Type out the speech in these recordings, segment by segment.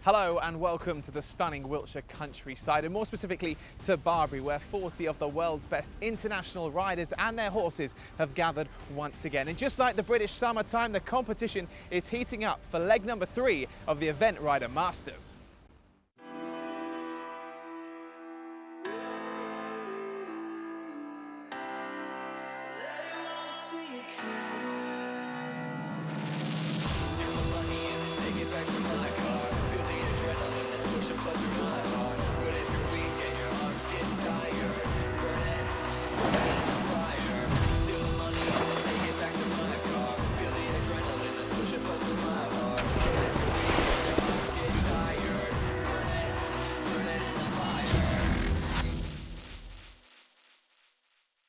Hello and welcome to the stunning Wiltshire countryside, and more specifically to Barbury, where 40 of the world's best international riders and their horses have gathered once again. And just like the British summertime, the competition is heating up for leg number 3 of the Event Rider Masters.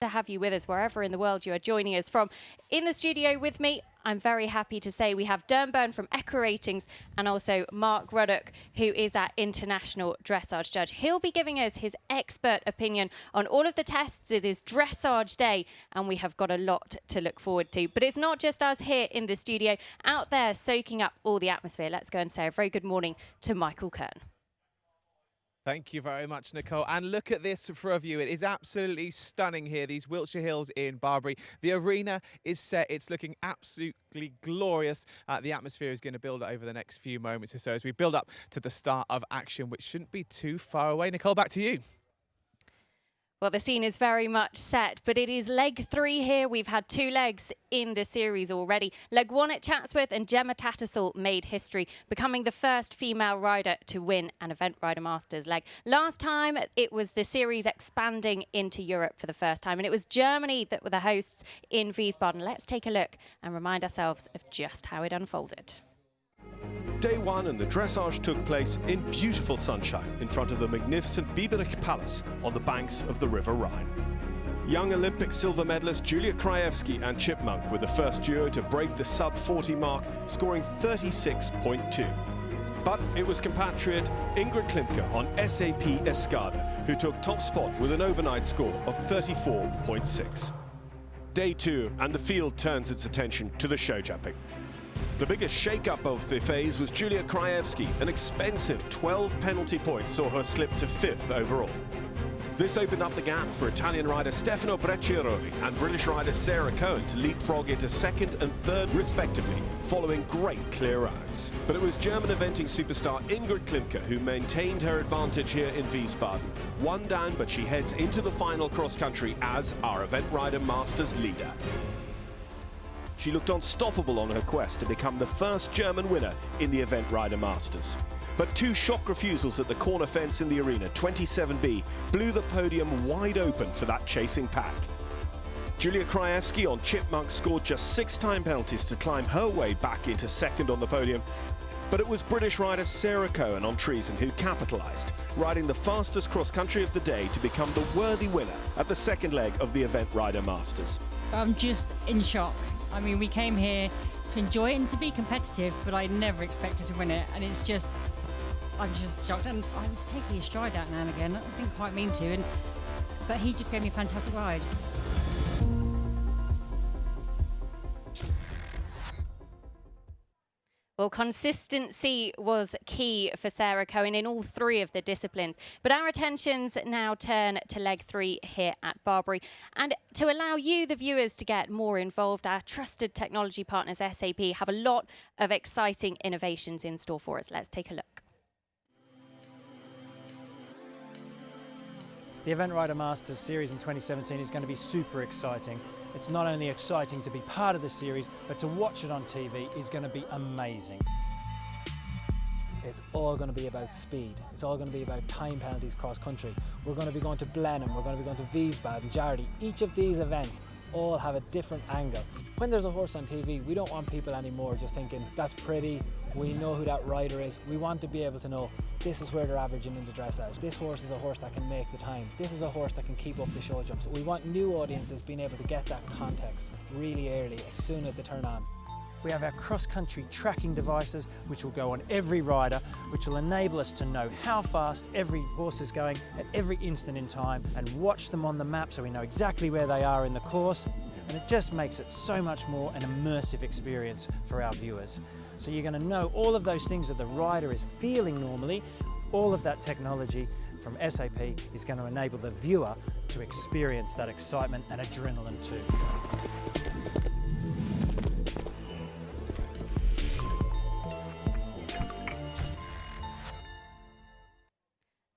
To have you with us wherever in the world you are joining us from. In the studio with me, I'm very happy to say we have Byrne from Equa Ratings and also Mark Ruddock, who is our international dressage judge. He'll be giving us his expert opinion on all of the tests. It is dressage day and we have got a lot to look forward to. But it's not just us here in the studio, out there soaking up all the atmosphere. Let's go and say a very good morning to Michael Kern. Thank you very much, Nicole. And look at this for a view. It is absolutely stunning here, these Wiltshire Hills in Barbury. The arena is set. It's looking absolutely glorious. The atmosphere is going to build over the next few moments or so as we build up to the start of action, which shouldn't be too far away. Nicole, back to you. Well, the scene is very much set, but it is leg 3 here. We've had 2 legs in the series already. Leg 1 at Chatsworth, and Gemma Tattersall made history, becoming the first female rider to win an Event Rider Masters leg. Last time, it was the series expanding into Europe for the first time, and it was Germany that were the hosts in Wiesbaden. Let's take a look and remind ourselves of just how it unfolded. Day 1 and the dressage took place in beautiful sunshine in front of the magnificent Biberich Palace on the banks of the River Rhine. Young Olympic silver medalist Julia Krajewski and Chipmunk were the first duo to break the sub-40 mark, scoring 36.2. But it was compatriot Ingrid Klimke on SAP Escada who took top spot with an overnight score of 34.6. Day 2 and the field turns its attention to the show jumping. The biggest shake-up of the phase was Julia Krajewski. An expensive 12 penalty points saw her slip to 5th overall. This opened up the gap for Italian rider Stefano Brecciaroli and British rider Sarah Cohen to leapfrog into 2nd and 3rd respectively, following great clear rounds. But it was German eventing superstar Ingrid Klimke who maintained her advantage here in Wiesbaden. One down, but she heads into the final cross-country as our Event Rider Masters leader. She looked unstoppable on her quest to become the first German winner in the Event Rider Masters. But 2 shock refusals at the corner fence in the arena, 27B, blew the podium wide open for that chasing pack. Julia Krajewski on Chipmunk scored just 6 time penalties to climb her way back into 2nd on the podium. But it was British rider Sarah Cohen on Treason who capitalised, riding the fastest cross-country of the day to become the worthy winner at the 2nd leg of the Event Rider Masters. I'm just in shock. I mean, we came here to enjoy it and to be competitive, but I never expected to win it. And it's just, I'm just shocked. And I was taking a stride out now and again. I didn't quite mean to, but he just gave me a fantastic ride. Well, consistency was key for Sarah Cohen in all 3 of the disciplines. But our attentions now turn to leg 3 here at Barbury. And to allow you, the viewers, to get more involved, our trusted technology partners, SAP, have a lot of exciting innovations in store for us. Let's take a look. The Event Rider Masters series in 2017 is going to be super exciting. It's not only exciting to be part of the series, but to watch it on TV is going to be amazing. It's all going to be about speed. It's all going to be about time penalties cross country. We're going to be going to Blenheim, we're going to be going to Wiesbaden, Jardy. Each of these events all have a different angle. When there's a horse on TV, we don't want people anymore just thinking, that's pretty, we know who that rider is. We want to be able to know, this is where they're averaging in the dressage. This horse is a horse that can make the time. This is a horse that can keep up the show jumps. We want new audiences being able to get that context really early, as soon as they turn on. We have our cross-country tracking devices, which will go on every rider, which will enable us to know how fast every horse is going at every instant in time and watch them on the map so we know exactly where they are in the course. And it just makes it so much more an immersive experience for our viewers. So you're going to know all of those things that the rider is feeling normally. All of that technology from SAP is going to enable the viewer to experience that excitement and adrenaline too.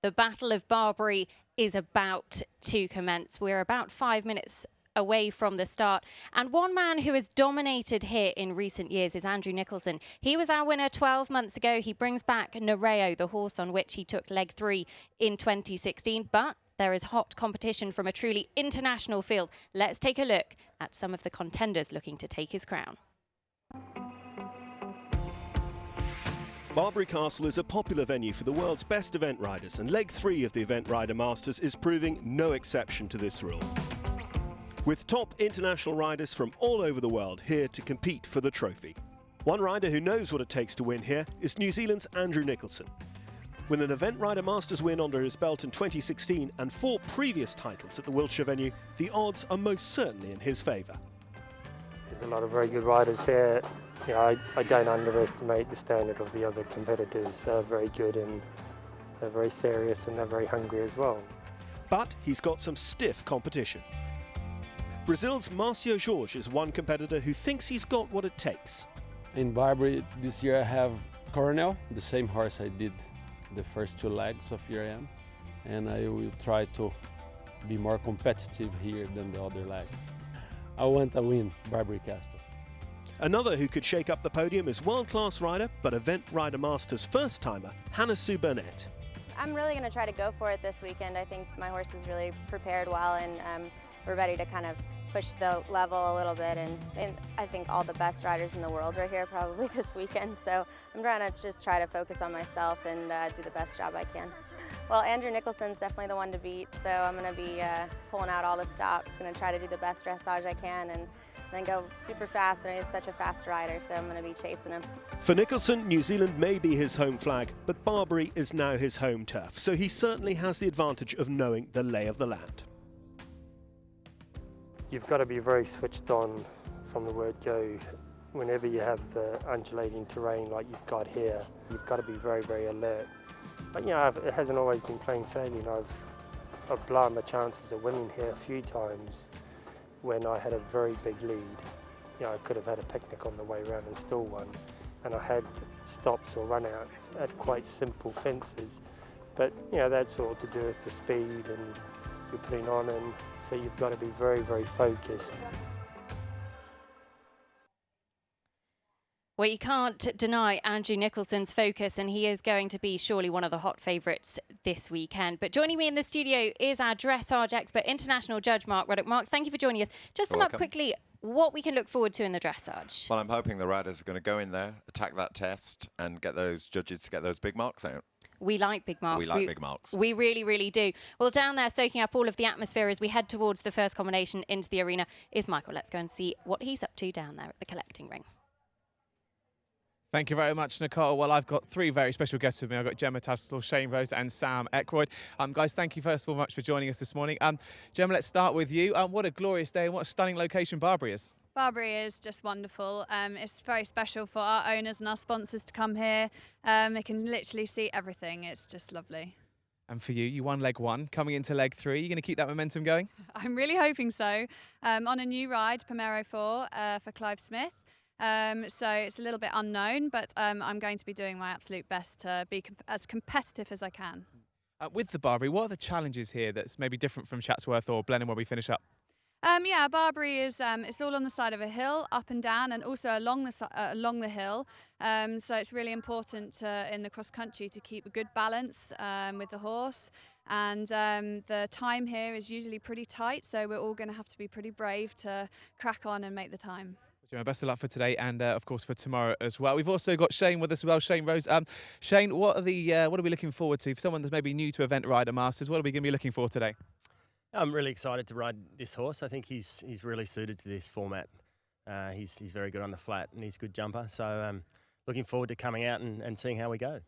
The Battle of Barbury is about to commence. We're about 5 minutes away from the start. And one man who has dominated here in recent years is Andrew Nicholson. He was our winner 12 months ago. He brings back Nereo, the horse on which he took leg 3 in 2016. But there is hot competition from a truly international field. Let's take a look at some of the contenders looking to take his crown. Barbury Castle is a popular venue for the world's best event riders, and leg 3 of the Event Rider Masters is proving no exception to this rule. With top international riders from all over the world here to compete for the trophy. One rider who knows what it takes to win here is New Zealand's Andrew Nicholson. With an Event Rider Masters win under his belt in 2016 and 4 previous titles at the Wiltshire venue, the odds are most certainly in his favour. There's a lot of very good riders here. You know, I don't underestimate the standard of the other competitors. They're very good and they're very serious and they're very hungry as well. But he's got some stiff competition. Brazil's Marcio Jorge is one competitor who thinks he's got what it takes. In Barbury this year I have Coronel, the same horse I did the first 2 legs of Year M, and I will try to be more competitive here than the other legs. I want to win Barbury Castle. Another who could shake up the podium is world-class rider, but Event Rider Masters first-timer, Hannah Sue Burnett. I'm really going to try to go for it this weekend. I think my horse is really prepared well, and we're ready to kind of push the level a little bit. And I think all the best riders in the world are here probably this weekend. So I'm trying to just try to focus on myself and do the best job I can. Well, Andrew Nicholson's definitely the one to beat, so I'm going to be pulling out all the stops, going to try to do the best dressage I can and then go super fast, and he's such a fast rider, so I'm going to be chasing him. For Nicholson, New Zealand may be his home flag, but Barbury is now his home turf, so he certainly has the advantage of knowing the lay of the land. You've got to be very switched on from the word go. Whenever you have the undulating terrain like you've got here, you've got to be very, very alert. But you know, it hasn't always been plain sailing. I've blown my chances of winning here a few times when I had a very big lead. You know, I could have had a picnic on the way around and still won. And I had stops or run-outs at quite simple fences. But you know, that's all to do with the speed and you're putting on, and so you've got to be very, very focused. Well, you can't deny Andrew Nicholson's focus, and he is going to be surely one of the hot favourites this weekend. But joining me in the studio is our dressage expert, international judge Mark Ruddock. Mark, thank you for joining us. Just sum up quickly what we can look forward to in the dressage. Well, I'm hoping the riders are going to go in there, attack that test, and get those judges to get those big marks out. We like big marks. We like big marks. We really, really do. Well, down there, soaking up all of the atmosphere as we head towards the first combination into the arena is Michael. Let's go and see what he's up to down there at the collecting ring. Thank you very much, Nicole. Well, I've got 3 very special guests with me. I've got Gemma Tassel, Shane Rose and Sam Eckroyd. Guys, thank you first of all much for joining us this morning. Gemma, let's start with you. What a glorious day and what a stunning location Barbury is. Barbury is just wonderful. It's very special for our owners and our sponsors to come here. They can literally see everything. It's just lovely. And for you, you won leg 1. Coming into leg 3, you're going to keep that momentum going? I'm really hoping so. On a new ride, Pomero 4 for Clive Smith. So it's a little bit unknown, but I'm going to be doing my absolute best to be as competitive as I can. With the Barbury, what are the challenges here that's maybe different from Chatsworth or Blenheim where we finish up? Yeah, Barbury is it's all on the side of a hill, up and down, and also along the hill. So it's really important in the cross country to keep a good balance with the horse. And the time here is usually pretty tight, so we're all going to have to be pretty brave to crack on and make the time. Best of luck for today and, of course, for tomorrow as well. We've also got Shane with us as well, Shane Rose. Shane, what are we looking forward to? For someone that's maybe new to Event Rider Masters, what are we going to be looking for today? I'm really excited to ride this horse. I think he's really suited to this format. He's very good on the flat and he's a good jumper. So looking forward to coming out and seeing how we go.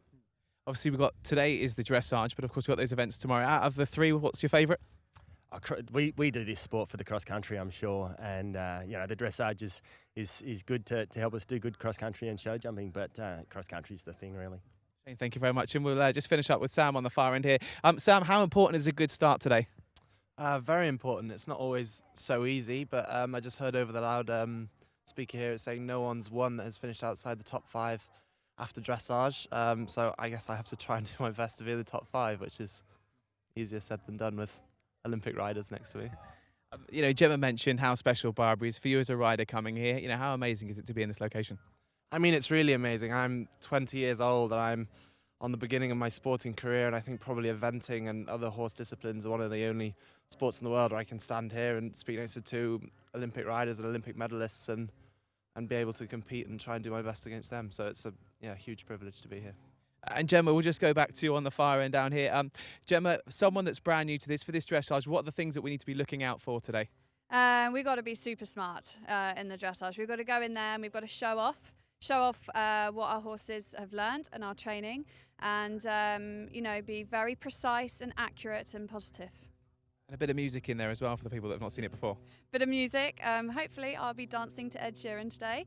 Obviously, today is the dressage, but of course we've got those events tomorrow. Out of the 3, what's your favourite? We do this sport for the cross country, I'm sure, and you know, the dressage is good to help us do good cross country and show jumping, but cross country is the thing, really. Shane, thank you very much, and we'll just finish up with Sam on the far end here. Sam, how important is a good start today? Very important. It's not always so easy, but I just heard over the loud speaker here saying no one's won that has finished outside the top 5 after dressage. So I guess I have to try and do my best to be in the top 5, which is easier said than done with Olympic riders next to me. You know, Gemma mentioned how special Barbury is for you as a rider coming here. You know, how amazing is it to be in this location? I mean, it's really amazing. I'm 20 years old and I'm on the beginning of my sporting career, and I think probably eventing and other horse disciplines are one of the only sports in the world where I can stand here and speak next to 2 Olympic riders and Olympic medalists and be able to compete and try and do my best against them. So it's a huge privilege to be here. And Gemma, we'll just go back to you on the far end down here. Gemma, someone that's brand new to this, for this dressage, what are the things that we need to be looking out for today? We've got to be super smart in the dressage. We've got to go in there and we've got to show off what our horses have learned and our training, and you know, be very precise and accurate and positive. And a bit of music in there as well for the people that have not seen it before. Bit of music. Hopefully I'll be dancing to Ed Sheeran today,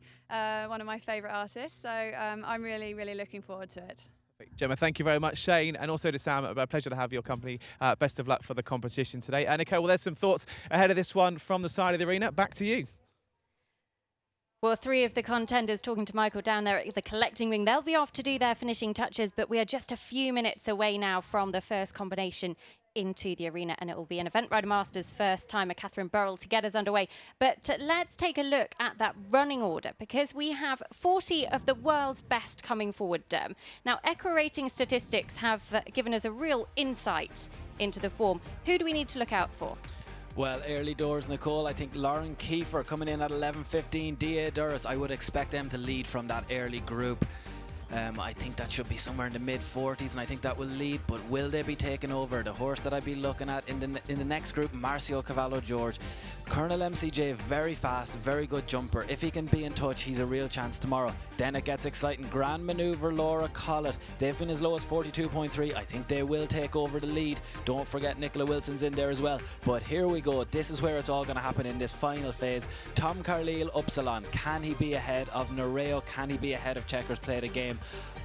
one of my favourite artists. So I'm really, really looking forward to it. Gemma, thank you very much. Shane, and also to Sam, a pleasure to have your company. Best of luck for the competition today. And Nicole, well, there's some thoughts ahead of this one from the side of the arena. Back to you. Well, 3 of the contenders, talking to Michael down there at the collecting ring, they'll be off to do their finishing touches, but we are just a few minutes away now from the first combination into the arena, and it will be an Event Rider Masters first timer, Catherine Burrell, to get us underway. But let's take a look at that running order, because we have 40 of the world's best coming forward. Now, Echo Rating statistics have given us a real insight into the form. Who do we need to look out for? Well, early doors, Nicole. I think Lauren Kiefer coming in at 11.15. D.A. Duras, I would expect them to lead from that early group. I think that should be somewhere in the mid-40s, and I think that will lead, but will they be taken over? The horse that I'd be looking at in the next group, Marcio Cavallo George. Colonel MCJ, very fast, very good jumper. If he can be in touch, he's a real chance tomorrow. Then it gets exciting. Grand Maneuver, Laura Collett. They've been as low as 42.3. I think they will take over the lead. Don't forget Nicola Wilson's in there as well. But here we go. This is where it's all going to happen in this final phase. Tom Carlile, Upsilon. Can he be ahead of Nereo? Can he be ahead of Checkers Play the Game?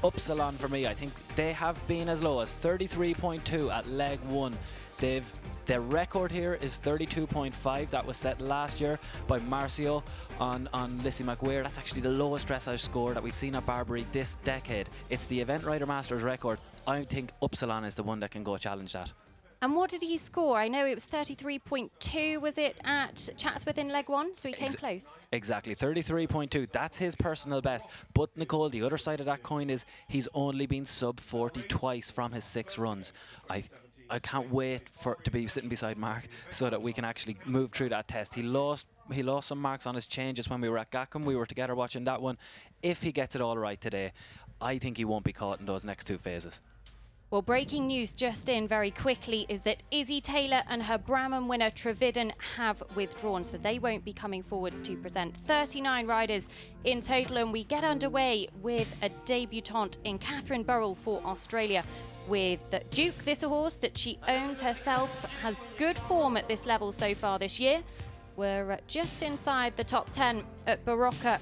Upsilon for me. I think they have been as low as 33.2 at leg 1. Their record here is 32.5. That was set last year by Marcio on Lissy McWeir. That's actually the lowest dressage score that we've seen at Barbury this decade. It's the Event Rider Masters record. I think Upsilon is the one that can go challenge that. And what did he score? I know it was 33.2, was it, at Chatsworth in leg 1? So he came close. Exactly, 33.2. That's his personal best. But, Nicole, the other side of that coin is he's only been sub 40 twice from his 6 runs. I can't wait to be sitting beside Mark so that we can actually move through that test. He lost some marks on his changes when we were at Gackham. We were together watching that one. If he gets it all right today, I think he won't be caught in those next 2 phases. Well, breaking news just in very quickly is that Izzy Taylor and her Brahman winner Trevidden have withdrawn, so they won't be coming forwards to present. 39 riders in total, and we get underway with a debutante in Catherine Burrell for Australia. With Duke, this a horse that she owns herself, has good form at this level so far this year. We're just inside the top 10 at Barocca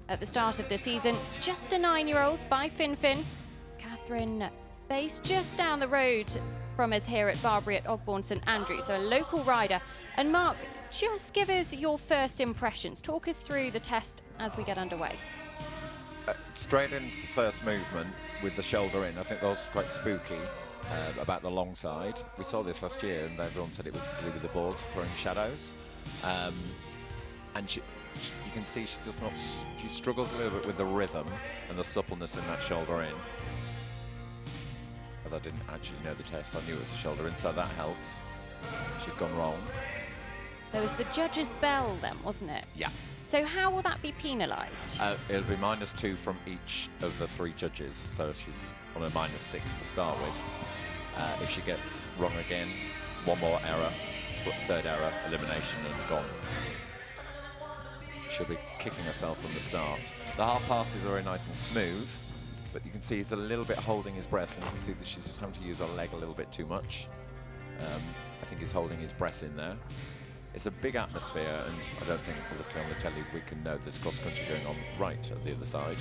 at the start of the season. Just a 9-year-old by Fin. Catherine based just down the road from us here at Barbury at Ogbourne St Andrew, so a local rider. And Mark, just give us your first impressions. Talk us through the test as we get underway. Straight into the first movement with the shoulder in, I think that was quite spooky about the long side. We saw this last year and everyone said it was to do with the boards throwing shadows. And you can see she struggles a little bit with the rhythm and the suppleness in that shoulder in. As I didn't actually know the test, I knew it was a shoulder in, so that helps. She's gone wrong. There was the judge's bell then, wasn't it? Yeah. So how will that be penalised? It'll be -2 from each of the 3 judges, so she's on a -6 to start with. If she gets wrong again, one more error, 3rd error, elimination and gone. She'll be kicking herself from the start. The half passes are very nice and smooth, but you can see he's a little bit holding his breath, and you can see that she's just having to use her leg a little bit too much. I think he's holding his breath in there. It's a big atmosphere, and I don't think, obviously, on the telly we can know there's cross-country going on right at the other side.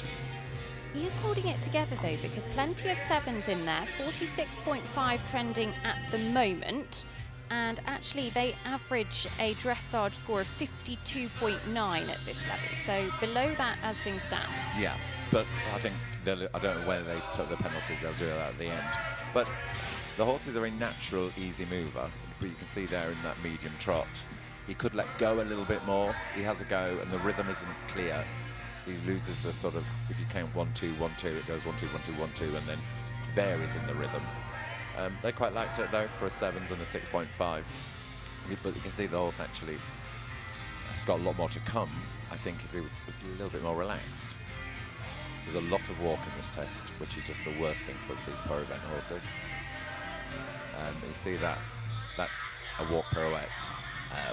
He is holding it together though, because plenty of sevens in there, 46.5 trending at the moment, and actually they average a dressage score of 52.9 at this level, so below that as things stand. Yeah, but I think I don't know whether they took the penalties, they'll do that at the end. But the horses are a natural, easy mover, but you can see there in that medium trot, he could let go a little bit more. He has a go, and the rhythm isn't clear. He loses the sort of, if you count 1, 2, 1, 2, it goes 1, 2, 1, 2, 1, 2, and then varies in the rhythm. They quite liked it though for a 7s and a 6.5. But you can see the horse actually has got a lot more to come, I think, if he was a little bit more relaxed. There's a lot of walk in this test, which is just the worst thing for these pro event horses. You see that, that's a walk pirouette,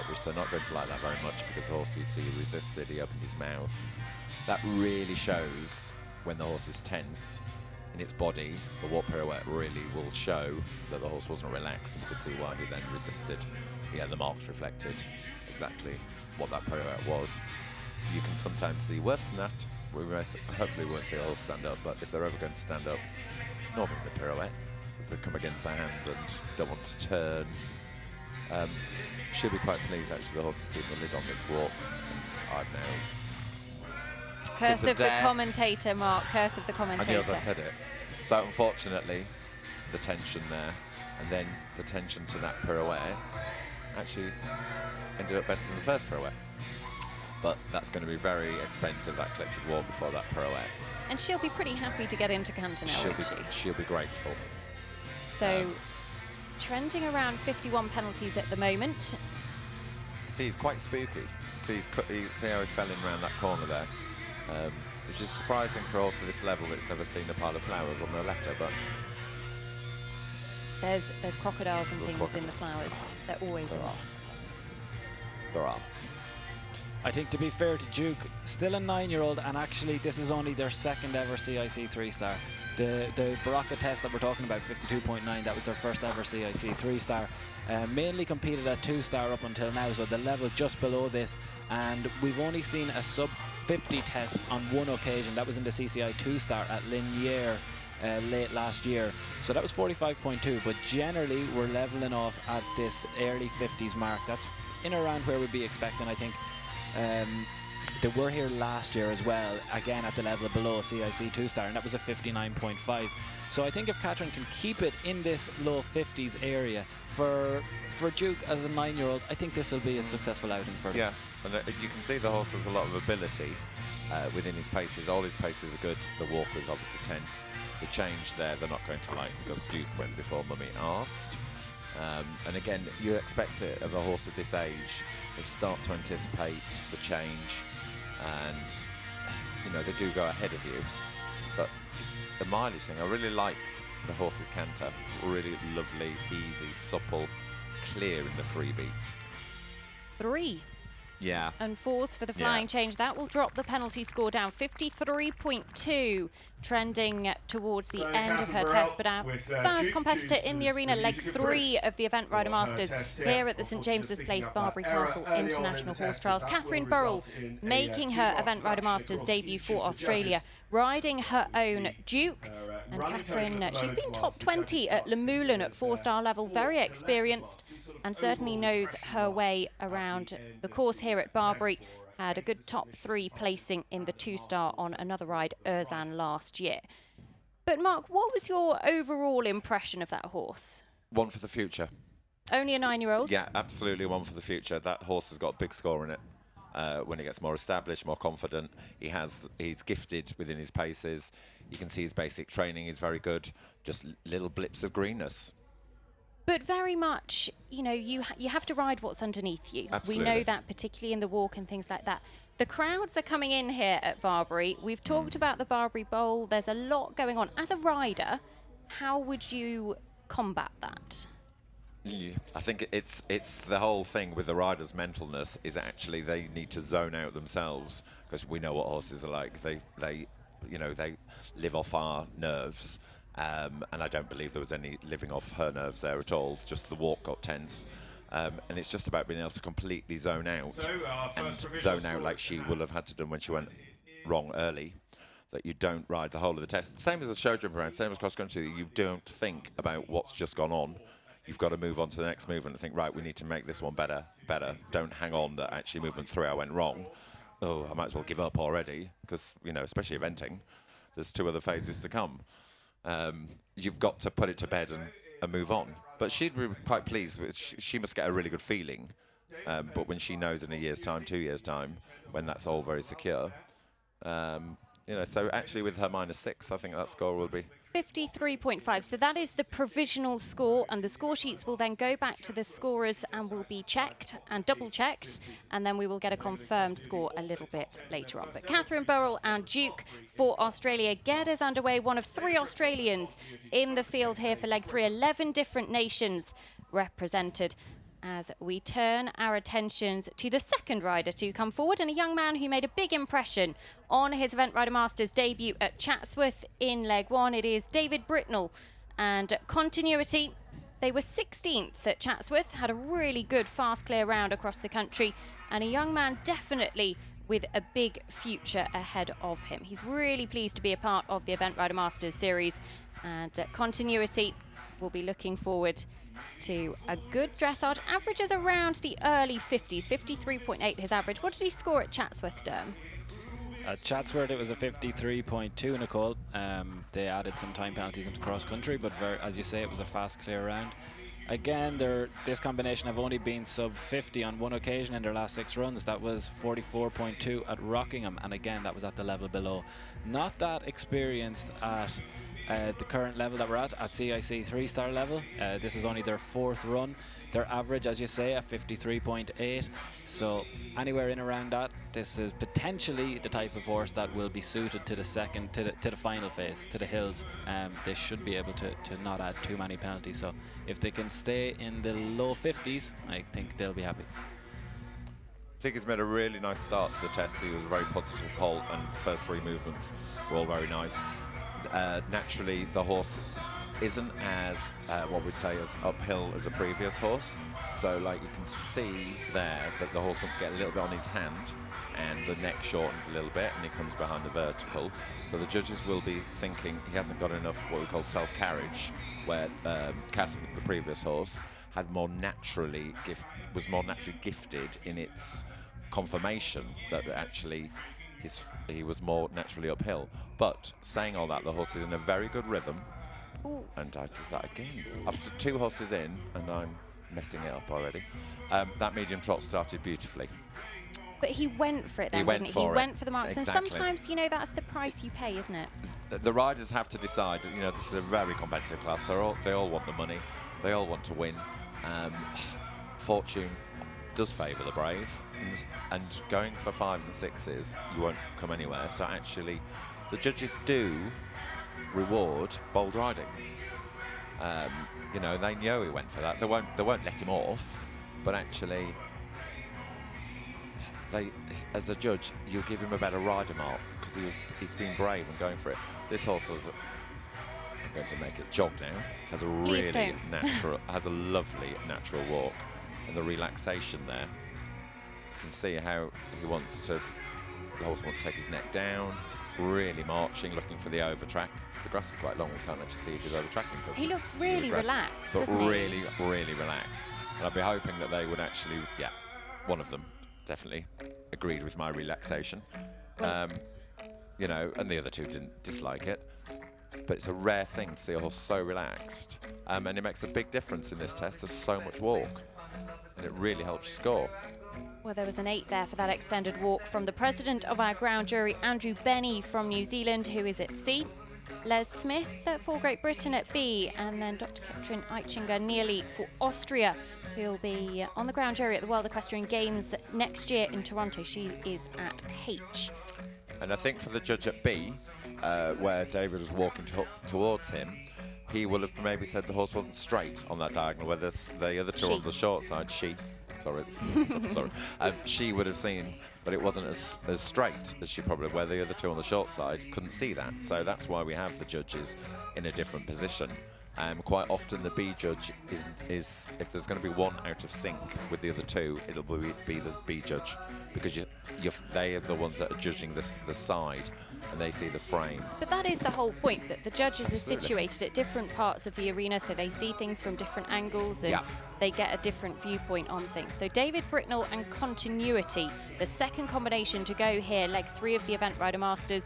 which they're not going to like that very much, because the horse, you see, resisted, he opened his mouth. That really shows when the horse is tense in its body. The walk pirouette really will show that the horse wasn't relaxed, and you could see why he then resisted. Yeah, the marks reflected exactly what that pirouette was. You can sometimes see worse than that. Hopefully we won't see a horse stand up, but if they're ever going to stand up, it's normally the pirouette, because they come against the hand and don't want to turn. She'll be quite pleased, actually, the horse is keeping the lid on this walk, and I've now... Curse of the commentator, Mark. Curse of the commentator. I knew as I said it. So unfortunately, the tension there, and then the tension to that pirouette actually ended up better than the first pirouette. But that's going to be very expensive, that collected walk before that pirouette. And she'll be pretty happy to get into Canter now, won't she? She'll be grateful. So, trending around 51 penalties at the moment. See, he's quite spooky. See how he fell in around that corner there. Which is surprising for a horse at this level that's never seen a pile of flowers on their letter, but... There's crocodiles and things in the flowers. There always are. There are. I think, to be fair to Duke, still a 9-year-old, and actually this is only their second ever CIC 3-star. The Baraka test that we're talking about, 52.9, that was their first ever CIC 3-star. Mainly competed at 2-star up until now, so the level just below this, and we've only seen a sub 50 test on one occasion. That was in the CCI 2-star at Liniers late last year, so that was 45.2, but generally we're leveling off at this early 50s mark. That's in around where we'd be expecting, I think. They were here last year as well, again at the level below CIC 2-star, and that was a 59.5. So I think if Catherine can keep it in this low 50s area for Duke as a 9-year-old, I think this will be a successful outing for him. Yeah, and you can see the horse has a lot of ability within his paces. All his paces are good. The walk was obviously tense. The change there they're not going to like, because Duke went before Mummy asked. And again, you expect it of a horse at this age. They start to anticipate the change, and you know they do go ahead of you. But it's the mileage thing, I really like the horse's canter. It's really lovely, easy, supple, clear in the 3-beat. 3. Yeah. And 4s for the flying change. That will drop the penalty score down. 53.2, trending towards the end of her test. But our first competitor in the arena, leg 3 of the Event Rider Masters here at the St James's Place Barbury Castle International Horse Trials. Catherine Burrell making her Event Rider Masters debut for Australia, riding her own Duke. And Catherine, she's been top 20 at Le Moulin at 4-star level, very experienced, and certainly knows her way around the course here at Barbury. Had a good top 3 placing in the 2-star on another ride, Erzan, last year. But Mark, what was your overall impression of that horse? One for the future. Only a 9-year-old? Yeah, absolutely one for the future. That horse has got a big score in it. When he gets more established, more confident, he's gifted within his paces. You can see his basic training is very good. Just little blips of greenness. But very much, you know, you have to ride what's underneath you. Absolutely. We know that, particularly in the walk and things like that. The crowds are coming in here at Barbury. We've talked about the Barbury Bowl. There's a lot going on. As a rider, how would you combat that? I think it's the whole thing with the rider's mentalness is actually they need to zone out themselves, because we know what horses are like. They live off our nerves, And I don't believe there was any living off her nerves there at all. Just the walk got tense. And it's just about being able to completely zone out and zone out like she will have had to do when she went wrong early, that you don't ride the whole of the test. Same as the show jump around, same as cross country, you don't think about what's just gone on. You've got to move on to the next movement and think, right, we need to make this one better. Don't hang on that actually movement 3 I went wrong. Oh, I might as well give up already, because, you know, especially eventing, there's 2 other phases to come. You've got to put it to bed and move on. But she'd be quite pleased. She must get a really good feeling. But when she knows in a year's time, 2 years' time, when that's all very secure, you know, so actually with her -6, I think that score will be 53.5. So that is the provisional score, and the score sheets will then go back to the scorers and will be checked and double-checked, and then we will get a confirmed score a little bit later on. But Catherine Burrell and Duke for Australia get us underway. One of 3 Australians in the field here for leg 3. 11 different nations represented, as we turn our attentions to the second rider to come forward, and a young man who made a big impression on his Event Rider Masters debut at Chatsworth in leg 1. It is David Britnell, and Continuity. They were 16th at Chatsworth, had a really good fast clear round across the country, and a young man definitely with a big future ahead of him. He's really pleased to be a part of the Event Rider Masters series, and Continuity will be looking forward to a good dressage. Averages around the early 50s, 53.8 his average. What did he score at Chatsworth, Derm? At Chatsworth it was a 53.2, Nicole. They added some time penalties into cross country, but as you say, it was a fast clear round. Again, this combination have only been sub 50 on one occasion in their last 6 runs. That was 44.2 at Rockingham, and again that was at the level below. Not that experienced at the current level that we're at CIC 3-star level. This is only their 4th run. Their average, as you say, at 53.8. So anywhere in around that, this is potentially the type of horse that will be suited to the final phase, to the hills. They should be able to not add too many penalties. So if they can stay in the low 50s, I think they'll be happy. I think he's made a really nice start to the test. He was a very positive halt, and the first 3 movements were all very nice. Naturally, the horse isn't as, what we'd say, as uphill as a previous horse. So, like, you can see there that the horse wants to get a little bit on his hand, and the neck shortens a little bit, and he comes behind the vertical. So the judges will be thinking he hasn't got enough what we call self-carriage, where Catherine, the previous horse, was more naturally gifted in its conformation, that actually he was more naturally uphill. But saying all that, the horse is in a very good rhythm. Ooh. And I did that again. After 2 horses in, and I'm messing it up already, that medium trot started beautifully. But he went for it then, didn't he? He went for the marks. Exactly. And sometimes, you know, that's the price you pay, isn't it? The riders have to decide, you know, this is a very competitive class. They all want the money. They all want to win. Fortune does favour the brave. And going for 5s and 6s, you won't come anywhere. So actually, the judges do reward bold riding. You know, they know he went for that. They won't let him off. But actually, as a judge, you'll give him a better rider mark because he's been brave and going for it. This horse has, I'm going to make it jog now, has a really natural, has a lovely natural walk, and the relaxation there. You can see how the horse wants to take his neck down, really marching, looking for the over track. The grass is quite long, we can't actually see if he's over tracking. He looks really relaxed, but doesn't he? really, really relaxed. And I'd be hoping that they would actually, one of them definitely agreed with my relaxation. You know, and the other 2 didn't dislike it. But it's a rare thing to see a horse so relaxed. And it makes a big difference in this test. There's so much walk, and it really helps you score. Well, there was an 8 there for that extended walk from the president of our ground jury, Andrew Benny from New Zealand, who is at C. Les Smith for Great Britain at B, and then Dr. Katrin Eichinger nearly for Austria, who'll be on the ground jury at the World Equestrian Games next year in Toronto. She is at H. And I think for the judge at B, where David was walking towards him, he will have maybe said the horse wasn't straight on that diagonal, whether the other 2 are on the short side, sorry, she would have seen, but it wasn't as straight as she probably, where the other two on the short side couldn't see that. So that's why we have the judges in a different position. Quite often the B judge is if there's going to be one out of sync with the other two, it'll be the B judge, because they are the ones that are judging the side, and they see the frame. But that is the whole point, that the judges are situated at different parts of the arena, so they see things from different angles and they get a different viewpoint on things. So David Britnell and Continuity, the second combination to go here, leg 3 of the Event Rider Masters.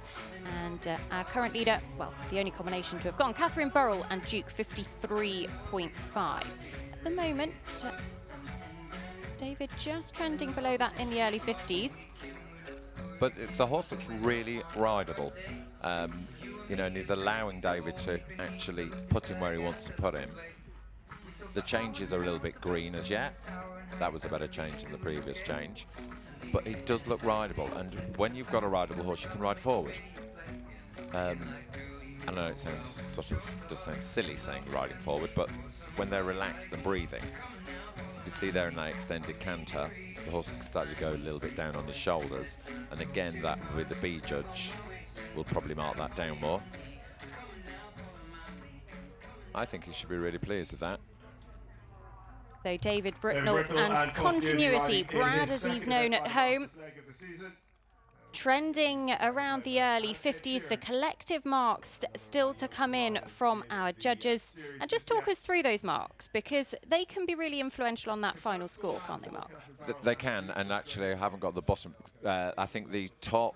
And our current leader, well, the only combination to have gone, Catherine Burrell and Duke 53.5. At the moment, David just trending below that in the early 50s. But the horse looks really rideable, you know, and he's allowing David to actually put him where he wants to put him. The changes are a little bit green as yet. That was a better change than the previous change. But he does look rideable, and when you've got a rideable horse, you can ride forward. I know it sounds does sound silly saying riding forward, but when they're relaxed and breathing, you see there in that extended canter, the horse started to go a little bit down on his shoulders, and again that with the B judge will probably mark that down more. I think he should be really pleased with that. So David Britnell and Continuity, Brad as he's known at home, trending around the early 50s. The collective marks still to come in from our judges. And just talk us through those marks, because they can be really influential on that final score, can't they, Mark? They can, and actually I haven't got the bottom. I think the top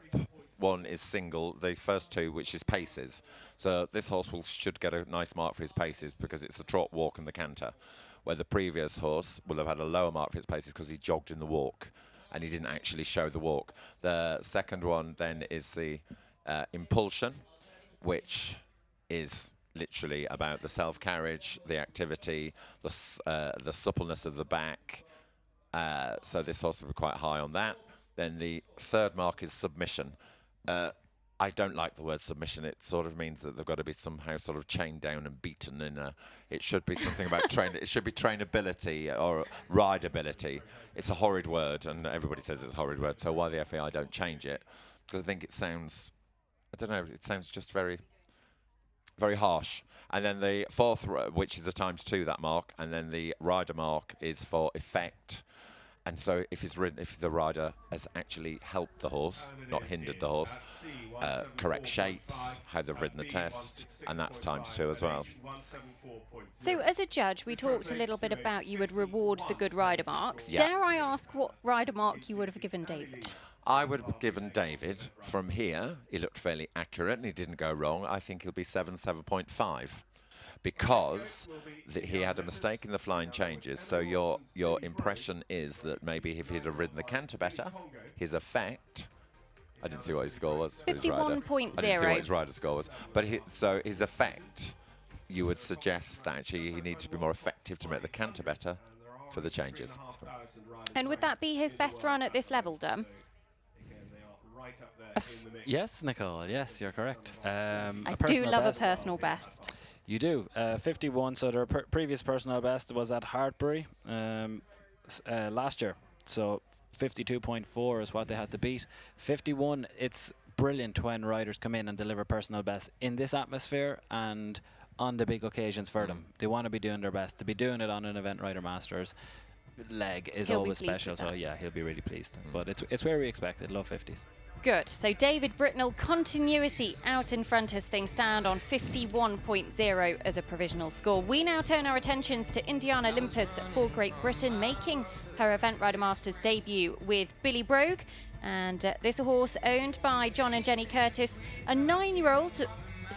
one is single, the first two, which is paces. So this horse should get a nice mark for his paces, because it's the trot, walk and the canter, where the previous horse will have had a lower mark for his paces because he jogged in the walk and he didn't actually show the walk. The second one then is the impulsion, which is literally about the self-carriage, the activity, the suppleness of the back. So this horse will be quite high on that. Then the third mark is submission. I don't like the word submission. It sort of means that they've got to be somehow sort of chained down and beaten. It should be something about it should be trainability or rideability. It's a horrid word, and everybody says it's a horrid word. So why the FAI don't change it? Because I think it sounds, I don't know, it sounds just very, very harsh. And then the fourth, which is a ×2, that mark, and then the rider mark is for effect. And so if the rider has actually helped the horse, not hindered the horse, correct shapes, how they've ridden the test, and that's ×2 as well. So as a judge, we talked a little bit about you would reward the good rider marks. Yeah. Dare I ask what rider mark you would have given David? I would have given David, from here, he looked fairly accurate and he didn't go wrong. I think he'll be 7.5. Because he had a mistake in the flying changes, so your impression is that maybe if he'd have ridden the canter better, his effect, I didn't see what his score was. 51.0. I didn't see what his rider score was, but so his effect, you would suggest that actually he needs to be more effective to make the canter better for the changes. And would that be his best run at this level, Dom? Yes, Nicole. Yes, you're correct. I do love a personal best. You do. 51, so their previous personal best was at Hartbury last year. So 52.4 is what they had to beat. 51, it's brilliant when riders come in and deliver personal best in this atmosphere and on the big occasions for them. They want to be doing their best. To be doing it on an Event Rider Masters leg is always special. So yeah, he'll be really pleased. But it's where we expected, low 50s. Good. So David Britnell, Continuity out in front as things stand on 51.0 as a provisional score. We now turn our attentions to Indiana Olympus for Great Britain, making her Event Rider Masters debut with Billy Brogue. And this horse owned by John and Jenny Curtis, a 9-year-old,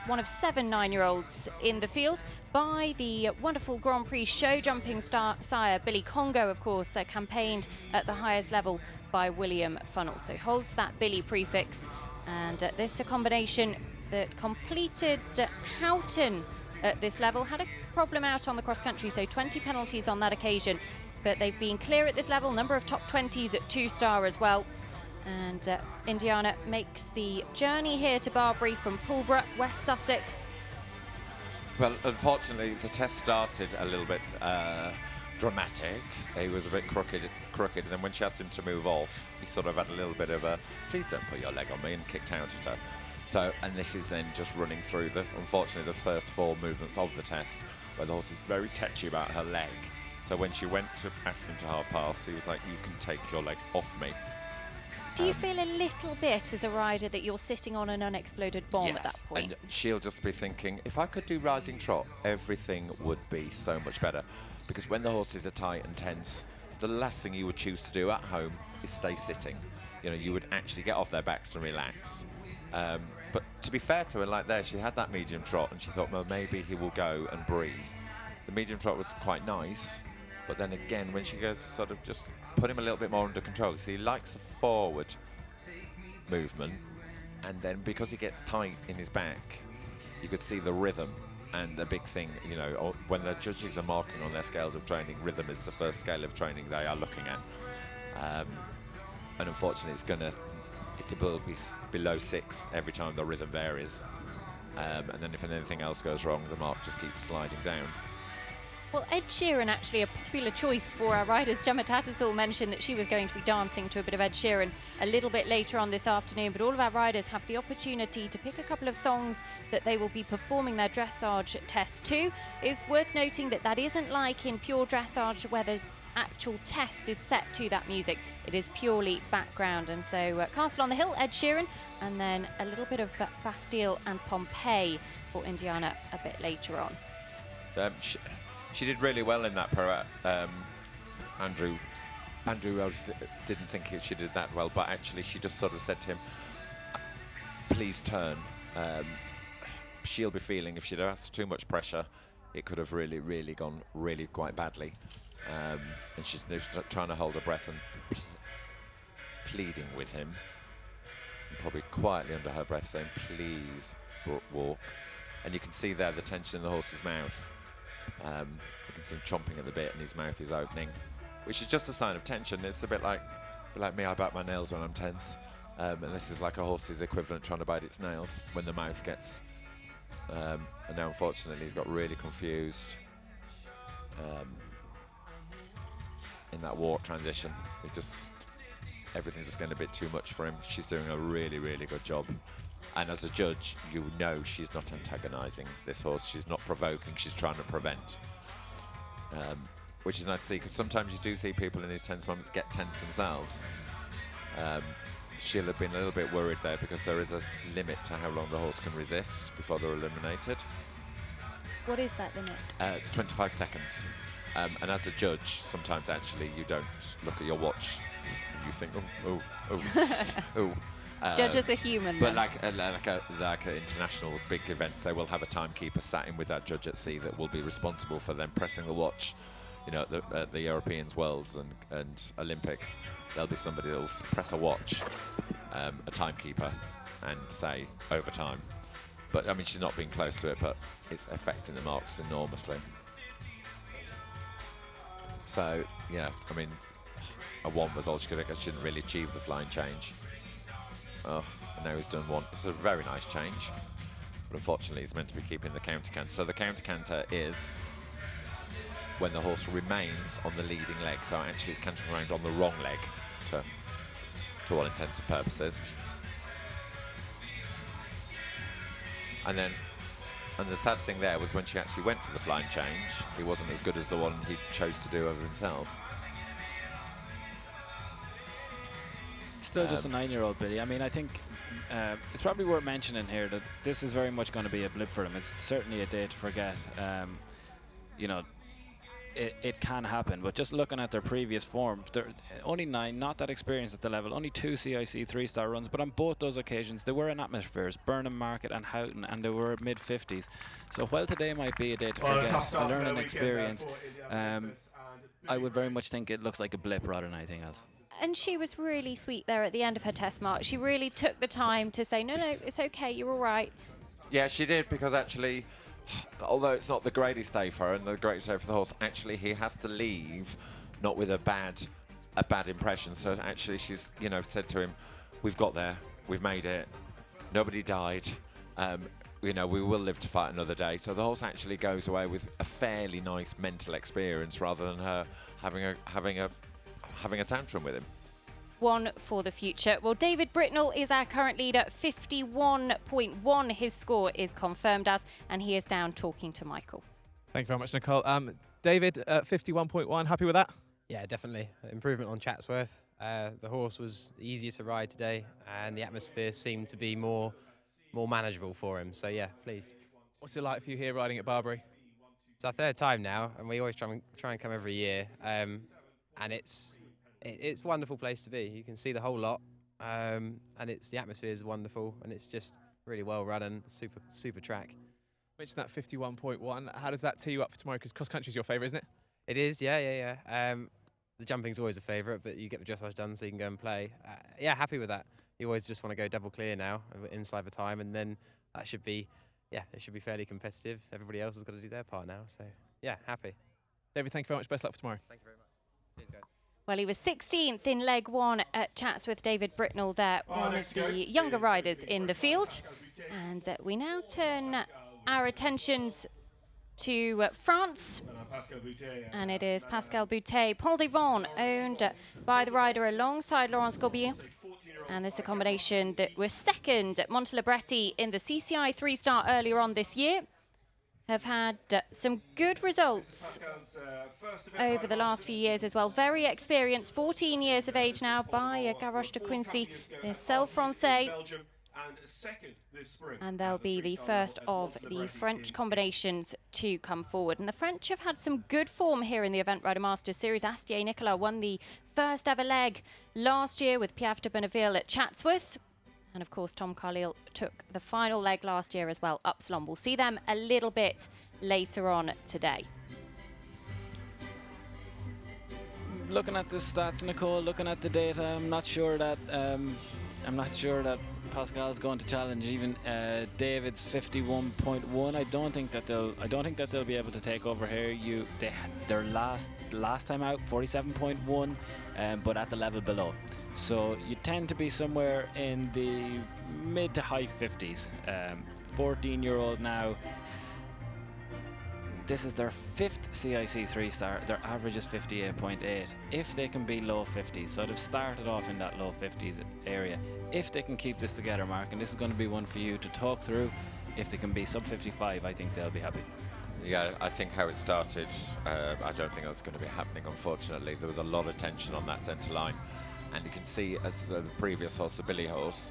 one of 7 9-year-olds in the field, by the wonderful Grand Prix show jumping sire Billy Congo, of course, campaigned at the highest level by William Funnell. So holds that Billy prefix, and this is a combination that completed Houghton at this level. Had a problem out on the cross country, so 20 penalties on that occasion, but they've been clear at this level. Number of top 20s at 2-star as well. And Indiana makes the journey here to Barbury from Pulborough, West Sussex. Well, unfortunately, the test started a little bit dramatic. He was a bit crooked, and then when she asked him to move off, he sort of had a little bit of a, please don't put your leg on me, and kicked out at her. So, and this is then just running through unfortunately, the first 4 movements of the test, where the horse is very touchy about her leg. So when she went to ask him to half pass, he was like, you can take your leg off me. Do you feel a little bit as a rider that you're sitting on an unexploded bomb at that point? And she'll just be thinking, if I could do rising trot, everything would be so much better. Because when the horses are tight and tense, the last thing you would choose to do at home is stay sitting. You know, you would actually get off their backs and relax. But to be fair to her, like there, she had that medium trot, and she thought, well, maybe he will go and breathe. The medium trot was quite nice, but then again, when she goes sort of just put him a little bit more under control. See, he likes a forward movement, and then because he gets tight in his back, you could see the rhythm. And the big thing, you know, when the judges are marking on their scales of training, rhythm is the first scale of training they are looking at. And unfortunately, it will be below 6 every time the rhythm varies. And then if anything else goes wrong, the mark just keeps sliding down. Well, Ed Sheeran, actually a popular choice for our riders. Gemma Tattersall mentioned that she was going to be dancing to a bit of Ed Sheeran a little bit later on this afternoon, but all of our riders have the opportunity to pick a couple of songs that they will be performing their dressage test to. It's worth noting that that isn't like in pure dressage where the actual test is set to that music. It is purely background. And so Castle on the Hill, Ed Sheeran, and then a little bit of Bastille and Pompeii for Indiana a bit later on. She did really well in that pirouette. Andrew didn't think she did that well, but actually she just sort of said to him, please turn. She'll be feeling if she'd asked too much pressure, it could have really, really gone really quite badly. And she's trying to hold her breath and pleading with him, and probably quietly under her breath saying, please walk. And you can see there the tension in the horse's mouth. You can see him chomping at the bit and his mouth is opening, which is just a sign of tension. It's a bit like me, I bite my nails when I'm tense. And this is like a horse's equivalent trying to bite its nails when the mouth gets... and now unfortunately he's got really confused in that walk transition. Everything's just getting a bit too much for him. She's doing a really, really good job. And as a judge, you know she's not antagonising this horse. She's not provoking. She's trying to prevent. Which is nice to see, because sometimes you do see people in these tense moments get tense themselves. She'll have been a little bit worried there because there is a limit to how long the horse can resist before they're eliminated. What is that limit? It's 25 seconds. And as a judge, sometimes actually you don't look at your watch and you think, oh. Judges are human. But like international big events, they will have a timekeeper sat in with that judge at sea that will be responsible for them pressing the watch. You know, at the Europeans, Worlds and Olympics, there'll be somebody that will press a watch, a timekeeper, and say overtime. But I mean, she's not being close to it, but it's affecting the marks enormously. So yeah, I mean, a 1 was all she could have. She didn't really achieve the flying change. Oh, and now he's done 1. It's a very nice change, but unfortunately he's meant to be keeping the counter-canter. So the counter-canter is when the horse remains on the leading leg, so actually he's cantering around on the wrong leg to all intents and purposes. And the sad thing there was when she actually went for the flying change, he wasn't as good as the one he chose to do over himself. Still just a 9-year-old, Billy. I mean, I think it's probably worth mentioning here that this is very much going to be a blip for him. It's certainly a day to forget. You know, it can happen, but just looking at their previous form, they're only 9, not that experienced at the level, only 2 CIC 3-star runs, but on both those occasions they were in atmospheres, Burnham Market and Houghton, and they were mid-50s. So while today might be a day to forget, a learning experience, I would very much think it looks like a blip rather than anything else. And she was really sweet there at the end of her test mark. She really took the time to say, no, it's okay, you're all right. Yeah, she did, because actually, although it's not the greatest day for her and the greatest day for the horse, actually he has to leave not with a bad impression. So actually she's, you know, said to him, we've got there, we've made it, nobody died. you know, we will live to fight another day. So the horse actually goes away with a fairly nice mental experience rather than her having a tantrum with him. One for the future. Well, David Britnell is our current leader, 51.1. His score is confirmed as, and he is down talking to Michael. Thank you very much, Nicole. David, 51.1, happy with that? Yeah, definitely. Improvement on Chatsworth. The horse was easier to ride today, and the atmosphere seemed to be more manageable for him. So yeah, pleased. What's it like for you here riding at Barbury? It's our third time now, and we always try and come every year. And it's a wonderful place to be. You can see the whole lot, and the atmosphere is wonderful, and it's just really well run and super track. Mentioned that 51.1. How does that tee you up for tomorrow? Because cross country is your favourite, isn't it? It is, yeah. The jumping's always a favourite, but you get the dressage done so you can go and play. Yeah, happy with that. You always just want to go double clear now, inside the time, and then that should be, it should be fairly competitive. Everybody else has got to do their part now, so yeah, happy. David, thank you very much. Best luck for tomorrow. Thank you very much. Cheers, guys. Well, he was 16th in leg one at Chatsworth. David Britnell there, one of the younger riders in the field. And we now turn our attentions to France, and it is Pascal Boutet, Paul Devon, owned by the rider alongside Laurence Gobier. And this is a combination that was second at Montelibretti in the CCI 3-star earlier on this year. Have had some good results over the last few years as well. Very experienced, 14 years of age now, by Garrosh de Quincy, the Celle Francais. And they'll be the first of the French combinations to come forward. And the French have had some good form here in the Event Rider Masters Series. Astier Nicolas won the first ever leg last year with Piaf de Bonneville at Chatsworth. And of course, Tom Carlyle took the final leg last year as well, Upsilon. We'll see them a little bit later on today. Looking at the stats, Nicole, looking at the data, I'm not sure that Pascal's going to challenge even David's 51.1. I don't think that they'll be able to take over here. Their last time out 47.1, but at the level below. So you tend to be somewhere in the mid to high 50s. 14-year-old now. This is their 5th CIC 3-star. Their average is 58.8. If they can be low 50s, so they've started off in that low 50s area. If they can keep this together, Mark, and this is going to be one for you to talk through, if they can be sub 55, I think they'll be happy. Yeah, I think how it started, I don't think that's going to be happening, unfortunately. There was a lot of tension on that centre line. And you can see, as the previous horse, the Billy horse,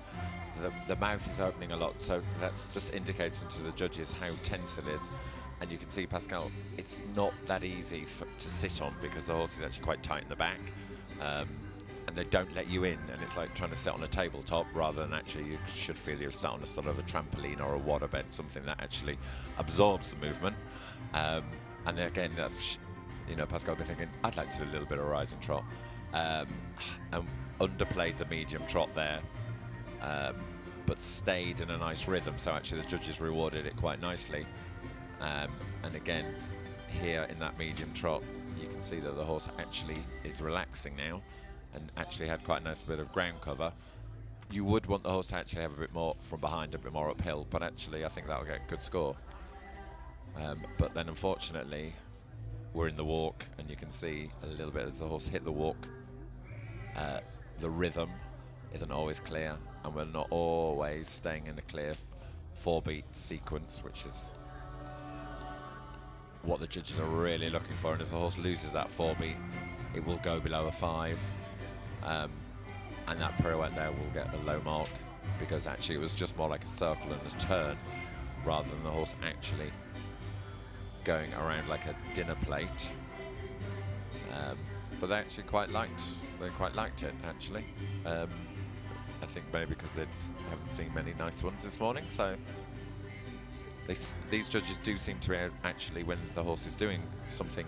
the mouth is opening a lot. So that's just indicating to the judges how tense it is. And you can see Pascal, it's not that easy to sit on because the horse is actually quite tight in the back. And they don't let you in. And it's like trying to sit on a tabletop rather than actually you should feel you're sat on a sort of a trampoline or a waterbed, something that actually absorbs the movement. And then again, that's, Pascal will be thinking, I'd like to do a little bit of rise and trot. And underplayed the medium trot there, but stayed in a nice rhythm, so actually the judges rewarded it quite nicely. And again, here in that medium trot, you can see that the horse actually is relaxing now and actually had quite a nice bit of ground cover. You would want the horse to actually have a bit more from behind, a bit more uphill, but actually I think that'll get a good score. But then unfortunately, we're in the walk, and you can see a little bit as the horse hit the walk. The rhythm isn't always clear, and we're not always staying in a clear 4-beat sequence, which is what the judges are really looking for. And if the horse loses that 4-beat, it will go below a 5, and that pirouette there will get a low mark, because actually it was just more like a circle and a turn rather than the horse actually going around like a dinner plate. But they actually quite liked it, actually. I think maybe because they haven't seen many nice ones this morning, so these judges do seem to actually, when the horse is doing something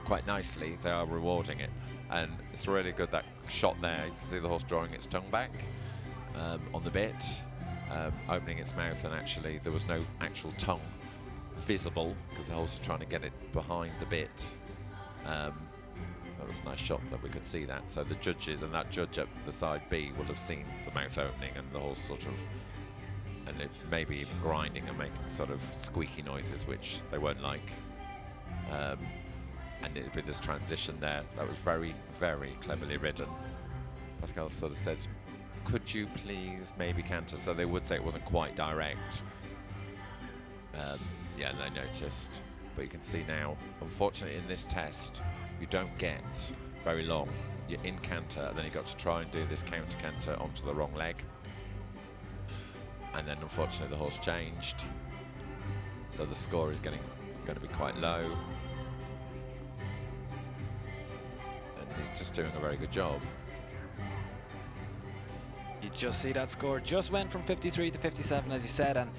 quite nicely, they are rewarding it. And it's really good, that shot there. You can see the horse drawing its tongue back on the bit, opening its mouth, and actually there was no actual tongue visible because the horse is trying to get it behind the bit. That was a nice shot that we could see that. So the judges and that judge at the side B will have seen the mouth opening and the horse sort of and it maybe even grinding and making sort of squeaky noises, which they won't like. And it'd be this transition there that was very, very cleverly ridden. Pascal sort of said, could you please maybe canter? So they would say it wasn't quite direct. Yeah, and they noticed. But you can see now, unfortunately in this test, you don't get very long. You're in canter, and then you got to try and do this counter canter onto the wrong leg. And then unfortunately the horse changed. So the score is going to be quite low. And he's just doing a very good job. You just see that score just went from 53 to 57, as you said, and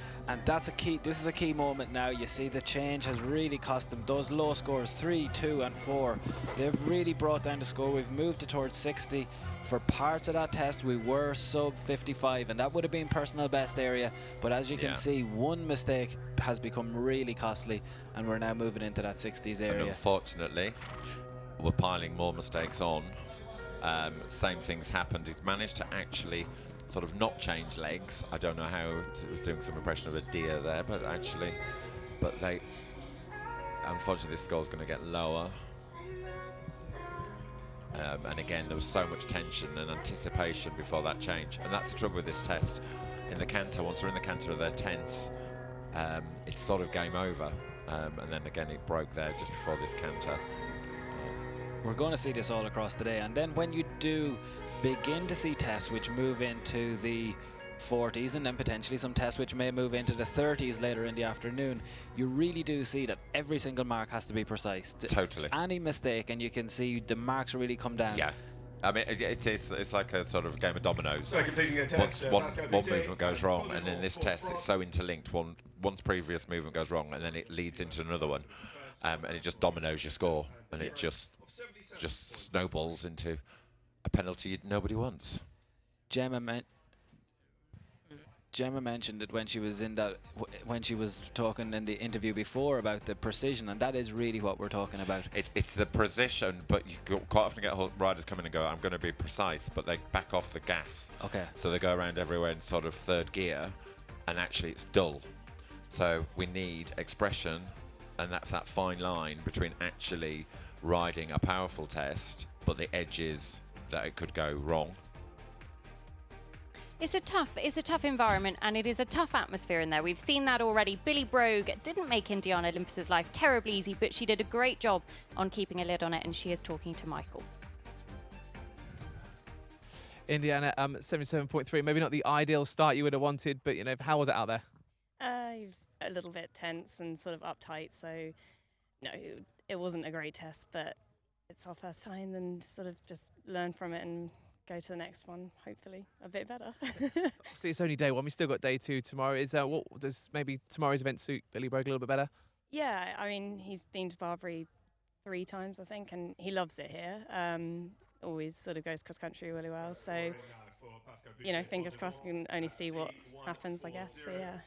that's a key. This is a key moment now. You see the change has really cost them. Those low scores, 3, 2, and 4, they've really brought down the score. We've moved it towards 60. For parts of that test, we were sub 55, and that would have been personal best area. But as you can see, one mistake has become really costly, and we're now moving into that 60s area. And unfortunately, we're piling more mistakes on. Same things happened. He's managed to actually sort of not change legs. I don't know how. It was doing some impression of a deer there, but actually, unfortunately, this score's going to get lower. And again, there was so much tension and anticipation before that change, and that's the trouble with this test. In the canter, once they're in the canter, they're tense. It's sort of game over, and then again, it broke there just before this canter. We're going to see this all across the day, and then when you do begin to see tests which move into the 40s, and then potentially some tests which may move into the 30s later in the afternoon, you really do see that every single mark has to be precise. Totally. Any mistake, and you can see the marks really come down. Yeah. I mean, it's like a sort of game of dominoes. So completing a test, Once one movement goes wrong, and in this test, it's so interlinked. One's previous movement goes wrong, and then it leads into another one, and it just dominoes your score, and it just snowballs into a penalty nobody wants. Gemma mentioned it when she was talking in the interview before about the precision, and that is really what we're talking about. It's the precision, but you quite often get riders come in and go, I'm going to be precise, but they back off the gas. Okay. So they go around everywhere in sort of third gear, and actually it's dull. So we need expression, and that's that fine line between actually riding a powerful test, but the edges that it could go wrong. It's a tough environment, and it is a tough atmosphere in there. We've seen that already. Billy Brogue didn't make Indiana Olympus's life terribly easy, but she did a great job on keeping a lid on it, and she is talking to Michael. Indiana, 77.3, maybe not the ideal start you would have wanted, but how was it out there? It was a little bit tense and sort of uptight, so no, it wasn't a great test, but it's our first time, and sort of just learn from it and go to the next one, hopefully a bit better. Obviously, it's only day one. We still got day two tomorrow. What does maybe tomorrow's event suit Billy Brogue a little bit better? Yeah, I mean, he's been to Barbury 3 times, I think, and he loves it here. Always sort of goes cross country really well. So, fingers crossed, you can only see what happens, I guess. So, yeah.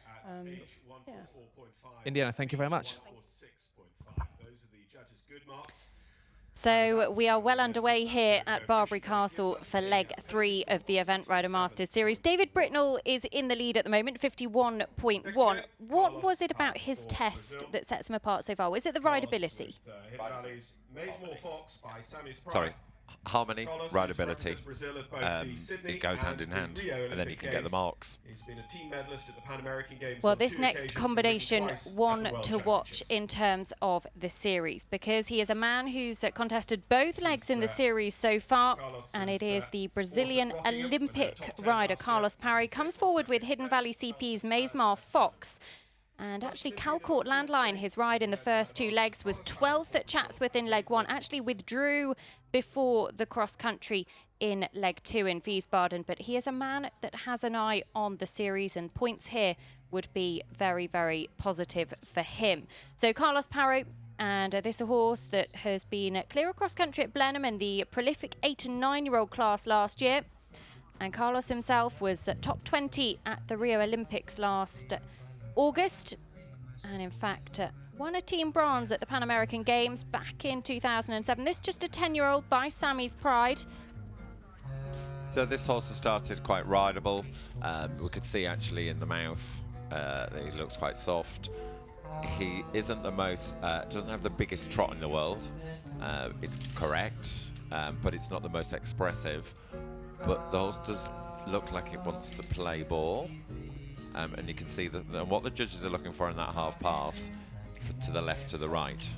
Indiana, thank you very much. So we are well underway here at Barbury Castle for leg 3 of the Event Rider Masters Series. David Britnell is in the lead at the moment, 51.1. What was it about his test that sets him apart so far? Was it the rideability? Sorry. Harmony, rideability, it goes hand in hand, and then you can get the marks. Well, this next combination, one to watch in terms of the series, because he is a man who's contested both legs in the series so far, and it is the Brazilian Olympic rider Carlos Parry comes forward with Hidden Valley CP's Maismar Fox. And actually, Calcourt Landline, his ride in the first 2 legs, was 12th at Chatsworth in leg 1. Actually withdrew before the cross-country in leg 2 in Wiesbaden. But he is a man that has an eye on the series, and points here would be very, very positive for him. So Carlos Parry, and this is a horse that has been clear across country at Blenheim in the prolific 8- and 9-year-old class last year. And Carlos himself was top 20 at the Rio Olympics last August, and in fact won a team bronze at the Pan American Games back in 2007. This just a 10-year-old by Sammy's Pride. So this horse has started quite rideable. We could see actually in the mouth that he looks quite soft. He isn't the most, doesn't have the biggest trot in the world. It's correct, but it's not the most expressive. But the horse does look like it wants to play ball. And you can see that what the judges are looking for in that half pass, to the left, to the right,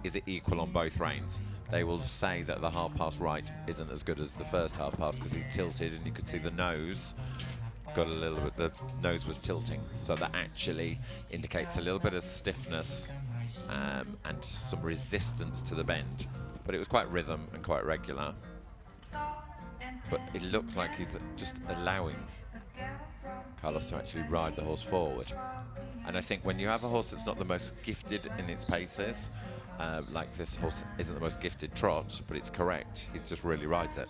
is it equal on both reins? They will say that the half pass right isn't as good as the first half pass because he's tilted, and you could see the nose got a little bit, the nose was tilting, so that actually indicates a little bit of stiffness and some resistance to the bend, but it was quite rhythm and quite regular. But it looks like he's just allowing Carlos to actually ride the horse forward. And I think when you have a horse that's not the most gifted in its paces, like this horse isn't the most gifted trot, but it's correct, he just really rides it.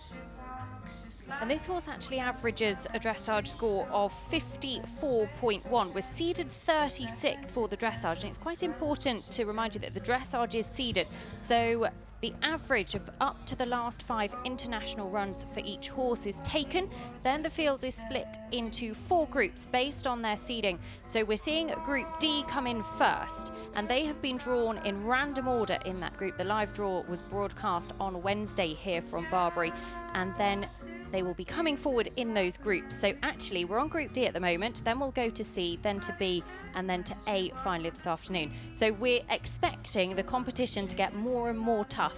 And this horse actually averages a dressage score of 54.1, was seeded 36th for the dressage, and it's quite important to remind you that the dressage is seeded, so the average of up to the last 5 international runs for each horse is taken. Then the field is split into 4 groups based on their seeding. So we're seeing Group D come in first, and they have been drawn in random order in that group. The live draw was broadcast on Wednesday here from Barbury, and then they will be coming forward in those groups. So actually we're on Group D at the moment, then we'll go to C, then to B, and then to A finally this afternoon. So we're expecting the competition to get more and more tough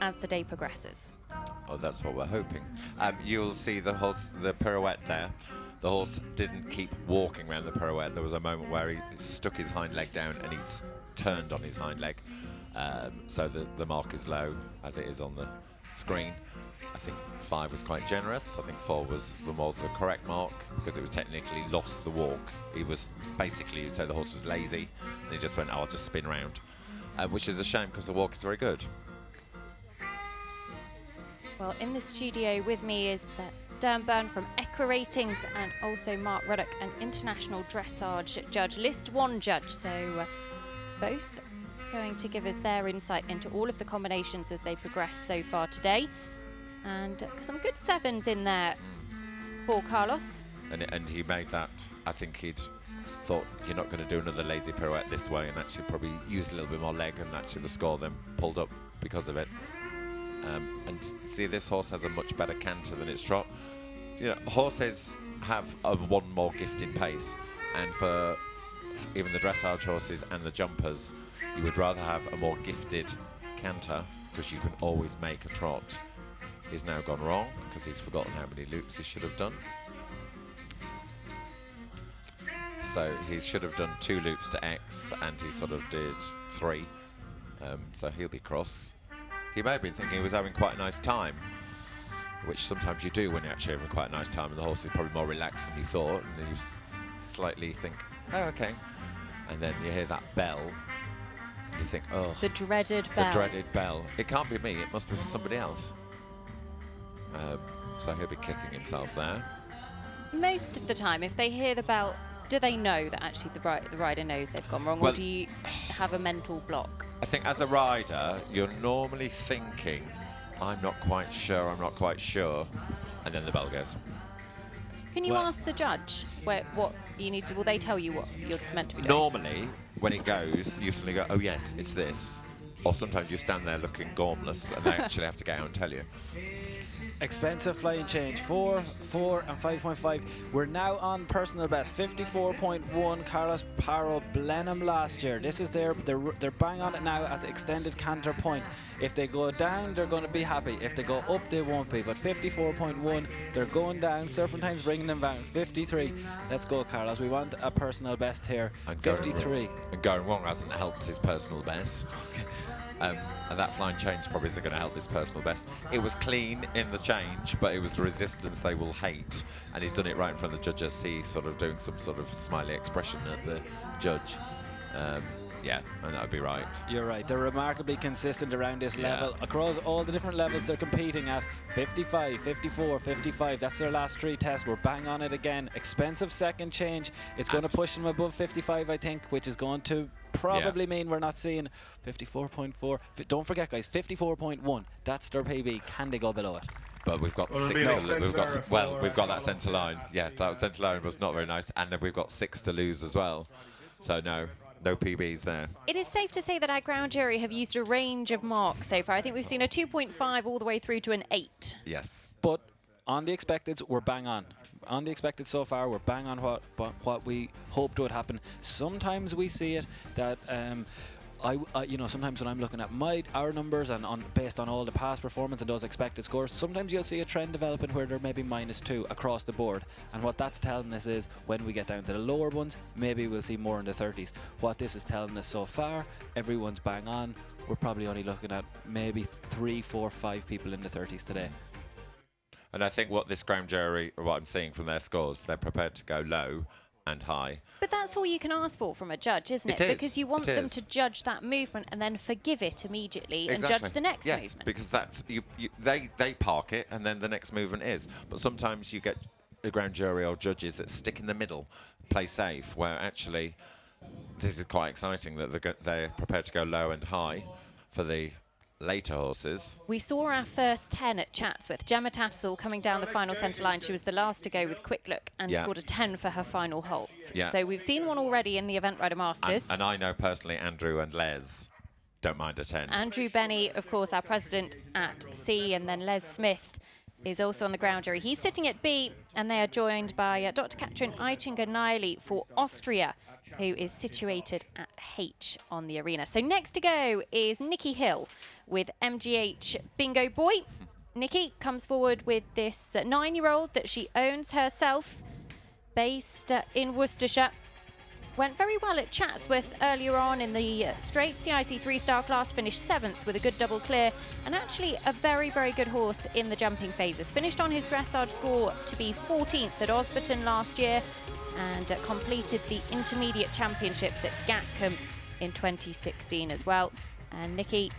as the day progresses. Oh, that's what we're hoping. You'll see the horse, the pirouette there. The horse didn't keep walking around the pirouette. There was a moment where he stuck his hind leg down and he's turned on his hind leg. So the mark is low, as it is on the screen. I think 5 was quite generous. I think 4 was more the correct mark because it was technically lost the walk. He was basically, you'd say the horse was lazy, and he just went, oh, I'll just spin round, which is a shame because the walk is very good. Well, in the studio with me is Derm Byrne from Equa-Ratings and also Mark Ruddock, an international dressage judge, List 1 judge. So both going to give us their insight into all of the combinations as they progress so far today. And some good 7s in there for Carlos. And he made that, I think he'd thought you're not going to do another lazy pirouette this way, and actually probably used a little bit more leg, and actually the score then pulled up because of it. And see, this horse has a much better canter than its trot. You know, horses have a one more gifted pace, and for even the dressage horses and the jumpers, you would rather have a more gifted canter because you can always make a trot. He's now gone wrong because he's forgotten how many loops he should have done. So he should have done 2 loops to X, and he sort of did 3. So he'll be cross. He may have been thinking he was having quite a nice time, which sometimes you do when you're actually having quite a nice time, and the horse is probably more relaxed than you thought, and then you slightly think, oh, okay. And then you hear that bell, and you think, oh. The dreaded bell. The dreaded bell. It can't be me, it must be for somebody else. So he'll be kicking himself there. Most of the time, if they hear the bell, do they know that actually the rider knows they've gone wrong, or do you have a mental block? I think as a rider, you're normally thinking, I'm not quite sure, and then the bell goes. Can you ask the judge what you need to, will they tell you what you're meant to be doing? Normally, when it goes, you suddenly go, oh yes, it's this. Or sometimes you stand there looking gormless, and they actually have to get out and tell you. Expensive flying change, 4, 4 and 5.5. We're now on personal best, 54.1 Carlos Paro Blenheim last year. This is they're bang on it now at the extended canter point. If they go down, they're going to be happy. If they go up, they won't be. But 54.1, they're going down. Serpentine's bringing them down. 53. Let's go, Carlos. We want a personal best here. And 53. And going wrong hasn't helped his personal best. Okay. And that flying change probably isn't going to help his personal best. It was clean in the change, but it was the resistance they will hate. And he's done it right in front of the judges. He's sort of doing some sort of smiley expression at the judge. Yeah, and that would be right. You're right. They're remarkably consistent around this level. Across all the different levels they're competing at, 55, 54, 55. That's their last 3 tests. We're bang on it again. Expensive second change. It's going to push them above 55, I think, which is going to probably mean we're not seeing 54.4. Don't forget, guys, 54.1. That's their PB. Can they go below it? But we've got Well, 6 to we've we've got that centre line. Yeah, that centre line was not very nice, and then we've got 6 to lose as well. So no PBs there. It is safe to say that our ground jury have used a range of marks so far. I think we've seen a 2.5 all the way through to an 8. Yes. But on the expecteds, we're bang on. On the expected so far, we're bang on what we hoped would happen. Sometimes we see it that you know, sometimes when I'm looking at our numbers and based on all the past performance and those expected scores, sometimes you'll see a trend developing where they're maybe -2 across the board. And what that's telling us is when we get down to the lower ones, maybe we'll see more in the 30s. What this is telling us so far, everyone's bang on. We're probably only looking at maybe 3, 4, 5 people in the 30s today. And I think what this ground jury, what I'm seeing from their scores, they're prepared to go low and high. But that's all you can ask for from a judge, isn't it? It is, Because you want it them is. to judge that movement and then forgive it immediately and judge the next yes, movement. because that's they park it and then the next movement is. But sometimes you get a ground jury or judges that stick in the middle, play safe, where actually this is quite exciting that they're prepared to go low and high for the later horses. We saw our first 10 at Chatsworth. Gemma Tattersall coming down the final centre line. She was the last to go with Quick Look and scored a 10 for her final halt. Yeah. So we've seen one already in the Event Rider Masters. And I know personally Andrew and Les don't mind a 10. Andrew Benny, of course, our president at C, and then Les Smith is also on the ground jury. He's sitting at B, and they are joined by Dr. Katrin Eichinger-Niley for Austria, who is situated at H on the arena. So next to go is Nikki Hill with MGH Bingo Boy. Nikki comes forward with this 9-year-old that she owns herself, based in Worcestershire. Went very well at Chatsworth earlier on in the straight CIC 3-star class, finished 7th with a good double clear, and actually a very, very good horse in the jumping phases. Finished on his dressage score to be 14th at Osberton last year, and completed the intermediate championships at Gatcombe in 2016 as well. And Nikki,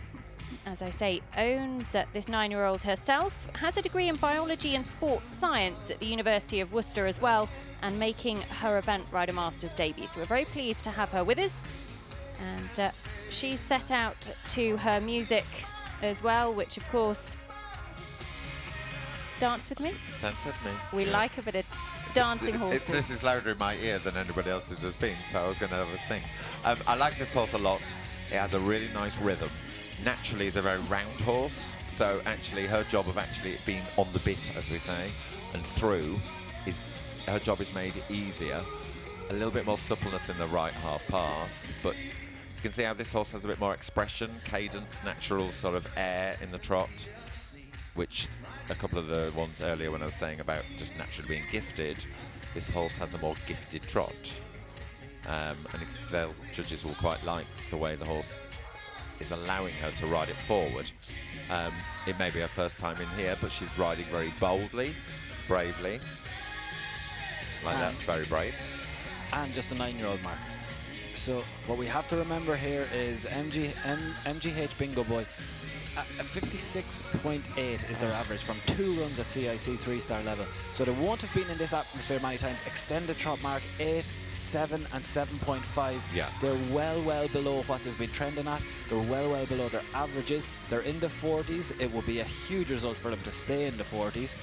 as I say, owns this 9-year-old herself, has a degree in biology and sports science at the University of Worcester as well, and making her Event Rider Masters debut. So we're very pleased to have her with us. And she's set out to her music as well, which of course, Dance With Me. Dance With Me. We like a bit of dancing horses. This is louder in my ear than anybody else's has been, so I was going to have a sing. I like this horse a lot. It has a really nice rhythm. Naturally, it's a very round horse, so actually her job of actually being on the bit, as we say, and through, her job is made easier. A little bit more suppleness in the right half pass, but you can see how this horse has a bit more expression, cadence, natural sort of air in the trot, which a couple of the ones earlier when I was saying about just naturally being gifted, this horse has a more gifted trot. And the judges will quite like the way the horse is allowing her to ride it forward. It may be her first time in here, but she's riding very boldly, bravely. Like, that's very brave. And just a 9-year-old mark. So what we have to remember here is MGH Bingo Boy. 56.8 is their average from 2 runs at CIC 3-star level. So they won't have been in this atmosphere many times. Extended trot mark 8, 7 and 7.5. Yeah. They're well below what they've been trending at. They're well below their averages. They're in the 40s. It will be a huge result for them to stay in the 40s.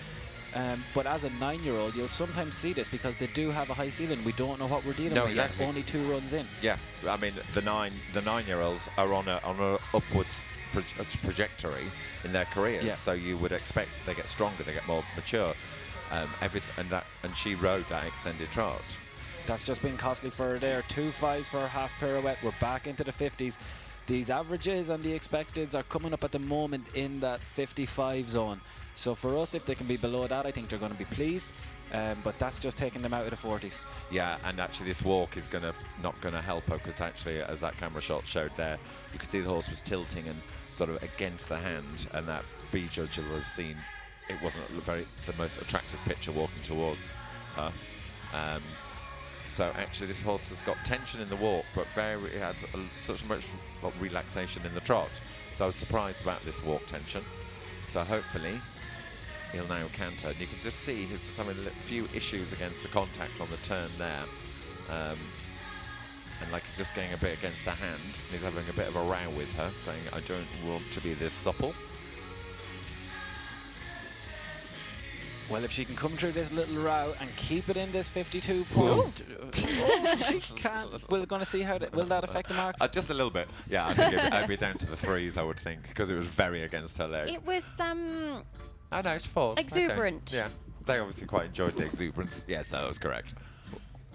But as a 9-year-old, you'll sometimes see this because they do have a high ceiling. We don't know what we're dealing with yet. Only 2 runs in. Yeah, I mean the 9-year-olds are on a upwards trajectory in their careers. Yeah. So you would expect they get stronger, they get more mature. And she rode that extended trot. That's just been costly for her there. 2 5s for her half pirouette. We're back into the 50s. These averages and the expecteds are coming up at the moment in that 55 zone. So for us, if they can be below that, I think they're going to be pleased. But that's just taking them out of the 40s. Yeah, and actually this walk is not going to help her, because actually, as that camera shot showed there, you could see the horse was tilting and sort of against the hand, and that B judge will have seen it wasn't the most attractive picture walking towards her. So actually this horse has got tension in the walk, but it had such much relaxation in the trot. So I was surprised about this walk tension. So hopefully he'll now canter. And you can just see he's just having a few issues against the contact on the turn there. And like he's just getting a bit against the hand. And he's having a bit of a row with her, saying, I don't want to be this supple. Well, if she can come through this little row and keep it in this 52 point, she can. We're going to see how will that affect the marks? Just a little bit. Yeah, I think I'd be down to the 3s, I would think, because it was very against her leg. It was Oh no, it's false. exuberant. Okay. Yeah, they obviously quite enjoyed the exuberance. Yeah, so that was correct.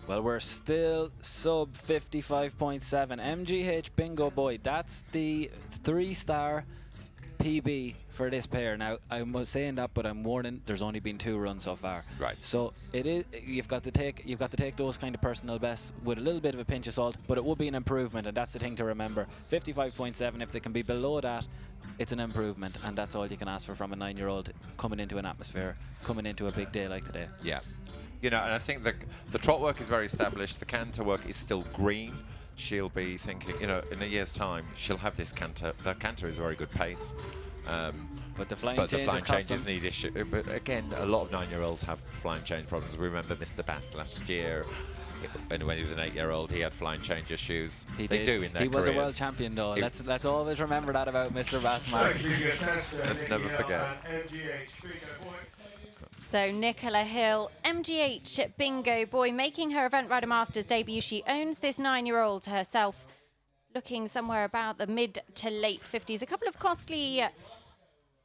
Well, we're still sub 55.7. MGH Bingo Boy. That's the 3-star PB for this pair. Now, I'm saying that, but I'm warning. There's only been 2 runs so far. Right. So it is. You've got to take those kind of personal bests with a little bit of a pinch of salt. But it will be an improvement, and that's the thing to remember. 55.7. If they can be below that, it's an improvement, and that's all you can ask for from a 9-year-old coming into an atmosphere, coming into a big day like today. Yeah. You know, and I think the trot work is very established. The canter work is still green. She'll be thinking, you know, in a year's time, she'll have this canter. The canter is a very good pace. But the flying changes need issue. But again, a lot of 9-year-olds have flying change problems. We remember Mr. Bass last year. And when he was an 8-year-old, he had flying change issues. They do in their He was careers. a world champion, though. Let's always remember that about Mr. Bass, Mark. Let's never forget. So Nicola Hill, MGH Bingo Boy, making her Event Rider Masters debut. She owns this 9-year-old herself, looking somewhere about the mid to late 50s. A couple of costly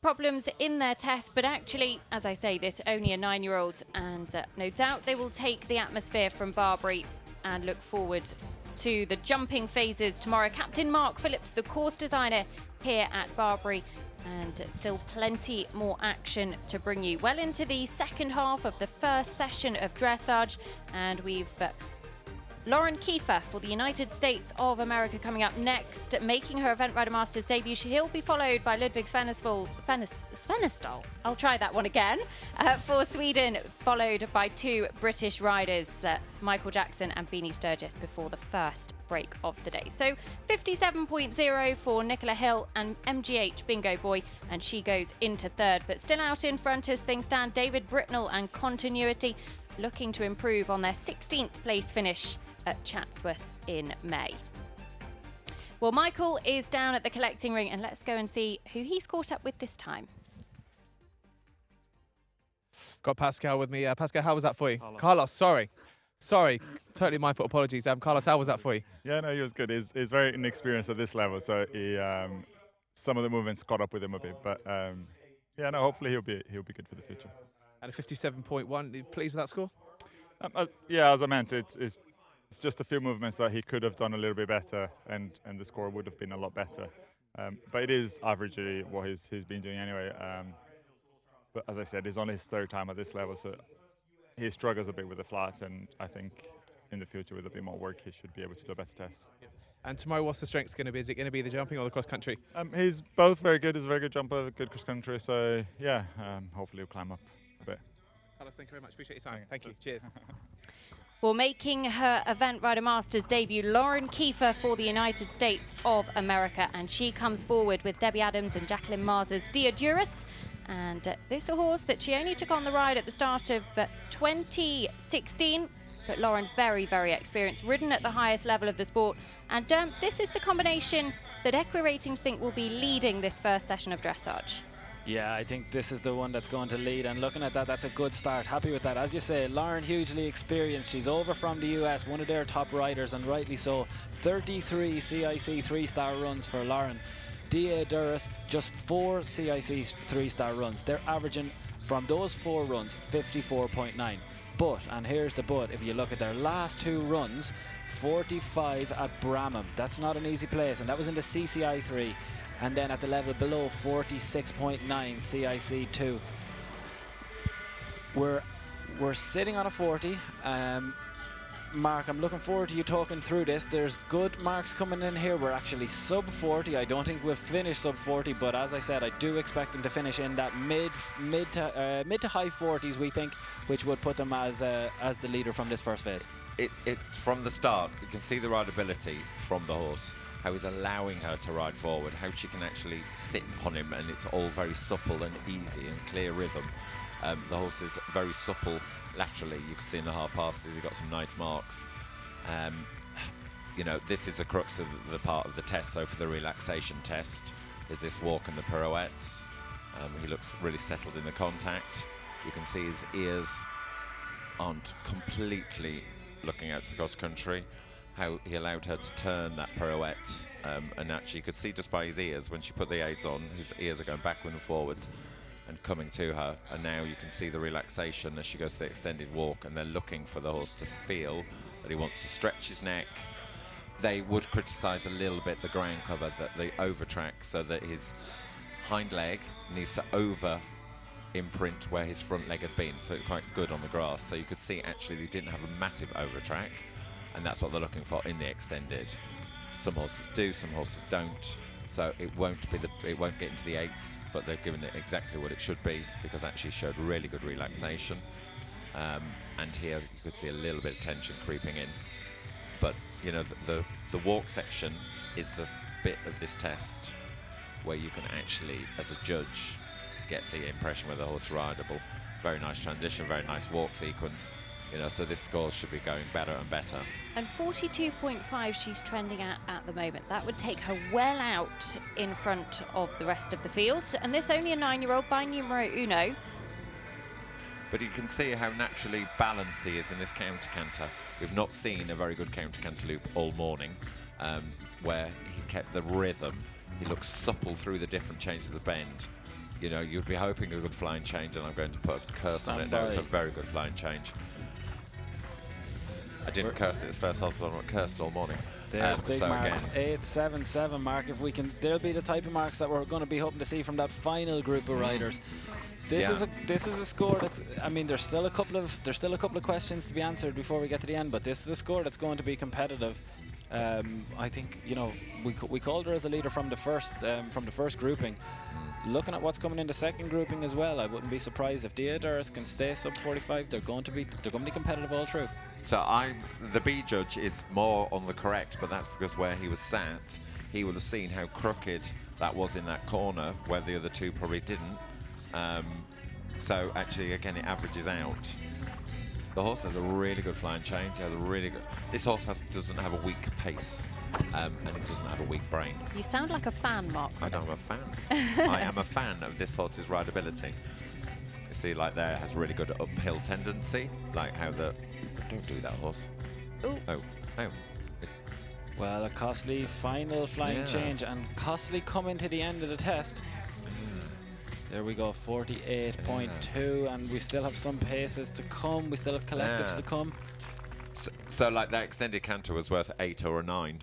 problems in their test, but actually, as I say, this only a 9-year-old, and no doubt they will take the atmosphere from Barbury and look forward to the jumping phases tomorrow. Captain Mark Phillips, the course designer here at Barbury, and still plenty more action to bring you well into the second half of the first session of dressage, and we've Lauren Kiefer for the United States of America coming up next, making her Event Rider Masters debut. She'll be followed by Ludwig Svennestal. I'll try that one again. For Sweden, followed by 2 British riders, Michael Jackson and Beanie Sturgis, before the first break of the day. So 57.0 for Nicola Hill and MGH Bingo Boy, and she goes into 3rd. But still out in front as things stand, David Britnell and Continuity, looking to improve on their 16th place finish at Chatsworth in May. Well, Michael is down at the collecting ring, and let's go and see who he's caught up with this time. Got Pascal with me. Pascal, how was that for you? Carlos, sorry, totally my fault. Apologies. Carlos, how was that for you? Yeah, no, he was good. He's very inexperienced at this level, so he some of the movements caught up with him a bit. But yeah, no, hopefully he'll be good for the future. And a 57.1. You pleased with that score? Yeah, as I meant, it's just a few movements that he could have done a little bit better, and the score would have been a lot better. But it is averagely what he's been doing anyway. But as I said, it's only his 3rd time at this level, so he struggles a bit with the flat, and I think in the future with a bit more work he should be able to do a better test. And tomorrow, what's the strengths going to be? Is it going to be the jumping or the cross country? He's both very good. He's a very good jumper, good cross country, so yeah, hopefully he'll climb up a bit. Carlos, thank you very much. Appreciate your time. Thank you. Cheers. Well, making her Event Rider Masters debut, Lauren Kiefer for the United States of America, and she comes forward with Debbie Adams and Jacqueline Mars's Diodurus. And this is a horse that she only took on the ride at the start of 2016, but Lauren, very, very experienced, ridden at the highest level of the sport. And this is the combination that EquiRatings think will be leading this first session of dressage. Yeah, I think this is the one that's going to lead, and looking at that, that's a good start. Happy with that. As you say, Lauren, hugely experienced. She's over from the US, one of their top riders, and rightly so. 33 CIC 3-star runs for Lauren. Diodurus, just 4 CIC 3-star runs. They're averaging from those 4 runs 54.9. But, and here's the but, if you look at their last 2 runs, 45 at Bramham. That's not an easy place, and that was in the CCI 3. And then at the level below, 46.9 CIC 2. We're sitting on a 40. Mark, I'm looking forward to you talking through this. There's good marks coming in here. We're actually sub 40. I don't think we'll finish sub 40, but as I said, I do expect them to finish in that mid to high 40s, we think, which would put them as the leader from this first phase. it from the start, you can see the rideability from the horse, how he's allowing her to ride forward, how she can actually sit on him, and it's all very supple and easy and clear rhythm. The horse is very supple laterally. You can see in the half passes, he's got some nice marks. You know, this is the crux of the part of the test. So for the relaxation test, is this walk and the pirouettes. He looks really settled in the contact. You can see his ears aren't completely looking out to the cross country. How he allowed her to turn that pirouette, and actually you could see just by his ears, when she put the aids on, his ears are going backward and forwards and coming to her, and now you can see the relaxation as she goes to the extended walk, and they're looking for the horse to feel that he wants to stretch his neck. They would criticise a little bit the ground cover, that the overtrack, so that his hind leg needs to over imprint where his front leg had been, so it's quite good on the grass. So you could see actually they didn't have a massive overtrack, and that's what they're looking for in the extended. Some horses do, some horses don't. So it won't get into the 8s, but they've given it exactly what it should be, because actually showed really good relaxation. And here you could see a little bit of tension creeping in. But you know, the walk section is the bit of this test where you can actually, as a judge, get the impression whether the horse is rideable. Very nice transition, very nice walk sequence. You know, so this score should be going better and better. And 42.5 she's trending at the moment. That would take her well out in front of the rest of the fields. And this only a 9-year-old by numero uno. But you can see how naturally balanced he is in this counter-canter. We've not seen a very good counter-canter loop all morning, where he kept the rhythm. He looks supple through the different changes of the bend. You know, you'd be hoping a good flying change, and I'm going to put a curse on it now. It's a very good flying change. I didn't curse it as first, I cursed all morning. There's big so marks, again, 8.77 mark. If we can, there'll be the type of marks that we're going to be hoping to see from that final group of riders. This is a score that's, I mean, there's still a couple of questions to be answered before we get to the end, but this is a score that's going to be competitive. I think, you know, we called her as a leader from the first grouping. Looking at what's coming in the second grouping as well, I wouldn't be surprised if Diodorus can stay sub 45. They're going to be competitive all through. So the B judge is more on the correct, but that's because where he was sat, he would have seen how crooked that was in that corner, where the other two probably didn't. So actually, again, it averages out. The horse has a really good flying change. He has a really good. This horse doesn't have a weak pace, and it doesn't have a weak brain. You sound like a fan, Mark. I'm a fan. I am a fan of this horse's rideability. You see, like there, it has really good uphill tendency, like how the. Don't do that, horse. Ooh. Oh. Well, a costly final flying change, and costly coming to the end of the test. There we go, 48.2, and we still have some paces to come. We still have collectives to come. So like that extended canter was worth 8 or a 9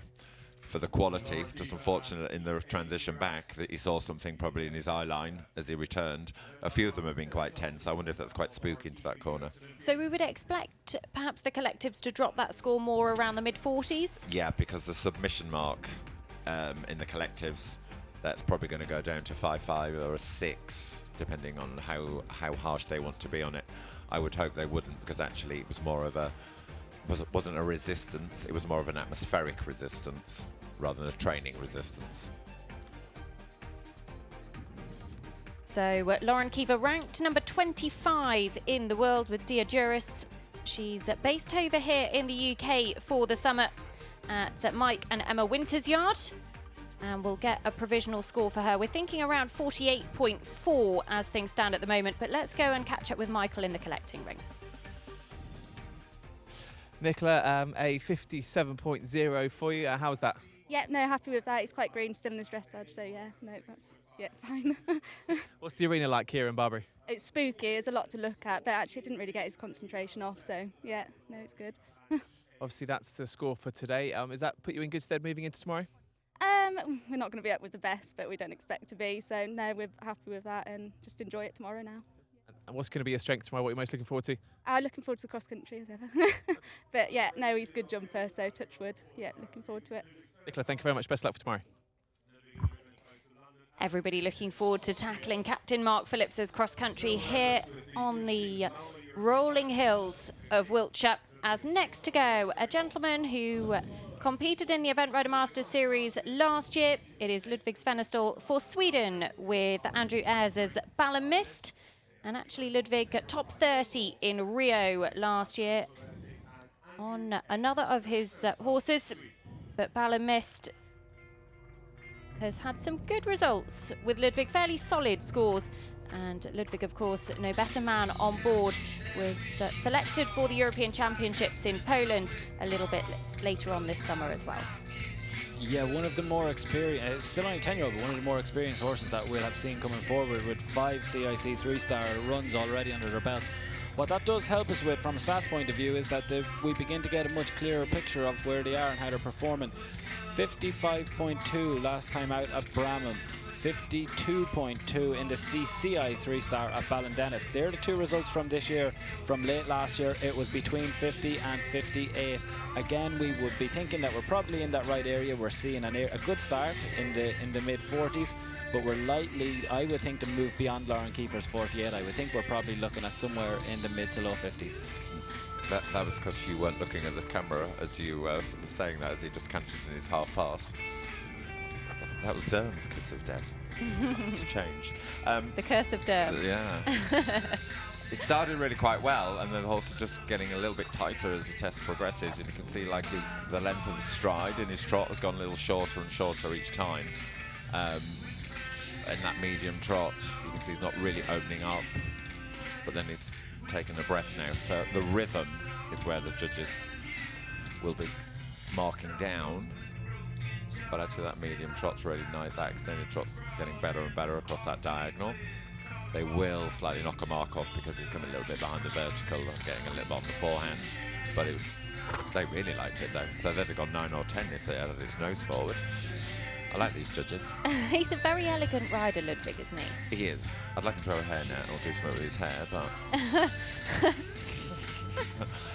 for the quality. Just unfortunate in the transition back that he saw something probably in his eye line as he returned. A few of them have been quite tense. I wonder if that's quite spooky into that corner. So we would expect perhaps the collectives to drop that score more around the mid-40s? Yeah, because the submission mark in the collectives, that's probably going to go down to 5.5 or a 6, depending on how harsh they want to be on it. I would hope they wouldn't, because actually it was more of a wasn't a resistance. It was more of an atmospheric resistance rather than a training resistance. So Lauren Kiva ranked number 25 in the world with Diodorus. She's based over here in the UK for the summer at Mike and Emma Winter's yard. And we'll get a provisional score for her. We're thinking around 48.4 as things stand at the moment, but let's go and catch up with Michael in the collecting ring. Nicola, a 57.0 for you. How was that? Yeah, no, happy with that. He's quite green still in his dressage, so yeah, no, that's fine. What's the arena like here in Barbury? It's spooky. There's a lot to look at, but actually didn't really get his concentration off, so yeah, no, it's good. Obviously, that's the score for today. Does that put you in good stead moving into tomorrow? We're not going to be up with the best, but we don't expect to be, so no, we're happy with that and just enjoy it tomorrow now. And what's going to be your strength tomorrow? What are you most looking forward to? Looking forward to the cross country as ever. But yeah, no, he's a good jumper, so touch wood. Yeah, looking forward to it. Nicola, thank you very much. Best luck for tomorrow. Everybody looking forward to tackling Captain Mark Phillips's cross country here on the rolling hills of Wiltshire. as next to go, a gentleman who competed in the Event Rider Masters Series last year. It is Ludvig Svenestål for Sweden with Andrew Ayres' Ballamist. And actually Ludvig at top 30 in Rio last year on another of his horses. But Ballamist has had some good results with Ludvig, fairly solid scores. And Ludvig, of course, no better man on board, was selected for the European Championships in Poland a little bit later on this summer as well. Yeah, one of the more experienced, still only 10-year-old, but one of the more experienced horses that we'll have seen coming forward with 5 CIC 3-star runs already under their belt. What that does help us with from a stats point of view is that we begin to get a much clearer picture of where they are and how they're performing. 55.2 last time out at Bramham. 52.2 in the CCI 3-star at Ballindennis. They're the two results from this year. From late last year, it was between 50 and 58. Again, we would be thinking that we're probably in that right area. We're seeing a good start in the mid-40s, but we're likely, I would think, to move beyond Lauren Kiefer's 48. I would think we're probably looking at somewhere in the mid to low 50s. That was because you weren't looking at the camera as you were saying that, as he just canted in his half pass. That was Durham's kiss of death. It's a change. The curse of Durham. Yeah. It started really quite well, and then the horse is just getting a little bit tighter as the test progresses, and you can see like the length of the stride in his trot has gone a little shorter and shorter each time. In that medium trot, you can see he's not really opening up, but then he's taking a breath now. So the rhythm is where the judges will be marking down. But actually that medium trot's really nice. That extended trot's getting better and better across that diagonal. They will slightly knock a mark off because he's coming a little bit behind the vertical and getting a little on the forehand. But they really liked it though. So they'd have gone 9 or 10 if they had his nose forward. I like these judges. He's a very elegant rider, Ludvig, isn't he? He is. I'd like him to have a hairnet or do something with his hair, but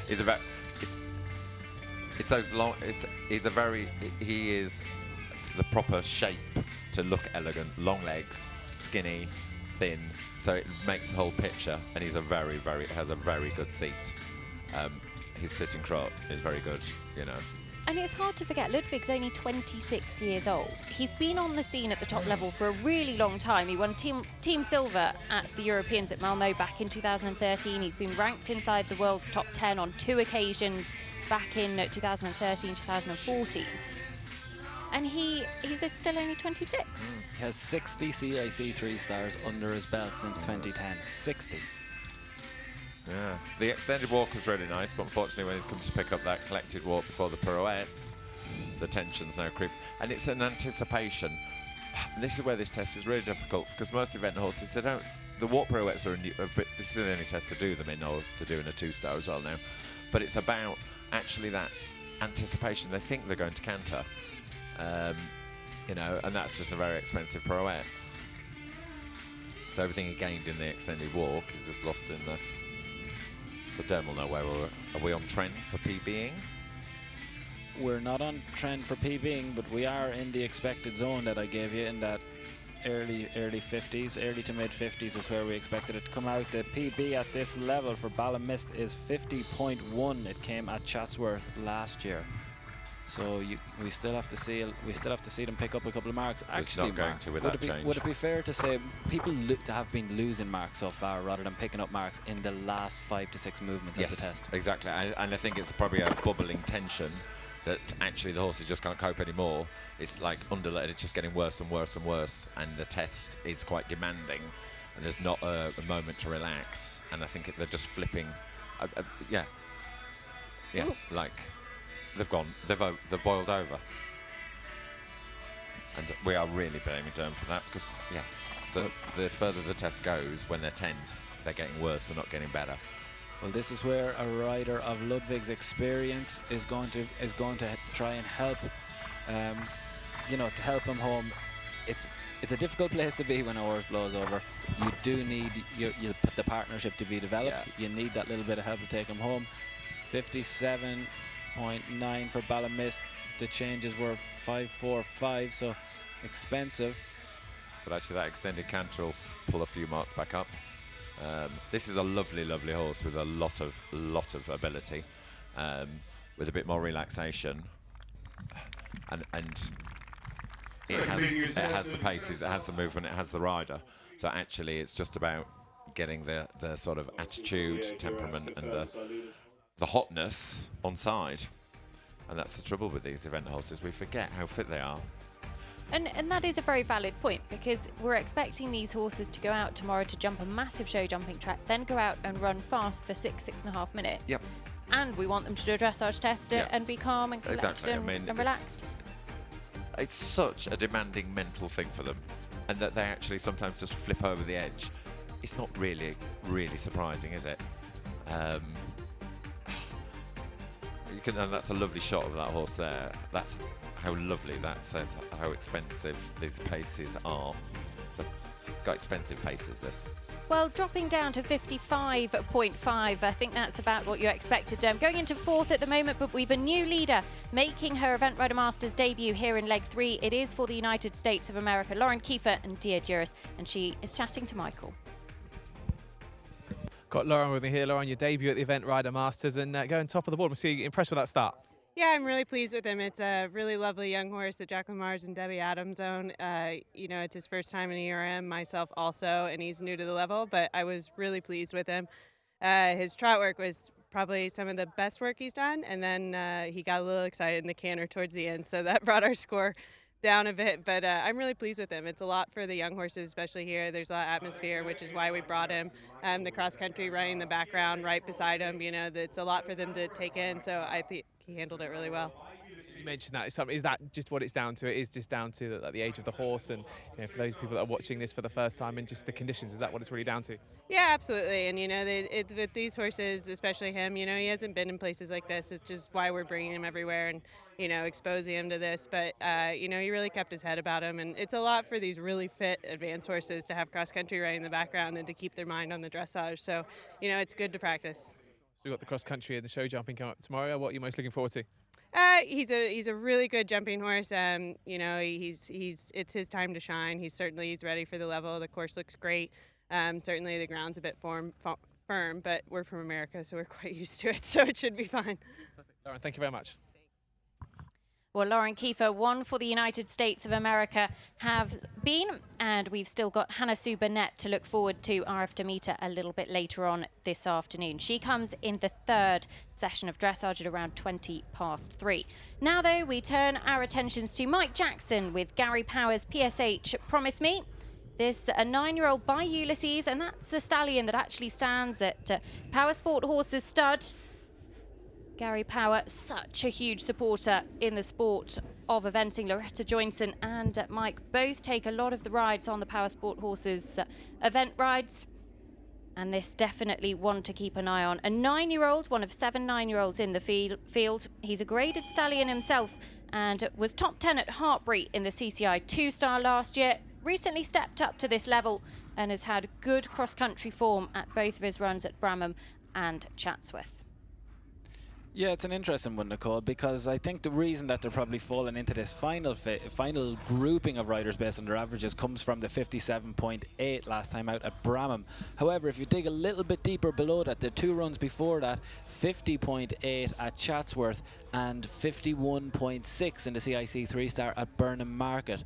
he's a very. It's those long. He is the proper shape to look elegant. Long legs, skinny, thin. So it makes the whole picture. And he's has a very good seat. His sitting trot is very good, you know. And it's hard to forget, Ludvig's only 26 years old. He's been on the scene at the top level for a really long time. He won Team Silver at the Europeans at Malmö back in 2013. He's been ranked inside the world's top 10 on 2 occasions back in 2013, 2014. And he's still only 26. He has 60 CIC 3-stars under his belt since 2010. 60. Yeah, the extended walk was really nice, but unfortunately when he comes to pick up that collected walk before the pirouettes, the tension's now creep. And it's an anticipation. And this is where this test is really difficult, because most event horses, the walk pirouettes are this is the only test to do them in, or to do in a 2-star as well now. But it's about actually that anticipation. They think they're going to canter, you know, and that's just a very expensive pirouettes. So everything he gained in the extended walk is just lost in the. So Derm will know where are we on trend for PBing? We're not on trend for PBing, but we are in the expected zone that I gave you in that early 50s, early to mid 50s is where we expected it to come out. The PB at this level for Ballamist is 50.1. It came at Chatsworth last year. So we still have to see them pick up a couple of marks. Actually, not going to with that change. Would it be fair to say people have been losing marks so far rather than picking up marks in the last 5 to 6 movements of the test? Yes, exactly. And I think it's probably a bubbling tension that actually the horses just can't cope anymore. It's like it's just getting worse and worse and worse, and the test is quite demanding, and there's not a moment to relax. And I think they're just flipping. Yeah, Ooh. like. They've boiled over. And we are really blaming Durham for that, because, yes, the further the test goes, when they're tense, they're getting worse, they're not getting better. Well, this is where a rider of Ludvig's experience is going to try and help, you know, to help him home. It's a difficult place to be when a horse blows over. You do need the partnership to be developed. Yeah. You need that little bit of help to take him home. 57.9 for Ballamist. The changes were 5.45, so expensive. But actually that extended canter will pull a few marks back up. This is a lovely, lovely horse with a lot of ability. with a bit more relaxation. And it has the paces, it has the movement, it has the rider. So actually, it's just about getting the sort of attitude, temperament, and the hotness on side. And that's the trouble with these event horses. We forget how fit they are. And that is a very valid point, because we're expecting these horses to go out tomorrow to jump a massive show jumping track, then go out and run fast for 6.5 minutes. Yep. And we want them to do a dressage test and be calm and collected and relaxed. It's such a demanding mental thing for them, and that they actually sometimes just flip over the edge. It's not really surprising, is it? And that's a lovely shot of that horse there. That's how lovely that says how expensive these paces are. So it's got expensive paces, this. Well, dropping down to 55.5, I think that's about what you expected. Going into 4th at the moment, but we've a new leader making her Event Rider Masters debut here in leg 3. It is for the United States of America, Lauren Kiefer and Dia Duras, and she is chatting to Michael. Got Lauren with me here. Lauren, your debut at the Event Rider Masters and going top of the board. Must be impressed with that start. Yeah, I'm really pleased with him. It's a really lovely young horse that Jacqueline Mars and Debbie Adams own. You know, it's his first time in ERM, myself also, and he's new to the level, but I was really pleased with him. His trot work was probably some of the best work he's done, and then he got a little excited in the canter towards the end, so that brought our score down a bit, but I'm really pleased with him. It's a lot for the young horses, especially here. There's a lot of atmosphere, which is why we brought him. The cross country running in the background right beside him, you know, it's a lot for them to take in, so I think he handled it really well. You mentioned that. Is that just what it's down to? It is just down to the age of the horse, and you know, for those people that are watching this for the first time, and just the conditions. Is that what it's really down to? Yeah, absolutely. And you know, with these horses, especially him, you know, he hasn't been in places like this. It's just why we're bringing him everywhere and you know, exposing him to this. But you know, he really kept his head about him, and it's a lot for these really fit advanced horses to have cross country running in the background and to keep their mind on the dressage. So you know, it's good to practice. We've got the cross country and the show jumping coming up tomorrow. What are you most looking forward to? He's a really good jumping horse. You know, it's his time to shine. He's ready for the level. The course looks great. Certainly the ground's a bit firm, but we're from America, so we're quite used to it. So it should be fine. Perfect. Lauren, thank you very much. Well, Lauren Kiefer, one for the United States of America, have been, and we've still got Hannah Sue Burnett to look forward to after meter a little bit later on this afternoon. She comes in the 3rd session of dressage at around 3:20. Now, though, we turn our attentions to Mike Jackson with Gary Powers PSH Promise Me. This a 9-year-old by Ulysses, and that's a stallion that actually stands at Power Sport Horses Stud. Gary Power, such a huge supporter in the sport of eventing. Loretta Joynson and Mike both take a lot of the rides on the Power Sport Horses event rides. And this definitely one to keep an eye on. A 9-year-old, one of 7 9-year-olds in the field. He's a graded stallion himself and was top 10 at Hartbury in the CCI 2-star last year. Recently stepped up to this level and has had good cross-country form at both of his runs at Bramham and Chatsworth. Yeah, it's an interesting one, Nicole, because I think the reason that they're probably falling into this final grouping of riders based on their averages comes from the 57.8 last time out at Bramham. However, if you dig a little bit deeper below that, the 2 runs before that, 50.8 at Chatsworth and 51.6 in the CIC 3-star at Burnham Market.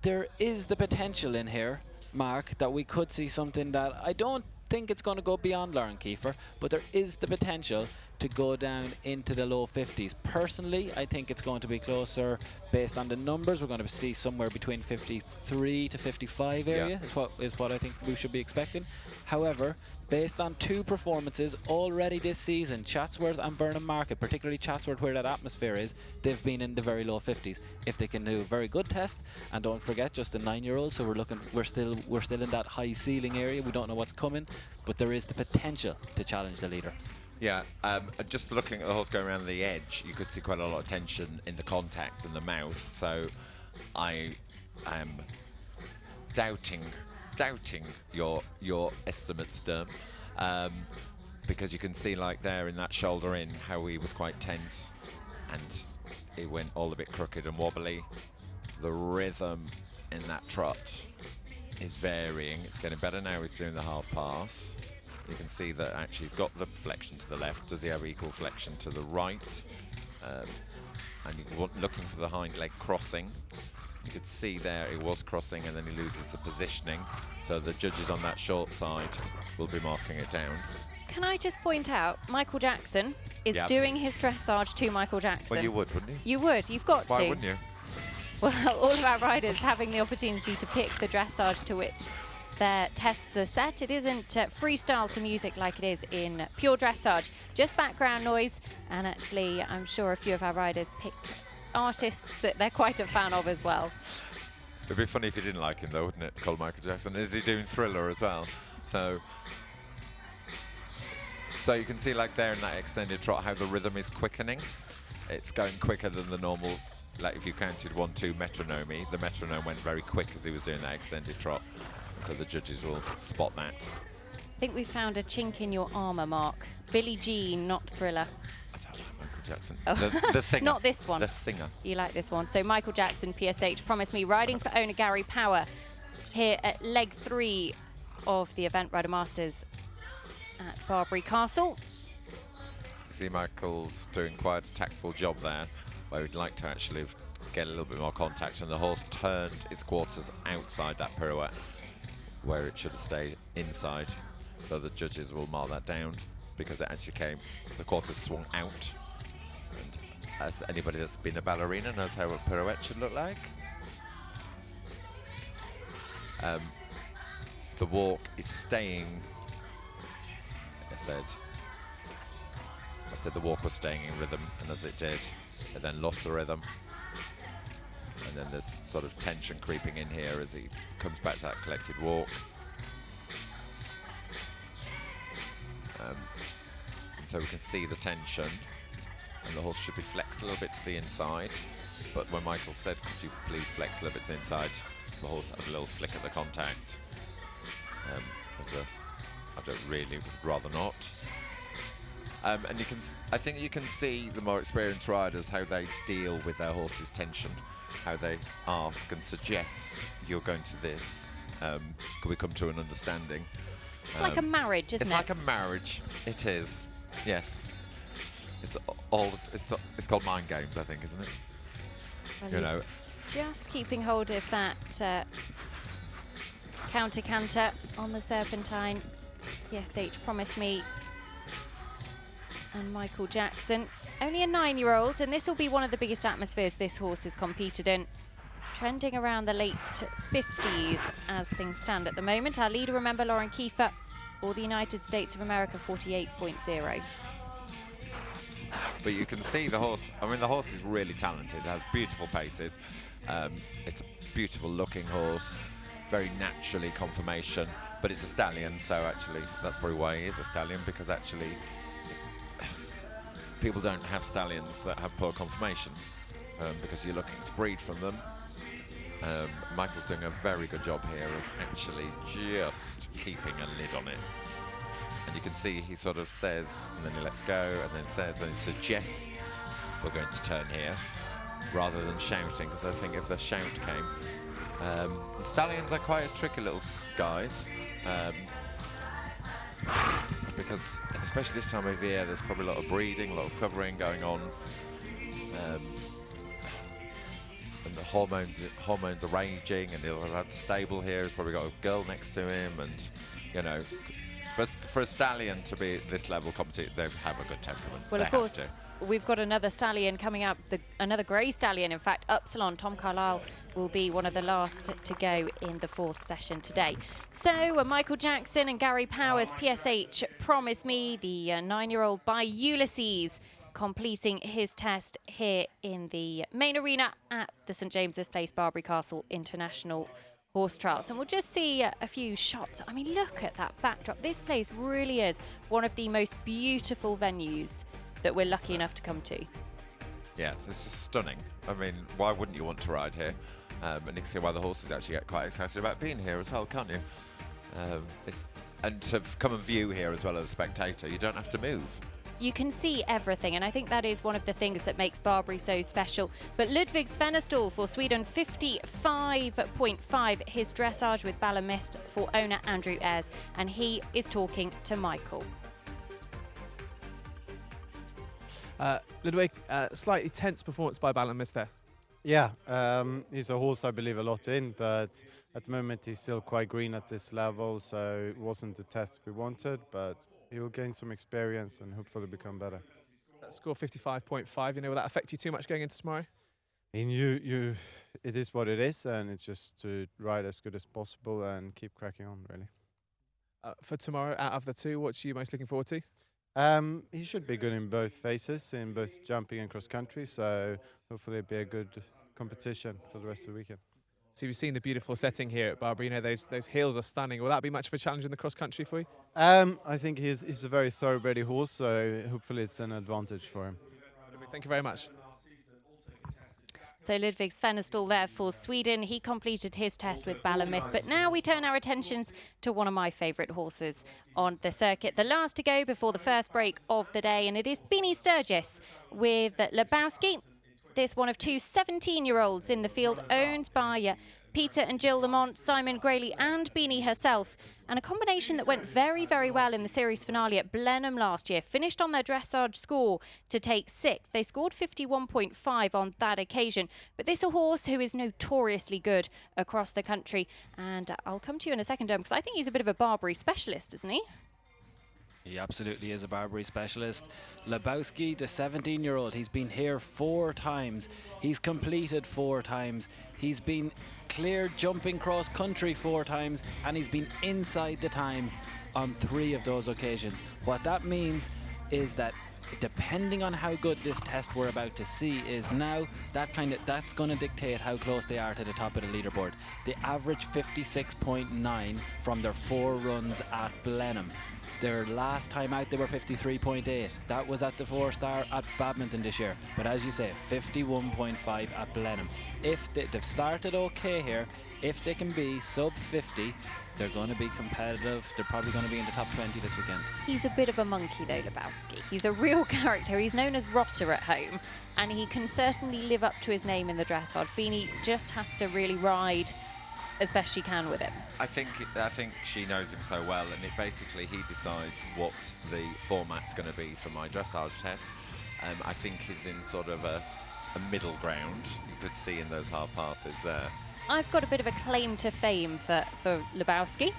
There is the potential in here, Mark, that we could see something that I don't think it's going to go beyond Lauren Kiefer, but there is the potential to go down into the low 50s. Personally, I think it's going to be closer based on the numbers. We're going to see somewhere between 53 to 55 area is what I think we should be expecting. However, based on 2 performances already this season, Chatsworth and Burnham Market, particularly Chatsworth where that atmosphere is, they've been in the very low 50s. If they can do a very good test, and don't forget, just a 9-year-old, so we're still in that high ceiling area. We don't know what's coming, but there is the potential to challenge the leader. Yeah, just looking at the horse going around the edge, you could see quite a lot of tension in the contact and the mouth. So I am doubting your estimates, Derm, because you can see, like there in that shoulder in, how he was quite tense and he went all a bit crooked and wobbly. The rhythm in that trot is varying. It's getting better now. He's doing the half pass. You can see that actually got the flexion to the left. Does he have equal flexion to the right? And you're looking for the hind leg crossing. You could see there it was crossing, and then he loses the positioning. So the judges on that short side will be marking it down. Can I just point out, Michael Jackson is doing his dressage to Michael Jackson. Well, you would, wouldn't you? You would. You've got to. Why wouldn't you? Well, all of our riders having the opportunity to pick the dressage to which their tests are set. It isn't freestyle to music like it is in pure dressage, just background noise. And actually, I'm sure a few of our riders pick artists that they're quite a fan of as well. It'd be funny if you didn't like him though, wouldn't it, called Michael Jackson? Is he doing Thriller as well? So you can see like there in that extended trot how the rhythm is quickening. It's going quicker than the normal, like if you counted 1-2 metronome, the metronome went very quick as he was doing that extended trot. So the judges will spot that. I think we found a chink in your armour, Mark. Billie Jean, not Thriller. I don't like Michael Jackson. Oh. The singer. Not this one. The singer. You like this one. So Michael Jackson, PSH, Promise Me, riding for owner Gary Power here at leg 3 of the Event Rider Masters at Barbury Castle. See Michael's doing quite a tactful job there, where we'd like to actually get a little bit more contact, and the horse turned its quarters outside that pirouette, where it should have stayed inside. So the judges will mark that down because it actually came, the quarters swung out. And as anybody that's been a ballerina knows how a pirouette should look like. The walk is staying, I said the walk was staying in rhythm, and as it did, it then lost the rhythm. And then there's sort of tension creeping in here as he comes back to that collected walk. And so we can see the tension, and the horse should be flexed a little bit to the inside. But when Michael said, could you please flex a little bit to the inside, the horse had a little flick at the contact. I don't really, would rather not. And I think you can see the more experienced riders, how they deal with their horse's tension, how they ask and suggest, you're going to this, can we come to an understanding? It's like a marriage, isn't it? It's like a marriage, it is, yes. It's called mind games, I think, isn't it? Well, you know. Just keeping hold of that counter canter on the Serpentine. PSH, Promise Me, and Michael Jackson. Only a 9-year-old, and this will be one of the biggest atmospheres this horse has competed in. Trending around the late 50s as things stand at the moment. Our leader, remember, Lauren Kiefer, or the United States of America, 48.0. But you can see the horse, I mean, the horse is really talented, has beautiful paces. It's a beautiful looking horse, very naturally conformation, but it's a stallion, so actually that's probably why he is a stallion, because actually people don't have stallions that have poor conformation, because you're looking to breed from them. Michael's doing a very good job here of actually just keeping a lid on it. And you can see he sort of says, and then he lets go, and then says, then he suggests we're going to turn here, rather than shouting, because I think if the shout came, the stallions are quite a tricky little guys, because especially this time of year, there's probably a lot of breeding, a lot of covering going on, and the hormones are raging, and he'll have stable here. He's probably got a girl next to him, and you know, for a stallion to be at this level competitive, they have a good temperament. Well, they of course, have to. We've got another stallion coming up, another grey stallion, in fact, Upsilon. Tom Carlisle will be one of the last to go in the 4th session today. So Michael Jackson and Gary Powers, PSH, Promise Me, the 9-year-old by Ulysses, completing his test here in the main arena at the St James's Place Barbury Castle International Horse Trials. And we'll just see a few shots. I mean, look at that backdrop. This place really is one of the most beautiful venues that we're lucky enough to come to. Yeah, it's just stunning. I mean, why wouldn't you want to ride here? And you can see why the horses actually get quite excited about being here as well, can't you? And to come and view here as well as a spectator, you don't have to move. you can see everything, and I think that is one of the things that makes Barbury so special. But Ludvig Svenestål for Sweden, 55.5, his dressage with Ballon Mist for owner Andrew Ayres, and he is talking to Michael. Ludwig, slightly tense performance by Ballon Mist there. Yeah, he's a horse I believe a lot in, but at the moment he's still quite green at this level, so it wasn't the test we wanted, but he will gain some experience and hopefully become better. That score 55.5, will that affect you too much going into tomorrow? I mean, it is what it is, and it's just to ride as good as possible and keep cracking on, really. For tomorrow, out of the two, what are you most looking forward to? He should be good in both phases, in both jumping and cross country, so hopefully it'll be a good competition for the rest of the weekend. So you've seen the beautiful setting here at Barbury. Those hills are stunning. Will that be much of a challenge in the cross country for you? I think he's a very thoroughbred horse, so hopefully it's an advantage for him. Thank you very much. So Ludvig Svenestål there for Sweden. He completed his test with Ballon Mist, but now we turn our attentions to one of my favourite horses on the circuit. The last to go before the first break of the day, and it is Beanie Sturgis with Lebowski. This one of two 17-year-olds in the field, owned by Peter and Jill Lamont, Simon Grayley and Beanie herself. And a combination that went very, very well in the series finale at Blenheim last year. Finished on their dressage score to take 6th. They scored 51.5 on that occasion. But this is a horse who is notoriously good across the country. And I'll come to you in a second, because I think he's a bit of a Barbury specialist, isn't he? He absolutely is a Barbury specialist. Lebowski, the 17-year-old, he's been here 4 times. He's completed 4 times. He's been cleared jumping cross country 4 times, and he's been inside the time on 3 of those occasions. What that means is that depending on how good this test we're about to see is now, that's going to dictate how close they are to the top of the leaderboard. They average 56.9 from their 4 runs at Blenheim. Their last time out, they were 53.8. That was at the 4-star at Badminton this year. But as you say, 51.5 at Blenheim. If they've started okay here, if they can be sub 50, they're going to be competitive. They're probably going to be in the top 20 this weekend. He's a bit of a monkey though, Lebowski. He's a real character. He's known as Rotter at home, and he can certainly live up to his name in the dressage. Beanie just has to really ride as best she can with him. I think she knows him so well, and basically he decides what the format's going to be for my dressage test. I think he's in sort of a middle ground. You could see in those half passes there. I've got a bit of a claim to fame for Lebowski.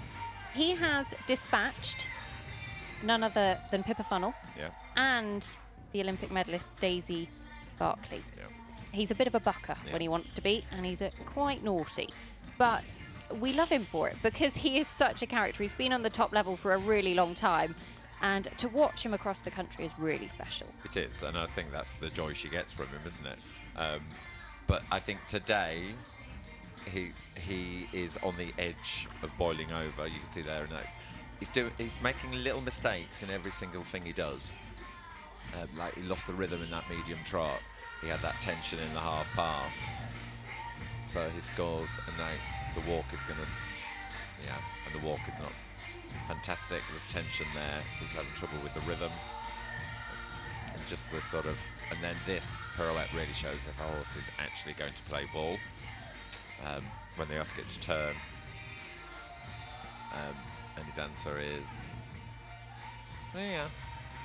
He has dispatched none other than Pippa Funnell and the Olympic medalist Daisy Barkley. He's a bit of a bucker when he wants to be, and he's quite naughty. But we love him for it because he is such a character. He's been on the top level for a really long time, and to watch him across the country is really special. It is, and I think that's the joy she gets from him, isn't it? But I think today he is on the edge of boiling over. You can see there, and he's making little mistakes in every single thing he does. Like he lost the rhythm in that medium trot. He had that tension in the half pass. So his scores, and the walk is going to, and the walk is not fantastic. There's tension there. He's having trouble with the rhythm. And just the sort of, and then this pirouette really shows if a horse is actually going to play ball when they ask it to turn. And his answer is,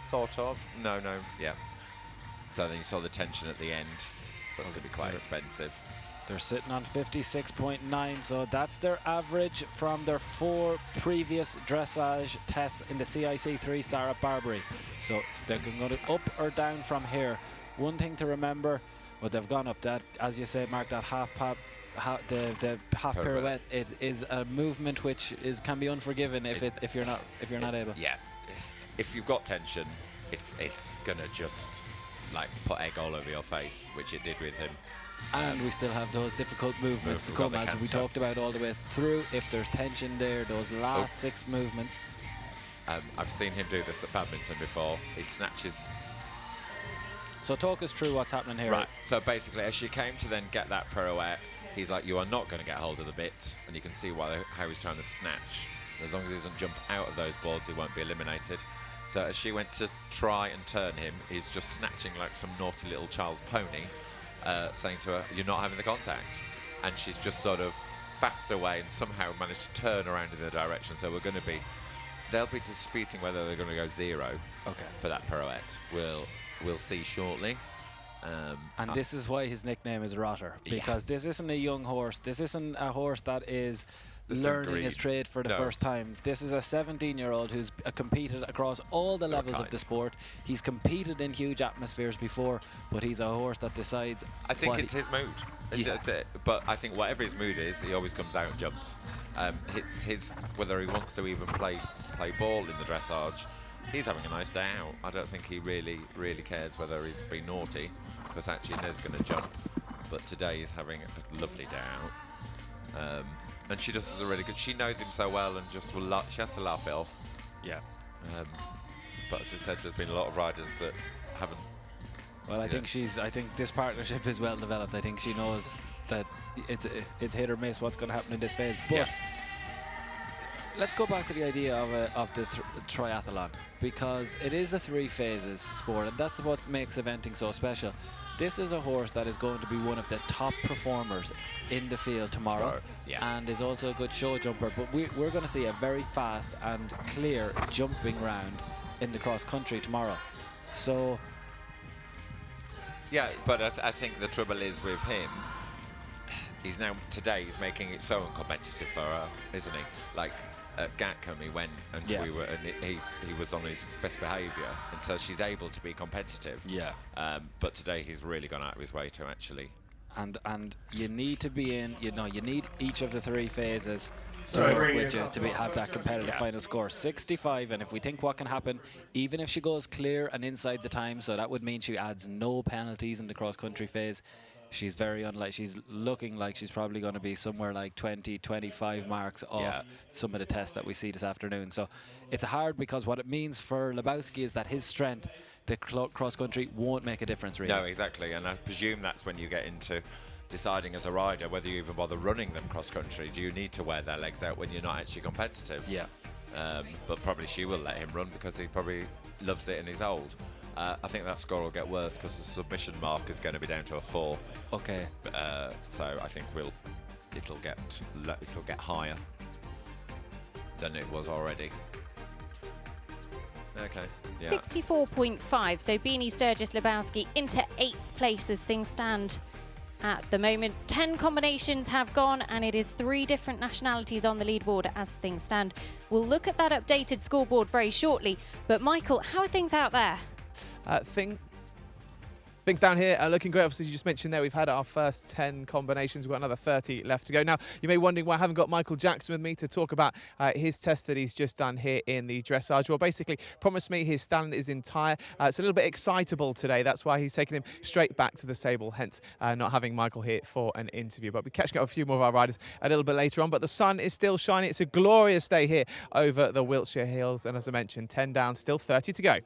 sort of. No, yeah. So then you saw the tension at the end. So it's going to be quite expensive. They're sitting on 56.9, so that's their average from their 4 previous dressage tests in the CIC 3-star at Barbury. So they're going to up or down from here. One thing to remember, well, they've gone up. That, as you say, Mark, that the half pirouette, it is a movement which can be unforgiven if you're not able. Yeah, if you've got tension, it's gonna just like put egg all over your face, which it did with him. And we still have those difficult movements to come, as we talked about all the way through. If there's tension there, those last 6 movements. I've seen him do this at badminton before. He snatches. So talk us through what's happening here. Right, so basically as she came to then get that pirouette, he's like, you are not going to get hold of the bit, and you can see how he's trying to snatch. And as long as he doesn't jump out of those boards, he won't be eliminated. So as she went to try and turn him, he's just snatching like some naughty little child's pony, saying to her, "You're not having the contact." And she's just sort of faffed away and somehow managed to turn around in the direction. So they'll be disputing whether they're going to go 0 for that pirouette. We'll see shortly. And this is why his nickname is Rotter, because this isn't a young horse. This isn't a horse that is learning his trade for the first time. This is a 17-year-old who's competed across all the levels of the sport. He's competed in huge atmospheres before, but he's a horse that decides. I think it's his mood. But I think whatever his mood is, he always comes out and jumps. It's his whether he wants to even play ball in the dressage. He's having a nice day out. I don't think he really cares whether he's been naughty, because actually Ned's going to jump. But today he's having a lovely day out. And she just is a really good. She knows him so well, and just she has to laugh it off. Yeah. But as I said, there's been a lot of riders that haven't. Well, I think this partnership is well developed. I think she knows that it's hit or miss what's going to happen in this phase. But let's go back to the idea of the triathlon, because it is a 3 phases sport, and that's what makes eventing so special. This is a horse that is going to be one of the top performers in the field tomorrow, and is also a good show jumper. But we're going to see a very fast and clear jumping round in the cross country tomorrow. So, yeah, but I think the trouble is with him. He's making it so uncompetitive for her, isn't he? Like at Gatcombe, he went and he was on his best behaviour, and so she's able to be competitive. Yeah. But today he's really gone out of his way to actually. And you need to be in. You need each of the 3 phases to have that competitive final score. 65, and if we think what can happen, even if she goes clear and inside the time, so that would mean she adds no penalties in the cross country phase. She's very unlikely. She's looking like she's probably going to be somewhere like 20, 25 marks off some of the tests that we see this afternoon. So it's hard, because what it means for Lebowski is that his strength, the cross country, won't make a difference really. No, exactly. And I presume that's when you get into deciding as a rider whether you even bother running them cross country. Do you need to wear their legs out when you're not actually competitive? Yeah. But probably she will let him run, because he probably loves it and he's old. I think that score will get worse, because the submission mark is going to be down to a 4. Okay. So I think it'll get higher than it was already. Okay. Yeah. 64.5. So Beanie Sturgis Lebowski into 8th place as things stand at the moment. 10 combinations have gone, and it is 3 different nationalities on the leaderboard as things stand. We'll look at that updated scoreboard very shortly. But Michael, how are things out there? Things down here are looking great. Obviously, you just mentioned there we've had our first 10 combinations. We've got another 30 left to go. Now, you may be wondering why I haven't got Michael Jackson with me to talk about his test that he's just done here in the dressage. Well, basically, promised me his stand is entire. It's a little bit excitable today. That's why he's taken him straight back to the stable, hence not having Michael here for an interview. But we're catching up with a few more of our riders a little bit later on. But the sun is still shining. It's a glorious day here over the Wiltshire Hills. And as I mentioned, 10 down, still 30 to go.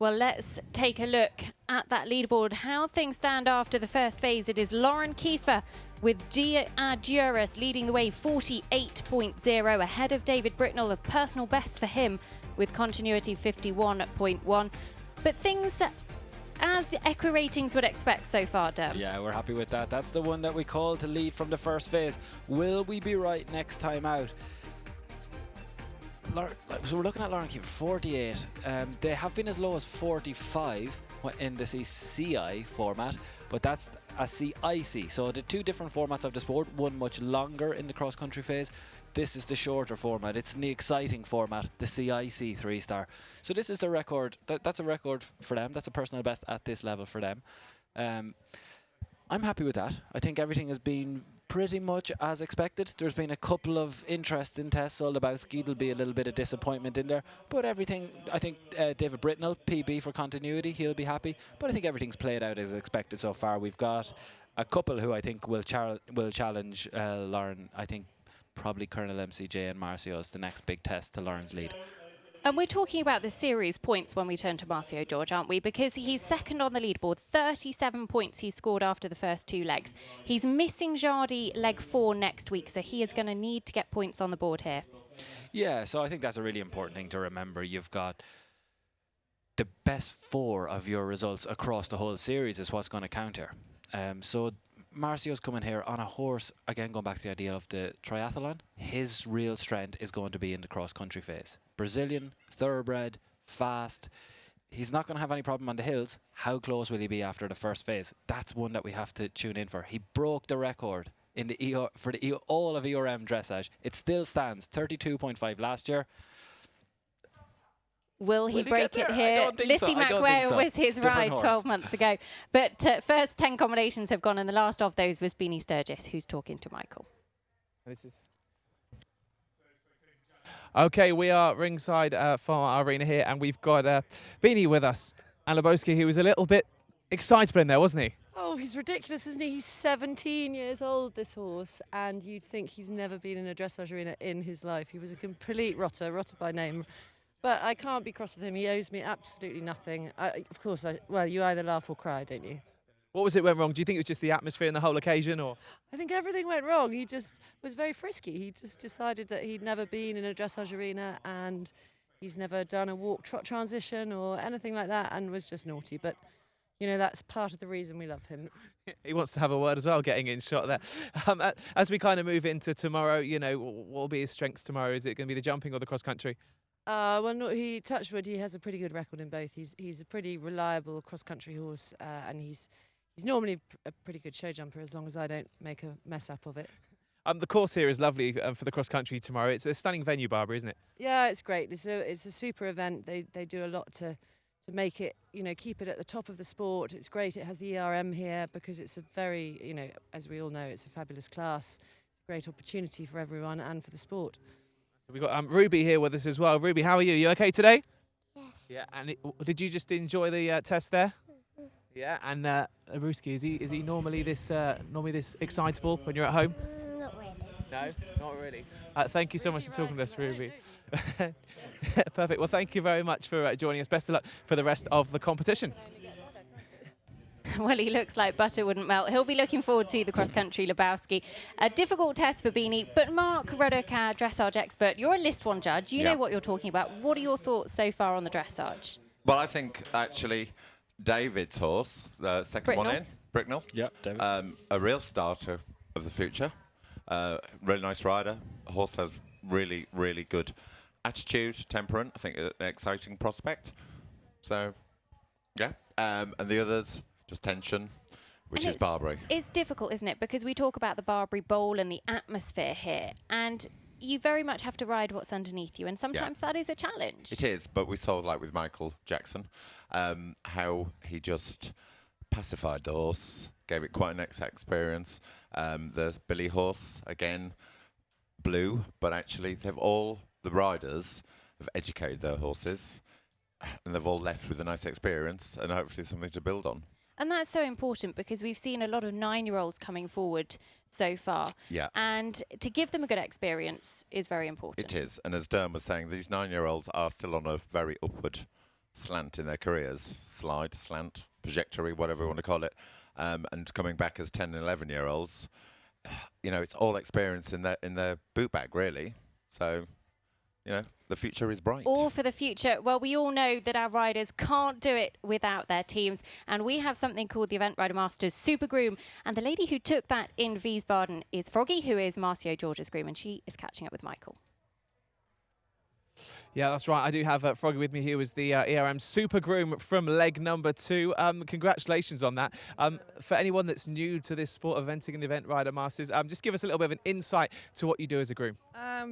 Well, let's take a look at that leaderboard. How things stand after the first phase. It is Lauren Kiefer with Dia Duras leading the way, 48.0, ahead of David Britnell, a personal best for him with continuity 51.1. But things as Equi Ratings would expect so far, Derm. Yeah, we're happy with that. That's the one that we called to lead from the first phase. Will we be right next time out? So we're looking at Lauren Kiefer, 48. They have been as low as 45 in the CCI format, but that's a CIC. So the 2 different formats of the sport, one much longer in the cross-country phase. This is the shorter format. It's in the exciting format, the CIC 3-star. So this is the record. That's a record for them. That's a personal best at this level for them. I'm happy with that. I think everything has been pretty much as expected. There's been a couple of interesting tests. So Lebowski, there'll be a little bit of disappointment in there. But everything, I think David Britnell, PB for continuity, he'll be happy. But I think everything's played out as expected so far. We've got a couple who I think will challenge Lauren. I think probably Colonel MCJ and Marcio is the next big test to Lauren's lead. And we're talking about the series points when we turn to Marcio, George, aren't we? Because he's second on the leaderboard, 37 points he scored after the first 2 legs. He's missing Jardy leg 4 next week, so he is going to need to get points on the board here. Yeah, so I think that's a really important thing to remember. You've got the best 4 of your results across the whole series is what's going to count here. So Marcio's coming here on a horse, again going back to the idea of the triathlon. His real strength is going to be in the cross-country phase. Brazilian, thoroughbred, fast. He's not going to have any problem on the hills. How close will he be after the first phase? That's one that we have to tune in for. He broke the record in the for the all of ERM dressage. It still stands 32.5 last year. Will he break it I here? don't think so. Lissy I don't think McWare so. was his Different ride horse. 12 months ago. But first 10 combinations have gone, and the last of those was Beanie Sturgis, who's talking to Michael. This is okay, we are ringside for our arena here, and we've got Beanie with us. And Lebowski, who was a little bit excitable in there, wasn't he? Oh, he's ridiculous, isn't he? He's 17 years old, this horse, and you'd think he's never been in a dressage arena in his life. He was a complete rotter by name. But I can't be cross with him. He owes me absolutely nothing. Of course, well, you either laugh or cry, don't you? What was it went wrong? Do you think it was just the atmosphere and the whole occasion, or? I think everything went wrong. He just was very frisky. He just decided that he'd never been in a dressage arena and he's never done a walk-trot transition or anything like that, and was just naughty. But, you know, that's part of the reason we love him. He wants to have a word as well, getting in shot there. As we kind of move into tomorrow, you know, what will be his strengths tomorrow? Is it going to be the jumping or the cross-country? Well, no, touch wood, he has a pretty good record in both. He's a pretty reliable cross-country horse, and he's normally a pretty good show jumper, as long as I don't make a mess up of it. The course here is lovely for the cross-country tomorrow. It's a stunning venue, Barbury, isn't it? Yeah, it's great. It's a super event. They do a lot to make it, you know, keep it at the top of the sport. It's great. It has the ERM here because it's a very, you know, as we all know, it's a fabulous class. It's a great opportunity for everyone and for the sport. We've got Ruby here with us as well. Ruby, how are you? You okay today? Yes. Yeah, and did you just enjoy the test there? Yeah, and Aruski, is he normally this excitable when you're at home? Not really. No, not really. Thank you so much for talking to us, Ruby. Perfect. Well, thank you very much for joining us. Best of luck for the rest of the competition. Well, he looks like butter wouldn't melt. He'll be looking forward to the cross-country, Lebowski. A difficult test for Beanie, but Mark Ruddock, our dressage expert, you're a List 1 judge. You know what you're talking about. What are your thoughts so far on the dressage? Well, I think actually David's horse, the second one in, Bricknell, David. a real starter of the future. Really nice rider. A horse has really, really good attitude, temperament. I think an exciting prospect. So, yeah. And the others, just tension, which is Barbury. It's difficult, isn't it? Because we talk about the Barbury Bowl and the atmosphere here, and you very much have to ride what's underneath you, and sometimes that is a challenge. It is, but we saw, like with Michael Jackson, how he just pacified the horse, gave it quite an experience. The Billy horse, again, blue, but actually the riders have educated their horses, and they've all left with a nice experience and hopefully something to build on. And that's so important because we've seen a lot of 9-year-olds coming forward so far. Yeah. And to give them a good experience is very important. It is. And as Derm was saying, these 9-year-olds are still on a very upward slant in their careers. Slide, slant, trajectory, whatever you want to call it. And coming back as 10 and 11-year-olds, you know, it's all experience in their boot bag, really. So, you know, the future is bright. All for the future. Well, we all know that our riders can't do it without their teams. And we have something called the Event Rider Masters Super Groom. And the lady who took that in Wiesbaden is Froggy, who is Marcio George's groom. And she is catching up with Michael. Yeah, that's right. I do have Froggy with me here. Was the ERM Super Groom from leg number 2. Congratulations on that. For anyone that's new to this sport, eventing in the Event Rider Masters, just give us a little bit of an insight to what you do as a groom.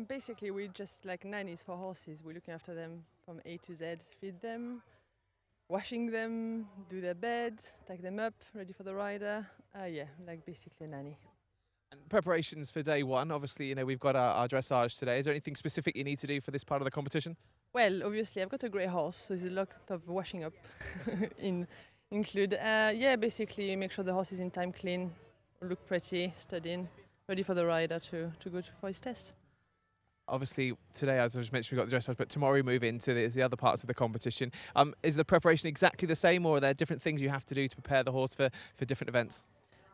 Basically, we're just like nannies for horses. We're looking after them from A to Z, feed them, washing them, do their bed, take them up, ready for the rider. Yeah, like basically a nanny. And preparations for day 1. Obviously, you know, we've got our dressage today. Is there anything specific you need to do for this part of the competition? Well, obviously, I've got a grey horse, so there's a lot of washing up include. Yeah, basically make sure the horse is in time clean, look pretty, studying, ready for the rider to go for his test. Obviously, today, as I was mentioning, we've got the dressage, but tomorrow we move into the other parts of the competition. Is the preparation exactly the same, or are there different things you have to do to prepare the horse for different events?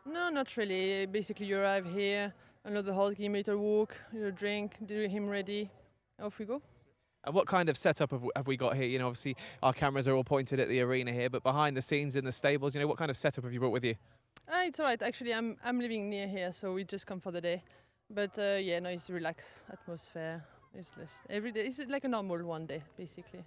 No, not really. Basically, you arrive here, unload the horse, give him a little walk, a little drink, do him ready, off we go. And what kind of setup have we got here? You know, obviously our cameras are all pointed at the arena here, but behind the scenes in the stables, you know, what kind of setup have you brought with you? It's all right. Actually, I'm living near here, so we just come for the day. But yeah, no, it's relaxed atmosphere. It's less every day. It's like a normal one day, basically.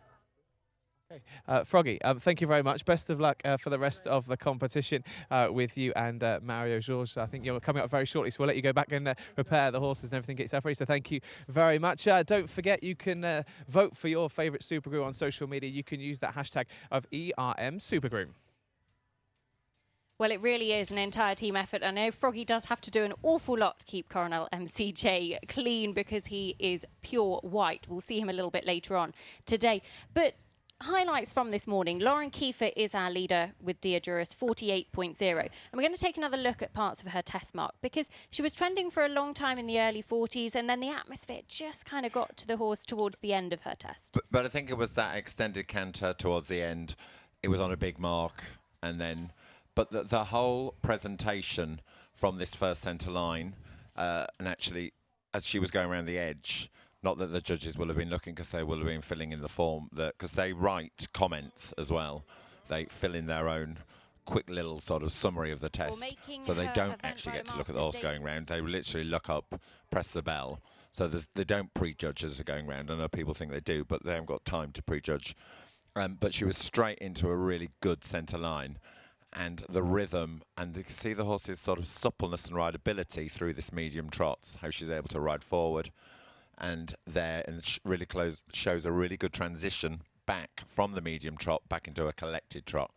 Okay. Froggy, thank you very much. Best of luck for the rest of the competition with you and Mario Georges. I think you're coming up very shortly, so we'll let you go back and prepare the horses and everything gets ready. So thank you very much. Don't forget, you can vote for your favourite Supergroom on social media. You can use that hashtag of ERM Supergroom. Well, it really is an entire team effort. I know Froggy does have to do an awful lot to keep Coronel MCJ clean because he is pure white. We'll see him a little bit later on today. But highlights from this morning. Lauren Kiefer is our leader with Diaduras 48.0. And we're going to take another look at parts of her test mark because she was trending for a long time in the early 40s and then the atmosphere just kind of got to the horse towards the end of her test. But I think it was that extended canter towards the end. It was on a big mark and then... But the whole presentation from this first centre line, and actually, as she was going around the edge, not that the judges will have been looking because they will have been filling in the form, because they write comments as well. They fill in their own quick little sort of summary of the test. So they don't actually get to look at the horse going round. They literally look up, press the bell. So they don't prejudge as they're going round. I know people think they do, but they haven't got time to prejudge. But she was straight into a really good centre line. And the rhythm, and you can see the horse's sort of suppleness and rideability through this medium trots, how she's able to ride forward and there, and really close, shows a really good transition back from the medium trot back into a collected trot.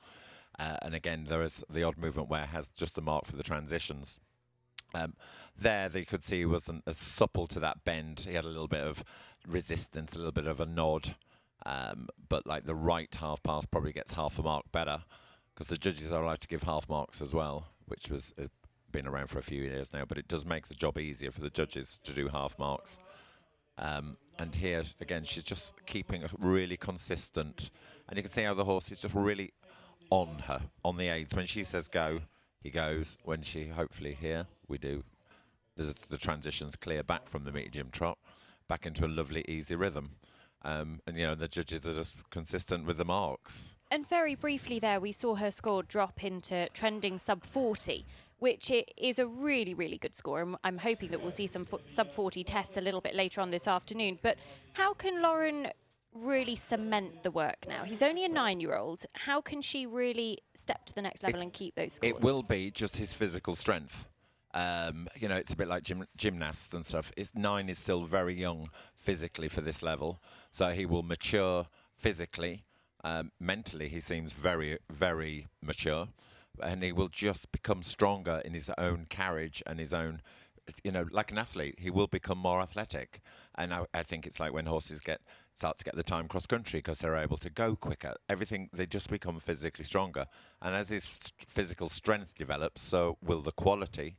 And again, there is the odd movement where it has just a mark for the transitions. There, they could see he wasn't as supple to that bend. He had a little bit of resistance, a little bit of a nod, but like the right half pass probably gets half a mark better. Because the judges are allowed to give half marks as well, which was been around for a few years now, but it does make the job easier for the judges to do half marks. And here, again, she's just keeping a really consistent, and you can see how the horse is just really on her, on the aids. When she says go, he goes. When she, hopefully here, we do, the transition's clear back from the medium trot, back into a lovely, easy rhythm. And, you know, the judges are just consistent with the marks. And very briefly there, we saw her score drop into trending sub 40, which is a really, really good score. I'm hoping that we'll see some sub 40 tests a little bit later on this afternoon. But how can Lauren really cement the work now? He's only a 9-year-old. How can she really step to the next level and keep those scores? It will be just his physical strength. You know, it's a bit like gymnasts and stuff. 9 is still very young physically for this level. So he will mature physically. Mentally, he seems very, very mature, and he will just become stronger in his own carriage and his own, you know, like an athlete, he will become more athletic. And I think it's like when horses start to get the time cross country because they're able to go quicker. Everything, they just become physically stronger. And as his physical strength develops, so will the quality,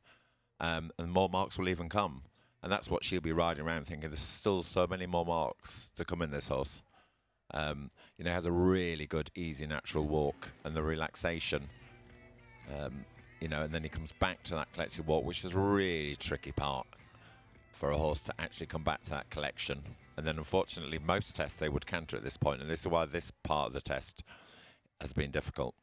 and more marks will even come. And that's what she'll be riding around thinking, there's still so many more marks to come in this horse. You know, has a really good, easy, natural walk and the relaxation. You know, and then he comes back to that collected walk, which is a really tricky part for a horse to actually come back to that collection. And then, unfortunately, most tests they would canter at this point, and this is why this part of the test has been difficult.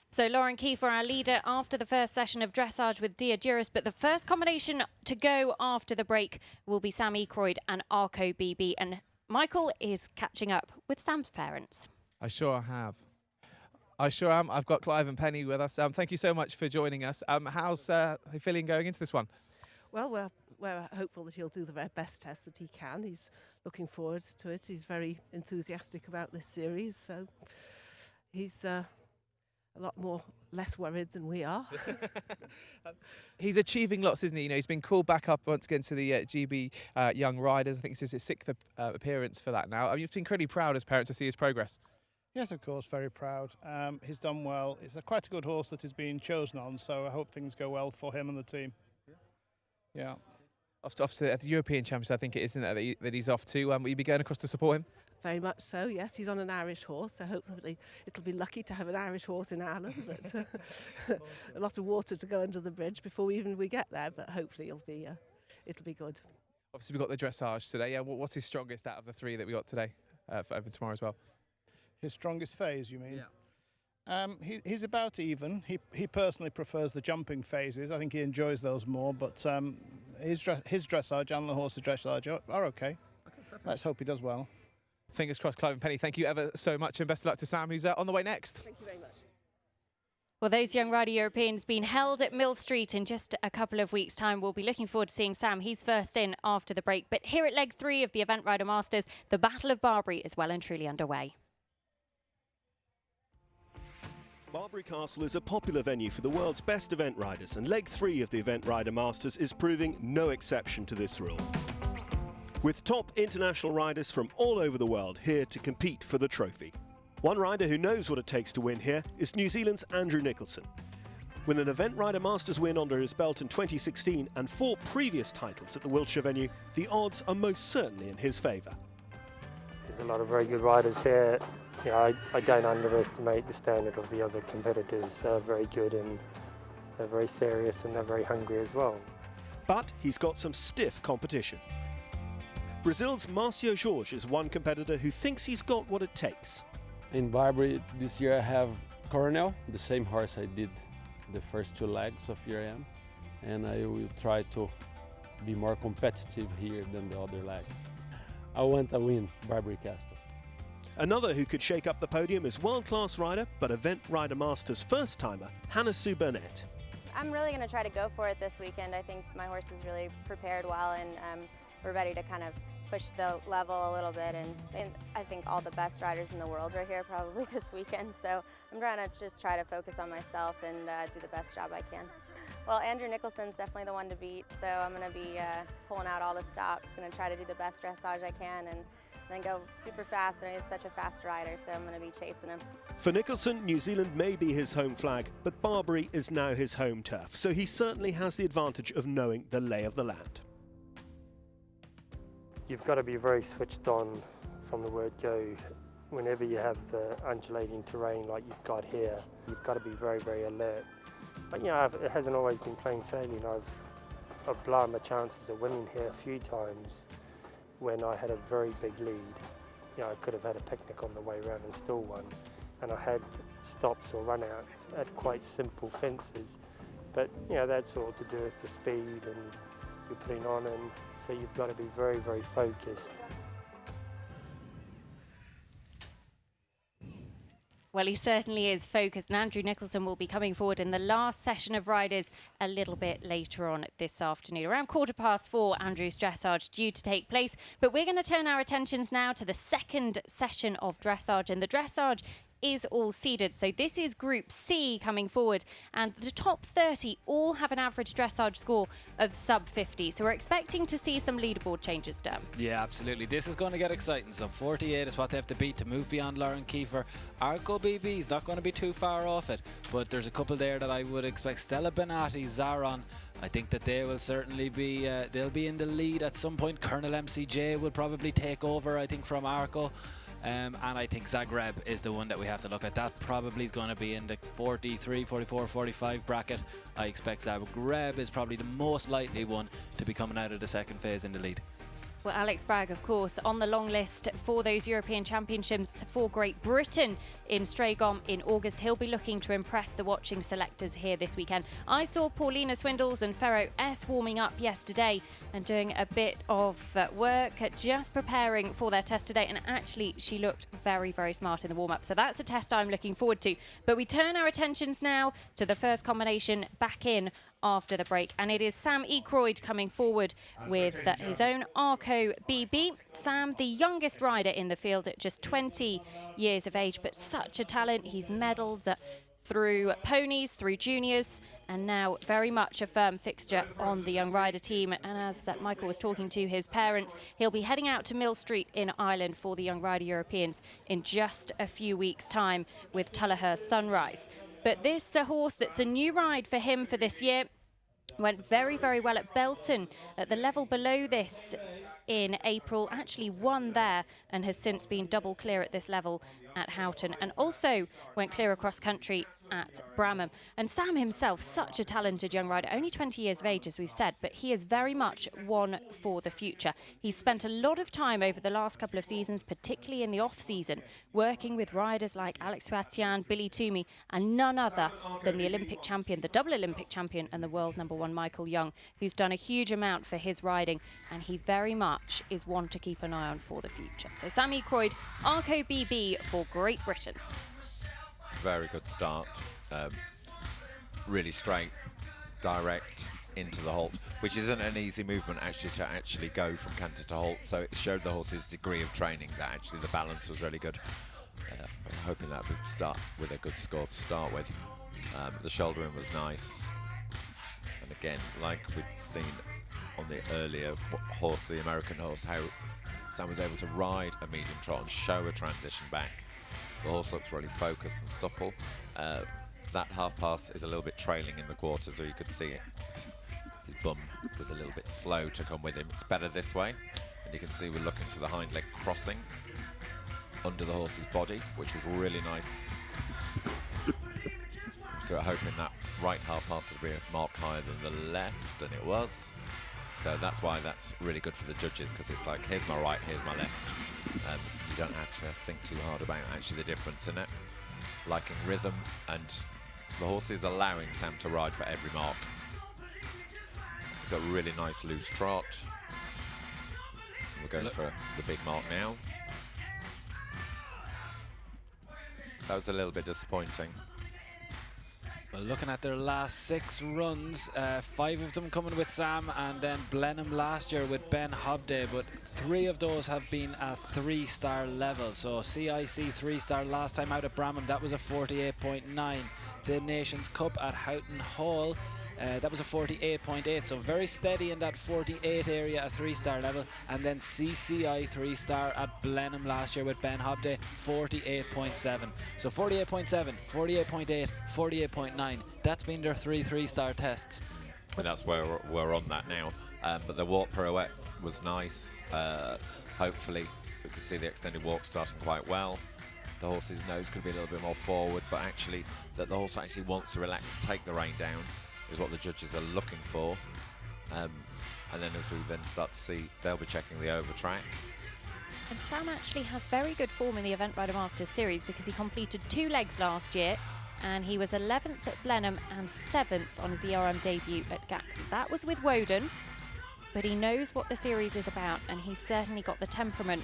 So Lauren Kiefer, our leader after the first session of dressage with Diaduras, but the first combination to go after the break will be Sam Ekroyd and Arco BB, and Michael is catching up with Sam's parents. I sure have. I sure am. I've got Clive and Penny with us. Thank you so much for joining us. How's he feeling going into this one? Well, we're hopeful that he'll do the very best test that he can. He's looking forward to it. He's very enthusiastic about this series, so he's a lot less worried than we are. He's achieving lots, isn't he? You know, he's been called back up once again to the GB Young Riders. I think it's his 6th appearance for that now. I mean, you've been incredibly proud as parents to see his progress. Yes, of course, very proud. He's done well. It's quite a good horse that he's been chosen on, so I hope things go well for him and the team. Yeah. Off to the European Championships, I think it is, isn't it, that he's off to. Will you be going across to support him? Very much so, yes. He's on an Irish horse, so hopefully it'll be lucky to have an Irish horse in Ireland. But a lot of water to go under the bridge before we get there, but hopefully it'll be good. Obviously, we've got the dressage today. Yeah, what's his strongest out of the three that we got today for tomorrow as well? His strongest phase, you mean? Yeah. He's about even. He personally prefers the jumping phases. I think he enjoys those more. But his dressage and the horse's dressage are okay. Let's hope he does well. Fingers crossed, Clive and Penny. Thank you ever so much, and best of luck to Sam, who's on the way next. Thank you very much. Well, those Young Rider Europeans being held at Mill Street in just a couple of weeks' time. We'll be looking forward to seeing Sam. He's first in after the break. But here at leg 3 of the Event Rider Masters, the Battle of Barbury is well and truly underway. Barbury Castle is a popular venue for the world's best event riders, and leg 3 of the Event Rider Masters is proving no exception to this rule. With top international riders from all over the world here to compete for the trophy. One rider who knows what it takes to win here is New Zealand's Andrew Nicholson. With an Event Rider Masters win under his belt in 2016 and 4 previous titles at the Wiltshire venue, the odds are most certainly in his favour. There's a lot of very good riders here. I don't underestimate the standard of the other competitors. They're very good and they're very serious and they're very hungry as well. But he's got some stiff competition. Brazil's Marcio Jorge is one competitor who thinks he's got what it takes. In Barbury this year I have Coronel, the same horse I did the first 2 legs of ERM, and I will try to be more competitive here than the other legs. I want to win Barbury Castle. Another who could shake up the podium is world-class rider but Event Rider Masters first-timer Hannah Sue Burnett. I'm really going to try to go for it this weekend. I think my horse is really prepared well, and we're ready to kind of push the level a little bit, and I think all the best riders in the world are here probably this weekend, so I'm trying to just try to focus on myself and do the best job I can. Well, Andrew Nicholson's definitely the one to beat, so I'm going to be pulling out all the stops, going to try to do the best dressage I can and then go super fast, and he's such a fast rider, so I'm going to be chasing him. For Nicholson, New Zealand may be his home flag, but Barbury is now his home turf, so he certainly has the advantage of knowing the lay of the land. You've got to be very switched on from the word go. Whenever you have the undulating terrain like you've got here, you've got to be very, very alert. But it hasn't always been plain sailing. I've blown my chances of winning here a few times when I had a very big lead. I could have had a picnic on the way around and still won. And I had stops or run-outs at quite simple fences. But that's all to do with the speed and you're putting on, and so you've got to be very, very focused. Well, he certainly is focused, and Andrew Nicholson will be coming forward in the last session of riders a little bit later on this afternoon. Around 4:15, Andrew's dressage due to take place, but we're going to turn our attentions now to the second session of dressage, and the dressage is all seeded. So this is Group C coming forward, and the top 30 all have an average dressage score of sub 50. So we're expecting to see some leaderboard changes done. Yeah, absolutely. This is going to get exciting. So 48 is what they have to beat to move beyond Lauren Kiefer. Arco BB is not going to be too far off it, but there's a couple there that I would expect. Stella Benatti, Zaron, I think that they will certainly be they'll be in the lead at some point. Colonel MCJ will probably take over, I think, from Arco. And I think Zagreb is the one that we have to look at. That probably is going to be in the 43, 44, 45 bracket. I expect Zagreb is probably the most likely one to be coming out of the second phase in the lead. Well, Alex Bragg, of course, on the long list for those European Championships for Great Britain in Stragom in August. He'll be looking to impress the watching selectors here this weekend. I saw Paulina Swindles and Ferro S warming up yesterday and doing a bit of work, just preparing for their test today. And actually, she looked very, very smart in the warm-up. So that's a test I'm looking forward to. But we turn our attentions now to the first combination back in after the break, and it is Sam Ekroyd coming forward with his own Arco BB. Sam, the youngest rider in the field at just 20 years of age, but such a talent. He's medalled through ponies, through juniors, and now very much a firm fixture on the young rider team. And as Michael was talking to his parents, he'll be heading out to Mill Street in Ireland for the Young Rider Europeans in just a few weeks' time with Tullahurst Sunrise. But this horse that's a new ride for him for this year went very, very well at Belton at the level below this in April, actually won there and has since been double clear at this level at Houghton, and also went clear across country at Bramham. And Sam himself, such a talented young rider, only 20 years of age, as we've said, but he is very much one for the future. He's spent a lot of time over the last couple of seasons, particularly in the off-season, working with riders like Alex Suatian, Billy Toomey, and none other than the Olympic champion, the double Olympic champion, and the world #1 Michael Young, who's done a huge amount for his riding, and he very much is one to keep an eye on for the future. So Sammy Croyd, Arco BB for Great Britain. Very good start. Really straight, direct into the halt, which isn't an easy movement actually to actually go from canter to halt. So it showed the horse's degree of training that actually the balance was really good. I'm hoping that would start with a good score to start with. The shouldering was nice. And again, like we'd seen on the earlier horse, the American horse, how Sam was able to ride a medium trot and show a transition back. The horse looks really focused and supple. That half pass is a little bit trailing in the quarters, so you could see it. His bum was a little bit slow to come with him. It's better this way. And you can see we're looking for the hind leg crossing under the horse's body, which was really nice. So we're hoping that right half pass to be a mark higher than the left, and it was. So that's why that's really good for the judges, because it's like, here's my right, here's my left. You don't have to think too hard about actually the difference in it. Liking rhythm, and the horse is allowing Sam to ride for every mark. He's got a really nice loose trot. We're going for the big mark now. That was a little bit disappointing. Well, looking at their last 6 runs, 5 of them coming with Sam, and then Blenheim last year with Ben Hobday, but 3 of those have been at 3-star level. So CIC 3-star last time out at Bramham, that was a 48.9. The Nations Cup at Houghton Hall, that was a 48.8, so very steady in that 48 area at 3-star level. And then CCI 3-star at Blenheim last year with Ben Hobday, 48.7. So 48.7, 48.8, 48.9. That's been their 3-star tests. And that's where we're on that now. But the walk pirouette was nice. Hopefully we could see the extended walk starting quite well. The horse's nose could be a little bit more forward, but actually that the horse actually wants to relax and take the rein down is what the judges are looking for. And then as we then start to see, they'll be checking the over track. And Sam actually has very good form in the Event Rider Masters series, because he completed 2 legs last year, and he was 11th at Blenheim and 7th on his ERM debut at Gatcombe. That was with Woden, but he knows what the series is about, and he's certainly got the temperament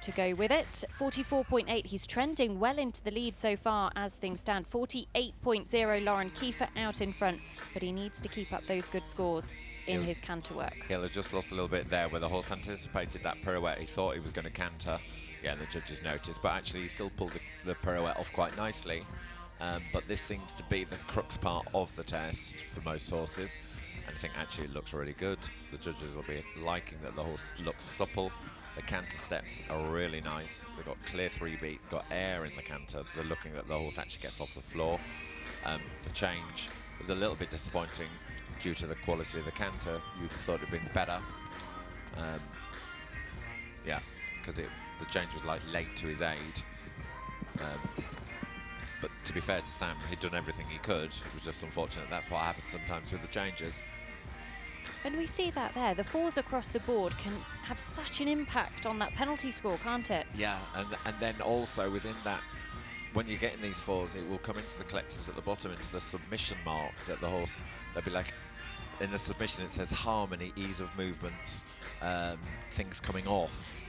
to go with it. 44.8, he's trending well into the lead so far as things stand. 48.0, Lauren Kiefer out in front, but he needs to keep up those good scores in his canter work. He'll have just lost a little bit there where the horse anticipated that pirouette. He thought he was going to canter. Yeah, the judges noticed, but actually he still pulled the pirouette off quite nicely. But this seems to be the crux part of the test for most horses. And I think actually it looks really good. The judges will be liking that the horse looks supple. The canter steps are really nice. They've got clear 3-beat, got air in the canter. They're looking that the horse actually gets off the floor. The change was a little bit disappointing due to the quality of the canter. You'd thought it'd been better. Yeah, because the change was like late to his aid. But to be fair to Sam, he'd done everything he could. It was just unfortunate. That's what happens sometimes with the changes. And we see that there. The 4s across the board can have such an impact on that penalty score, can't it? Yeah, and then also within that, when you're getting these 4s, it will come into the collectives at the bottom, into the submission mark that the horse, they'll be like, in the submission it says harmony, ease of movements, things coming off.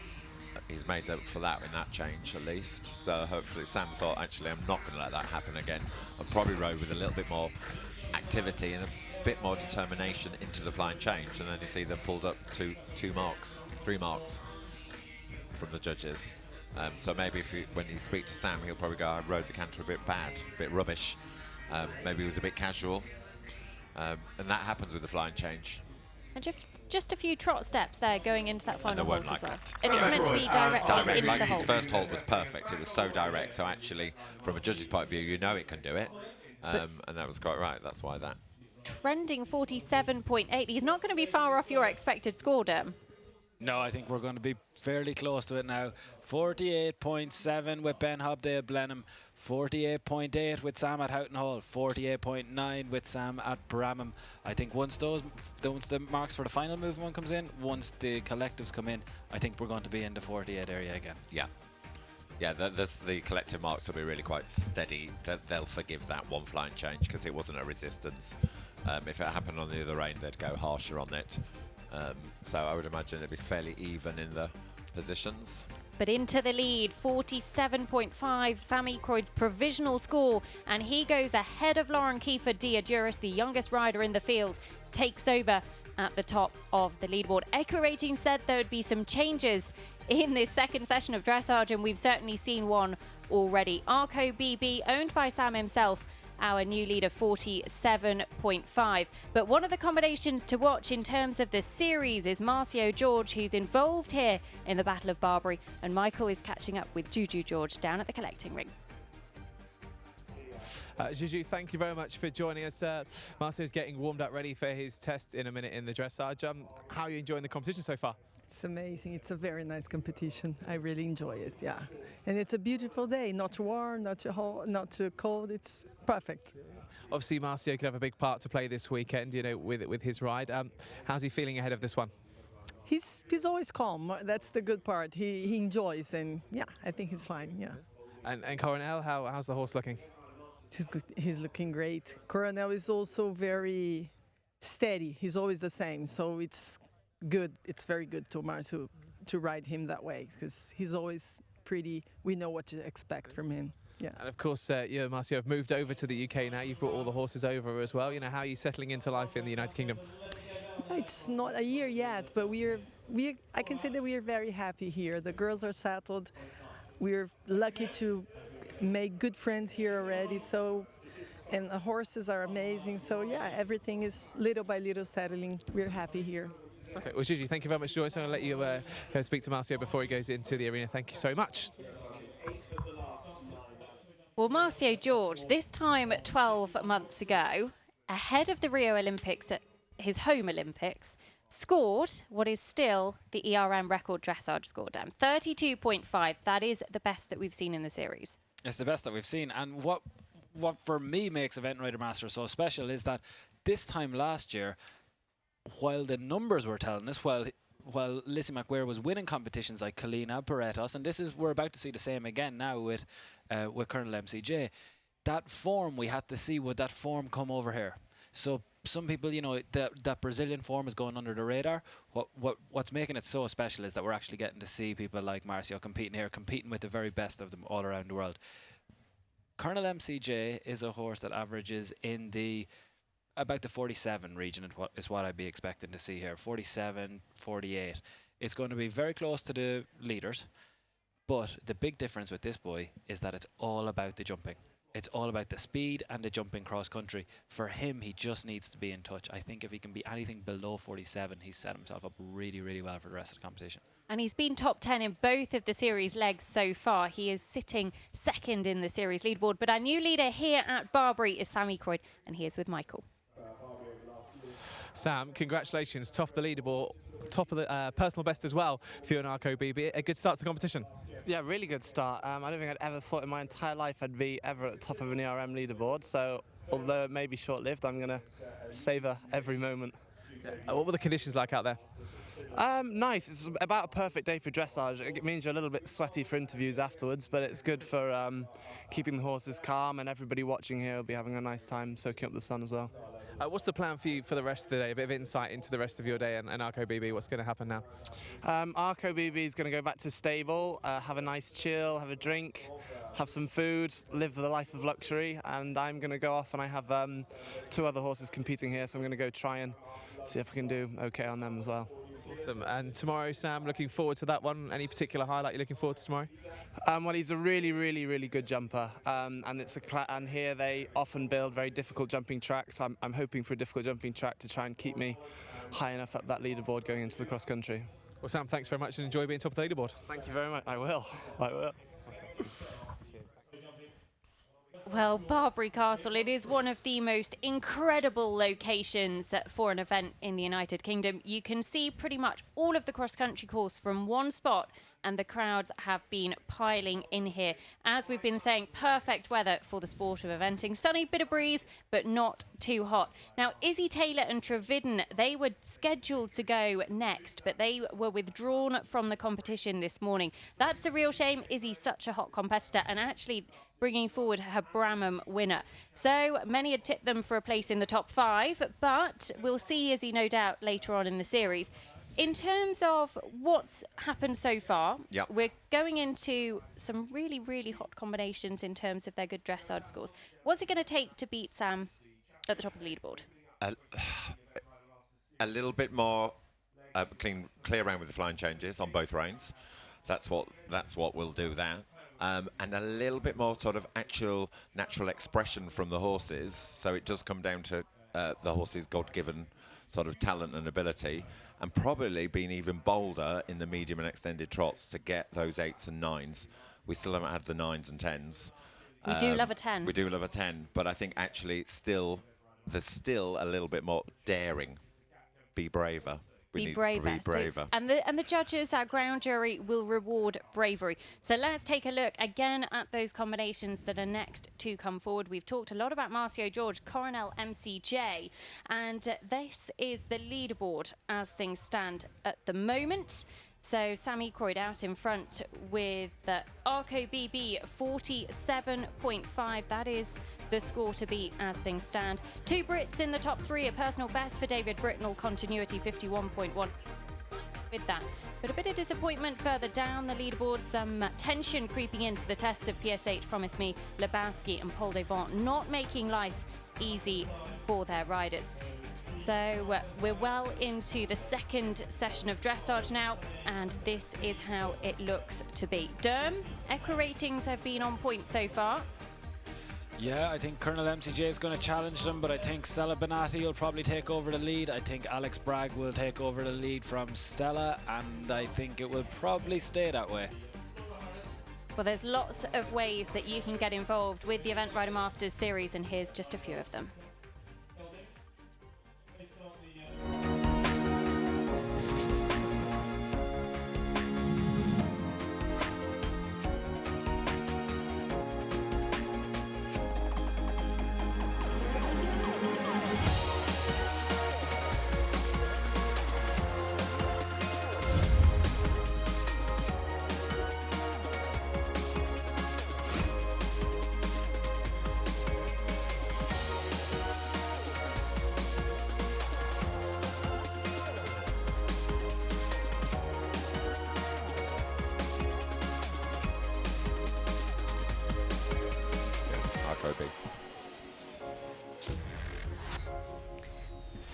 He's made up for that in that change at least. So hopefully Sam thought, actually, I'm not going to let that happen again. I'll probably rode with a little bit more activity and a bit more determination into the flying change, and then you see them pulled up 3 marks from the judges. So maybe when you speak to Sam, he'll probably go, I rode the canter a bit bad, a bit rubbish. Maybe he was a bit casual. And that happens with the flying change. And just a few trot steps there going into that final halt as well. that. And it's meant to be directly into like the his hole. first halt was perfect. It was so direct. So actually, from a judge's point of view, you know it can do it. And that was quite right. That's why that. Trending 47.8. He's not going to be far off your expected score, Dem. No, I think we're going to be fairly close to it now. 48.7 with Ben Hobdale Blenheim, 48.8 with Sam at Houghton Hall, 48.9 with Sam at Bramham. I think once the marks for the final movement comes in, once the collectives come in, I think we're going to be in the 48 area again. Yeah. Yeah, the collective marks will be really quite steady. They'll forgive that one flying change because it wasn't a resistance. If it happened on the other range, they'd go harsher on it. So I would imagine it'd be fairly even in the positions. But into the lead, 47.5, Sammy Croyd's provisional score, and he goes ahead of Lauren Kiefer. Diaduris, the youngest rider in the field, takes over at the top of the leaderboard. Echo Rating said there would be some changes in this second session of dressage, and we've certainly seen one already. Arco BB, owned by Sam himself, our new leader, 47.5. But one of the combinations to watch in terms of the series is Marcio George, who's involved here in the Battle of Barbury, and Michael is catching up with Juju George down at the collecting ring. Juju, thank you very much for joining us. Marcio's getting warmed up ready for his test in a minute in the dressage. How are you enjoying the competition so far? It's amazing. It's a very nice competition. I really enjoy it, yeah. And it's a beautiful day, not too warm, not too hot, not too cold. It's perfect. Obviously, Marcio could have a big part to play this weekend, you know, with his ride. How's he feeling ahead of this one? He's always calm. That's the good part. He enjoys, and yeah, I think he's fine, yeah. And Coronel, how's the horse looking? He's good. He's looking great. Coronel is also very steady. He's always the same, so it's good. It's very good to Marcio to ride him that way because he's always pretty. We know what to expect from him. Yeah. And of course, you and Marcio have moved over to the UK now. You've brought all the horses over as well. You know, how are you settling into life in the United Kingdom? It's not a year yet, but I can say that we are very happy here. The girls are settled. We're lucky to make good friends here already. So, and the horses are amazing. So yeah, everything is little by little settling. We're happy here. Okay, well, Gigi, thank you very much for joining us. I'm going to let you speak to Marcio before he goes into the arena. Thank you so much. Well, Marcio George, this time 12 months ago, ahead of the Rio Olympics, at his home Olympics, scored what is still the ERM record dressage score, Dan. 32.5. That is the best that we've seen in the series. It's the best that we've seen. And what for me makes Event Rider Master so special is that this time last year, while the numbers were telling us, while Lissy McWare was winning competitions like Kalina, Paretos, and we're about to see the same again now with Colonel MCJ. That form, we had to see, would that form come over here? So some people, you know, that Brazilian form is going under the radar. What's making it so special is that we're actually getting to see people like Marcio competing here, competing with the very best of them all around the world. Colonel MCJ is a horse that averages in about the 47 region is what I'd be expecting to see here. 47, 48. It's going to be very close to the leaders, but the big difference with this boy is that it's all about the jumping. It's all about the speed and the jumping cross country. For him, he just needs to be in touch. I think if he can be anything below 47, he's set himself up really, really well for the rest of the competition. And he's been top 10 in both of the series legs so far. He is sitting second in the series leaderboard. But our new leader here at Barbury is Sammy Croyd, and he is with Michael. Sam, congratulations, top of the leaderboard, top of the personal best as well for you and Arco BB. A good start to the competition. Yeah, really good start. I don't think I'd ever thought in my entire life I'd be ever at the top of an ERM leaderboard, so although it may be short-lived, I'm going to savour every moment. What were the conditions like out there? Nice. It's about a perfect day for dressage. It means you're a little bit sweaty for interviews afterwards, but it's good for keeping the horses calm, and everybody watching here will be having a nice time soaking up the sun as well. What's the plan for you for the rest of the day? A bit of insight into the rest of your day and Arco BB. What's going to happen now? Arco BB is going to go back to a stable, have a nice chill, have a drink, have some food, live the life of luxury, and I'm going to go off and I have 2 other horses competing here, so I'm going to go try and see if I can do okay on them as well. Awesome. And tomorrow, Sam, looking forward to that one. Any particular highlight you're looking forward to tomorrow? Well, he's a really, really, really good jumper, and and here they often build very difficult jumping tracks. So I'm hoping for a difficult jumping track to try and keep me high enough up that leaderboard going into the cross country. Well, Sam, thanks very much and enjoy being top of the leaderboard. Thank you very much. I will. I will. Well, Barbury Castle, it is one of the most incredible locations for an event in the United Kingdom. You can see pretty much all of the cross-country course from one spot, and the crowds have been piling in here. As we've been saying, perfect weather for the sport of eventing. Sunny, bit of breeze, but not too hot. Now, Izzy Taylor and Trevidden, they were scheduled to go next, but they were withdrawn from the competition this morning. That's a real shame. Izzy's such a hot competitor, and actually bringing forward her Bramham winner. So many had tipped them for a place in the top 5, but we'll see Izzy no doubt later on in the series. In terms of what's happened so far, we're going into some really, really hot combinations in terms of their good dressage scores. What's it going to take to beat Sam at the top of the leaderboard? A little bit more clear around with the flying changes on both reins. That's what will do that. And a little bit more sort of actual natural expression from the horses. So it does come down to the horses' God-given sort of talent and ability, and probably being even bolder in the medium and extended trots to get those 8s and 9s. We still haven't had the 9s and 10s. We do love a 10. We do love a 10, but I think actually there's still a little bit more daring. Be braver. Be braver. So, and the judges, our ground jury, will reward bravery. So let's take a look again at those combinations that are next to come forward. We've talked a lot about Marcio George, Coronel MCJ, and this is the leaderboard as things stand at the moment. So Sammy Croyd out in front with Arco BB 47.5. That is the score to beat as things stand. 2 Brits in the top 3, a personal best for David Britnell, continuity 51.1 with that. But a bit of disappointment further down the leaderboard, some tension creeping into the tests of PSH, Promise Me, Lebowski and Paul Devant, not making life easy for their riders. So we're well into the second session of dressage now, and this is how it looks to be. Derm, equa ratings have been on point so far. Yeah, I think Colonel MCJ is going to challenge them, but I think Stella Benatti will probably take over the lead. I think Alex Bragg will take over the lead from Stella, and I think it will probably stay that way. Well, there's lots of ways that you can get involved with the Event Rider Masters series, and here's just a few of them.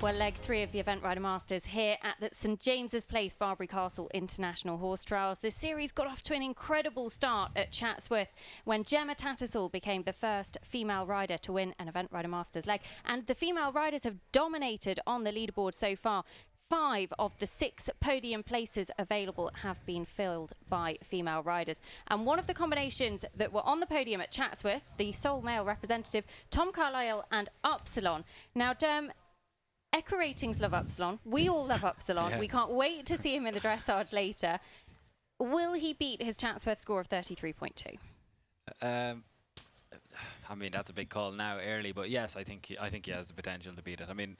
Well, leg 3 of the Event Rider Masters here at the St James's Place Barbury Castle International Horse Trials. This series got off to an incredible start at Chatsworth when Gemma Tattersall became the first female rider to win an Event Rider Masters leg. And the female riders have dominated on the leaderboard so far. 5 of the 6 podium places available have been filled by female riders. And one of the combinations that were on the podium at Chatsworth, the sole male representative, Tom Carlisle and Upsilon. Now, Derm, equa ratings love Upsilon. We all love Upsilon. Yes. We can't wait to see him in the dressage later. Will he beat his Chatsworth score of 33.2? I mean, that's a big call now, early, but yes, I think he has the potential to beat it. I mean,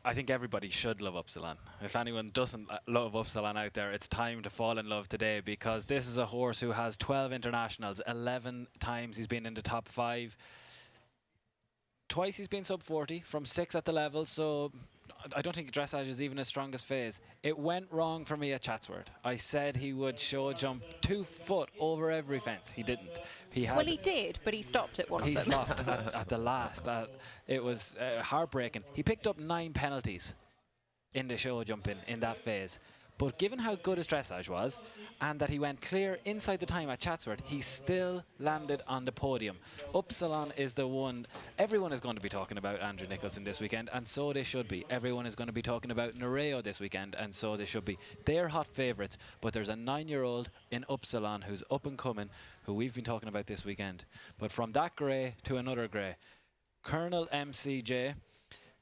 I think everybody should love Upsilon. If anyone doesn't love Upsilon out there, it's time to fall in love today, because this is a horse who has 12 internationals, 11 times he's been in the top 5. Twice he's been sub 40 from 6 at the level, so I don't think dressage is even his strongest phase. It went wrong for me at Chatsworth. I said he would show jump 2 foot over every fence. He didn't. Well, he did, but he stopped at one of them. He stopped at the last. It was heartbreaking. He picked up 9 penalties in the show jumping in that phase. But given how good his dressage was, and that he went clear inside the time at Chatsworth, he still landed on the podium. Upsilon is the one. Everyone is going to be talking about Andrew Nicholson this weekend, and so they should be. Everyone is going to be talking about Nereo this weekend, and so they should be. They're hot favourites, but there's a 9-year-old in Upsilon who's up and coming, who we've been talking about this weekend. But from that grey to another grey, Colonel MCJ,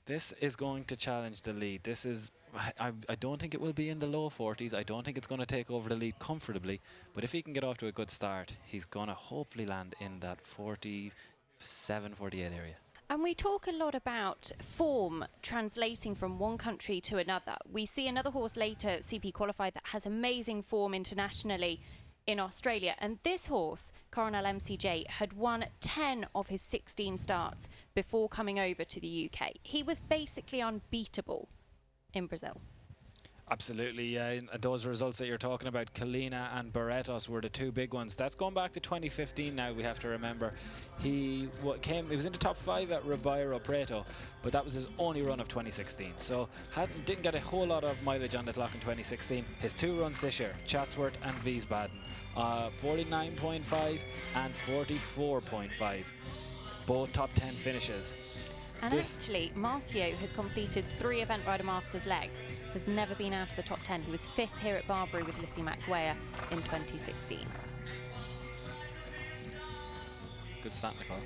this is going to challenge the lead. This is, I don't think it will be in the low 40s. I don't think it's going to take over the lead comfortably. But if he can get off to a good start, he's going to hopefully land in that 47, 48 area. And we talk a lot about form translating from one country to another. We see another horse later, CP qualified, that has amazing form internationally in Australia. And this horse, Coronel MCJ, had won 10 of his 16 starts before coming over to the UK. He was basically unbeatable in Brazil. Absolutely, yeah. Those results that you're talking about, Kalina and Barretos, were the two big ones. That's going back to 2015 now, we have to remember. He was in the top 5 at Ribeiro Preto, but that was his only run of 2016. So didn't get a whole lot of mileage on the clock in 2016. His 2 runs this year, Chatsworth and Wiesbaden, 49.5 and 44.5, both top 10 finishes. And actually, Marcio has completed 3 Event Rider Masters legs, has never been out of the top 10. He was 5th here at Barbury with Lissy McGuire in 2016. Good stat, Nicole.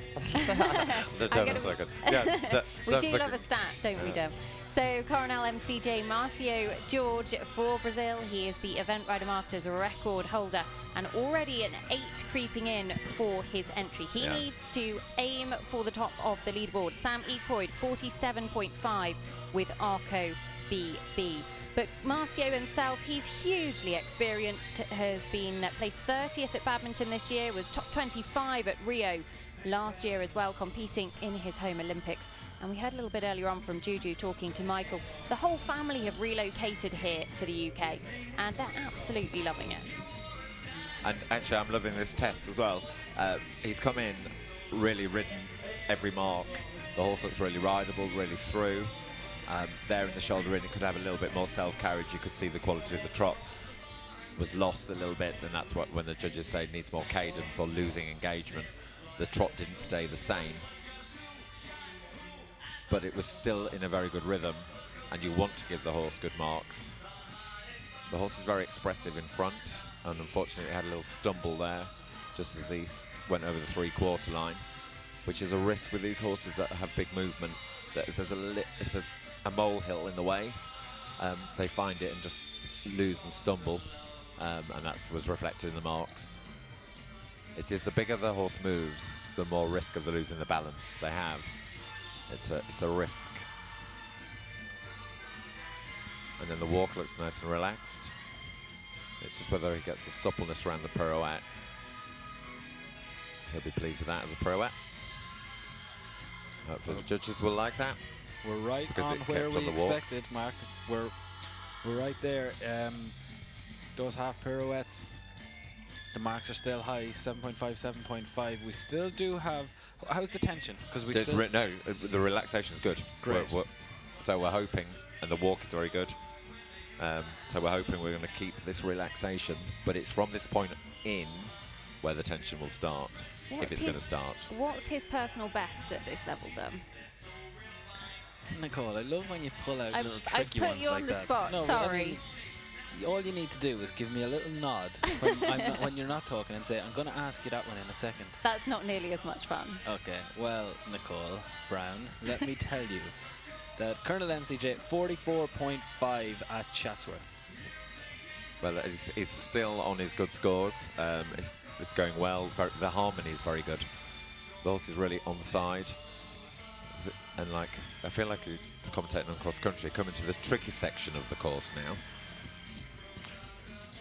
We do love a stat, don't we, Dom? So, Coronel MCJ, Marcio George for Brazil. He is the Event Rider Masters record holder and already an 8 creeping in for his entry. He needs to aim for the top of the leaderboard. Sam Ecoid, 47.5 with Arco BB. But Marcio himself, he's hugely experienced, has been placed 30th at Badminton this year, was top 25 at Rio last year as well, competing in his home Olympics. And we heard a little bit earlier on from Juju talking to Michael. The whole family have relocated here to the UK, and they're absolutely loving it. And actually, I'm loving this test as well. He's come in, really ridden every mark. The horse looks really rideable, really through. There in the shoulder in, it could have a little bit more self-carriage. You could see the quality of the trot was lost a little bit, and that's what when the judges say it needs more cadence or losing engagement. The trot didn't stay the same, but it was still in a very good rhythm, and you want to give the horse good marks. The horse is very expressive in front, and unfortunately had a little stumble there just as he went over the 3/4 line, which is a risk with these horses that have big movement, that if there's a molehill in the way, they find it and just lose and stumble, and that was reflected in the marks. It is the bigger the horse moves, the more risk of losing the balance they have. It's a risk. And then the walk looks nice and relaxed. It's just whether he gets the suppleness around the pirouette. He'll be pleased with that as a pirouette. Hopefully the judges will like that. We're right on where we expected, Mark. We're right there. Those half pirouettes, the marks are still high, 7.5, 7.5. We still do have. How's the tension? Because we still no, the relaxation is good. Great. So we're hoping, and the walk is very good. So we're hoping we're going to keep this relaxation, but it's from this point in where the tension will start, if it's going to start. What's his personal best at this level, Dom? Nicole, I love when you pull out little tricky I put ones you like on the that. spot, No, sorry. I mean, all you need to do is give me a little nod when you're not talking and say, I'm going to ask you that one in a second. That's not nearly as much fun. Okay, well, Nicole Brown, let me tell you that Colonel MCJ, 44.5 at Chatsworth. Well, it's still on his good scores. It's going well. The harmony is very good. The horse is really on side. And I feel like you're commentating on cross country, coming to the tricky section of the course now.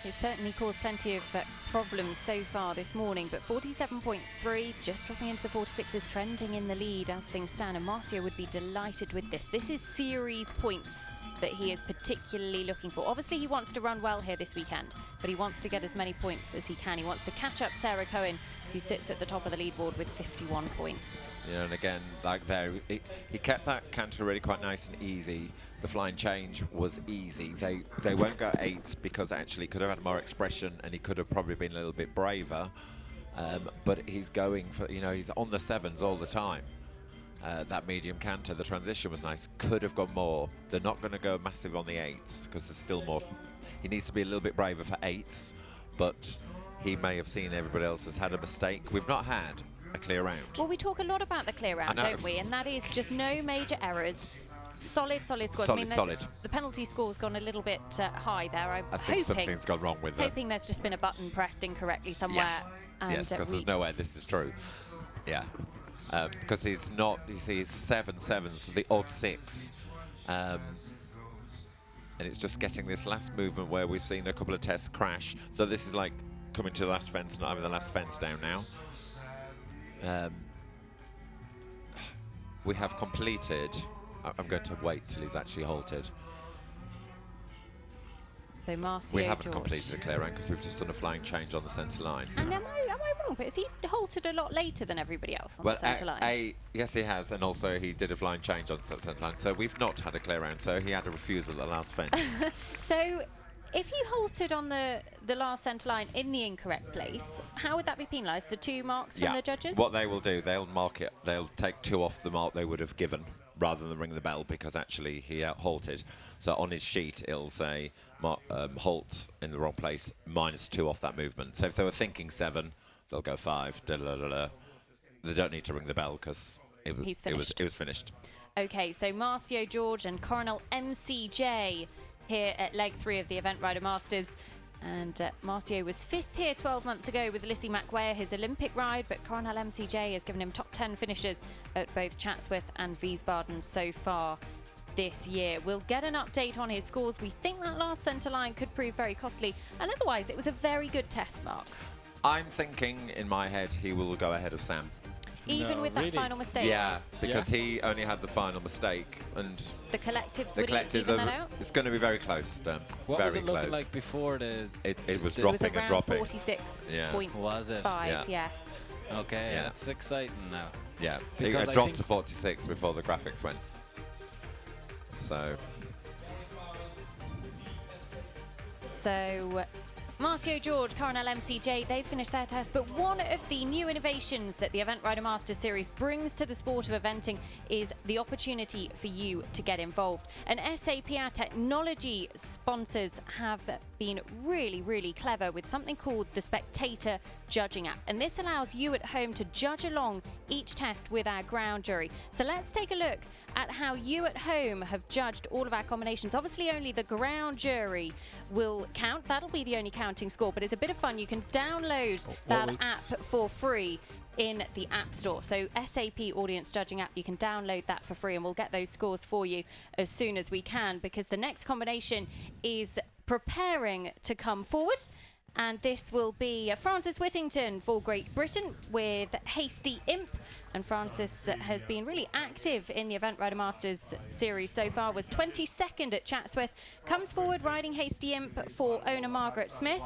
It's certainly caused plenty of problems so far this morning, but 47.3, just dropping into the 46s, trending in the lead as things stand, and Marcio would be delighted with this. This is series points that he is particularly looking for. Obviously, he wants to run well here this weekend, but he wants to get as many points as he can. He wants to catch up Sarah Cohen, who sits at the top of the leaderboard with 51 points. Yeah, and again, like there, he kept that canter really quite nice and easy. The flying change was easy. They won't go 8 because actually he could have had more expression and he could have probably been a little bit braver. But he's going for, he's on the 7s all the time. That medium canter, the transition was nice. Could have gone more. They're not going to go massive on the 8s because there's still more. He needs to be a little bit braver for 8s, but he may have seen everybody else has had a mistake. We've not had a clear round. Well, we talk a lot about the clear round, don't we? And that is just no major errors. Solid scores. Solid. The penalty score's gone a little bit high there. I think something's gone wrong with hoping there's just been a button pressed incorrectly somewhere. Yeah. Yes, because there's no way this is true. Yeah. Because he's 7/7s, the odd 6. And it's just getting this last movement where we've seen a couple of tests crash. So this is like coming to the last fence, not having the last fence down now. We have completed. I'm going to wait till he's actually halted. So Marcio We haven't George. completed a clear round because we've just done a flying change on the centre line. And am I wrong? But has he halted a lot later than everybody else on the centre line? Yes, he has, and also he did a flying change on the centre line. So we've not had a clear round. So he had a refusal at the last fence. So if you halted on the last centre line in the incorrect place, how would that be penalised? The 2 marks from the judges? What they will do, they'll mark it. They'll take 2 off the mark they would have given, rather than ring the bell, because actually he halted. So on his sheet it'll say halt in the wrong place, -2 off that movement. So if they were thinking 7, they'll go 5. They don't need to ring the bell because it was finished. Okay, so Marcio George and Coronel MCJ here at leg 3 of the Event Rider Masters. And Marcio was 5th here 12 months ago with Lissy McWare, his Olympic ride, but Coronel MCJ has given him top 10 finishes at both Chatsworth and Wiesbaden so far this year. We'll get an update on his scores. We think that last centre line could prove very costly, and otherwise it was a very good test, Mark. I'm thinking in my head he will go ahead of Sam. Even with that final mistake? Yeah, because he only had the final mistake, and the collectives would even that out? It's going to be very close. What very was it looking close. like before the? It was dropping and dropping. 46.5. Was it? Yes. Okay, that's exciting now. Yeah, Because it dropped to 46 before the graphics went. So Marcio George, Coronel MCJ, they finished their test, but one of the new innovations that the Event Rider Masters Series brings to the sport of eventing is the opportunity for you to get involved. And SAP, our technology sponsors, have been really, really clever with something called the Spectator Judging app. And this allows you at home to judge along each test with our ground jury. So let's take a look at how you at home have judged all of our combinations. Obviously, only the ground jury will count. That'll be the only counting score, but it's a bit of fun. You can download that app for free in the App Store. So SAP Audience Judging app, you can download that for free, and we'll get those scores for you as soon as we can, because the next combination is preparing to come forward. And this will be Francis Whittington for Great Britain with Hasty Imp. And Francis has been really active in the Event Rider Masters series so far, was 22nd at Chatsworth. Comes forward riding Hasty Imp for owner Margaret Smith.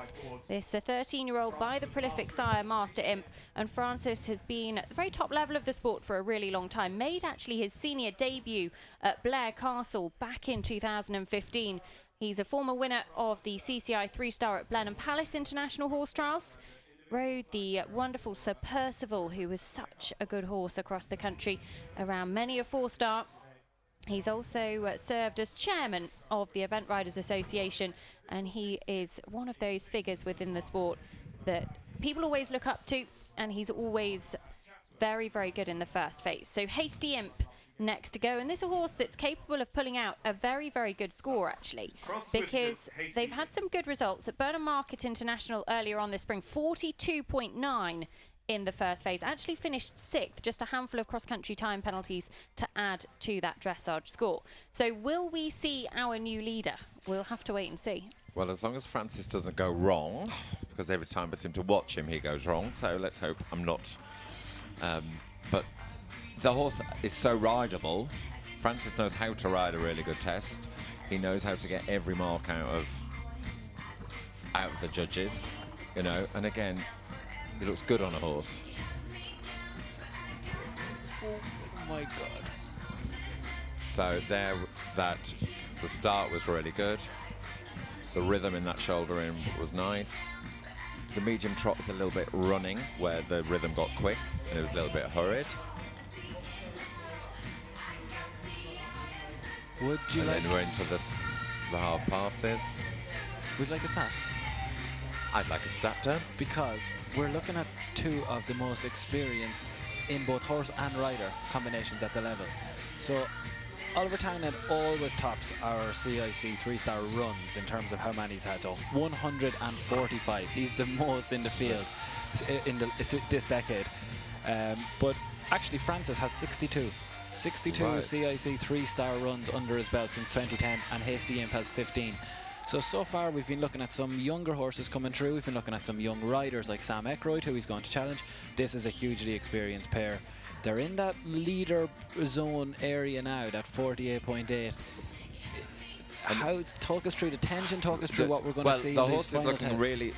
This a 13-year-old by the prolific sire Master Imp. And Francis has been at the very top level of the sport for a really long time. Made actually his senior debut at Blair Castle back in 2015. He's a former winner of the CCI 3-star at Blenheim Palace International Horse Trials. Rode the wonderful Sir Percival, who was such a good horse across the country around many a 4-star. He's also served as chairman of the Event Riders Association, and he is one of those figures within the sport that people always look up to, and he's always very, very good in the first phase. So Hasty Imp next to go, and this is a horse that's capable of pulling out a very, very good score actually, because they've had some good results at Burnham Market International earlier on this spring. 42.9 in the first phase, actually finished 6th, just a handful of cross-country time penalties to add to that dressage score. So will we see our new leader? We'll have to wait and see. Well, as long as Francis doesn't go wrong, because every time I seem to watch him he goes wrong, so let's hope I'm not. But the horse is so rideable. Francis knows how to ride a really good test. He knows how to get every mark out of the judges, you know. And again, he looks good on a horse. Oh my God. So the start was really good. The rhythm in that shoulder in was nice. The medium trot was a little bit running, where the rhythm got quick and it was a little bit hurried. Would you and like? then we're into the half passes. Would you like a stat? I'd like a stat turn. Because we're looking at two of the most experienced in both horse and rider combinations at the level. So Oliver Townend always tops our CIC 3-star runs in terms of how many he's had. So 145. He's the most in the field in this decade. But actually, Francis has 62. 62 Right. CIC 3-star runs under his belt since 2010, and Hasty Imp has 15. So far we've been looking at some younger horses coming through. We've been looking at some young riders like Sam Eckroyd, who he's going to challenge. This is a hugely experienced pair. They're in that leader zone area now, that 48.8. Talk us through the tension, talk us through what we're going to see. Well, the in horse is final looking 10. really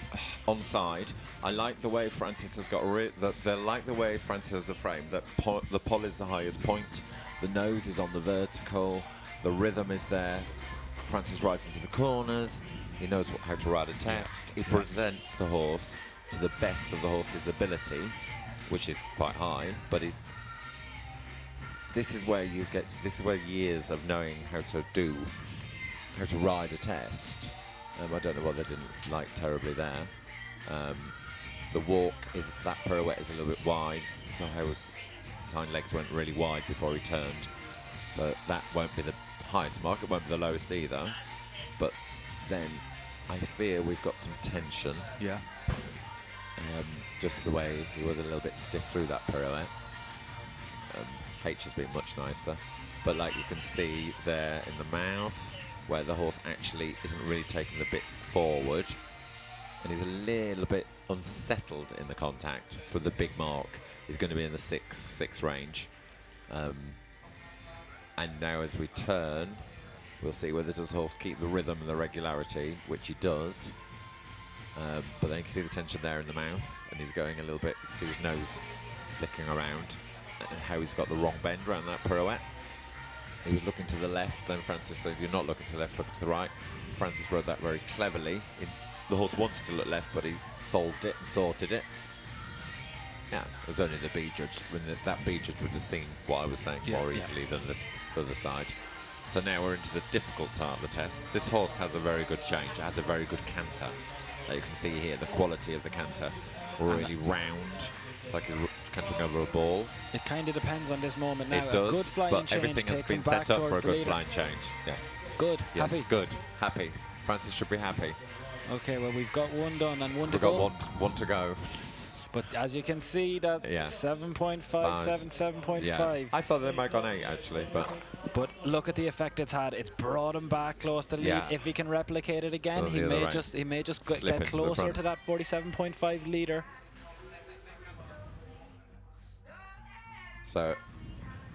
onside. I like the way Francis has got the way Francis has the frame. That the poll is the highest point. The nose is on the vertical. The rhythm is there. Francis rides into the corners. He knows how to ride a test. He presents the horse to the best of the horse's ability, which is quite high. But this is where years of knowing how to ride a test. I don't know what they didn't like terribly there. The walk that pirouette is a little bit wide. So his hind legs went really wide before he turned. So that won't be the highest mark. It won't be the lowest either. But then I fear we've got some tension. Yeah. Just the way he was a little bit stiff through that pirouette. H has been much nicer. But like you can see there in the mouth, where the horse actually isn't really taking the bit forward, and he's a little bit unsettled in the contact for the big mark. He's going to be in the 6 range. And now as we turn, we'll see whether does the horse keep the rhythm and the regularity, which he does. But then you can see the tension there in the mouth, and he's going a little bit. You can see his nose flicking around, and how he's got the wrong bend around that pirouette. He was looking to the left, then Francis said, "You're not looking to the left, looking to the right." Francis rode that very cleverly. The horse wanted to look left, but he solved it and sorted it. Yeah, it was only the B judge. That B judge would have seen what I was saying more easily than this other side. So now we're into the difficult part of the test. This horse has a very good change. It has a very good canter. You can see here the quality of the canter. Really round. It's like he's cantering over a ball. It kind of depends on this moment now. It does, a good flying but change everything has takes him been back set up for a towards the good leader. flying change. Yes. Good. Yes, Happy. good. Happy. Francis should be happy. Okay, well, we've got one done and one to We've go. got one to go. But as you can see, that 7.5, 7.5. Yeah. I thought they might have gone 8 actually, but look at the effect it's had. It's brought him back close to the lead. Yeah. If he can replicate it again, Well, he the other may way. just Slip get into the closer front. to that 47.5 leader. So,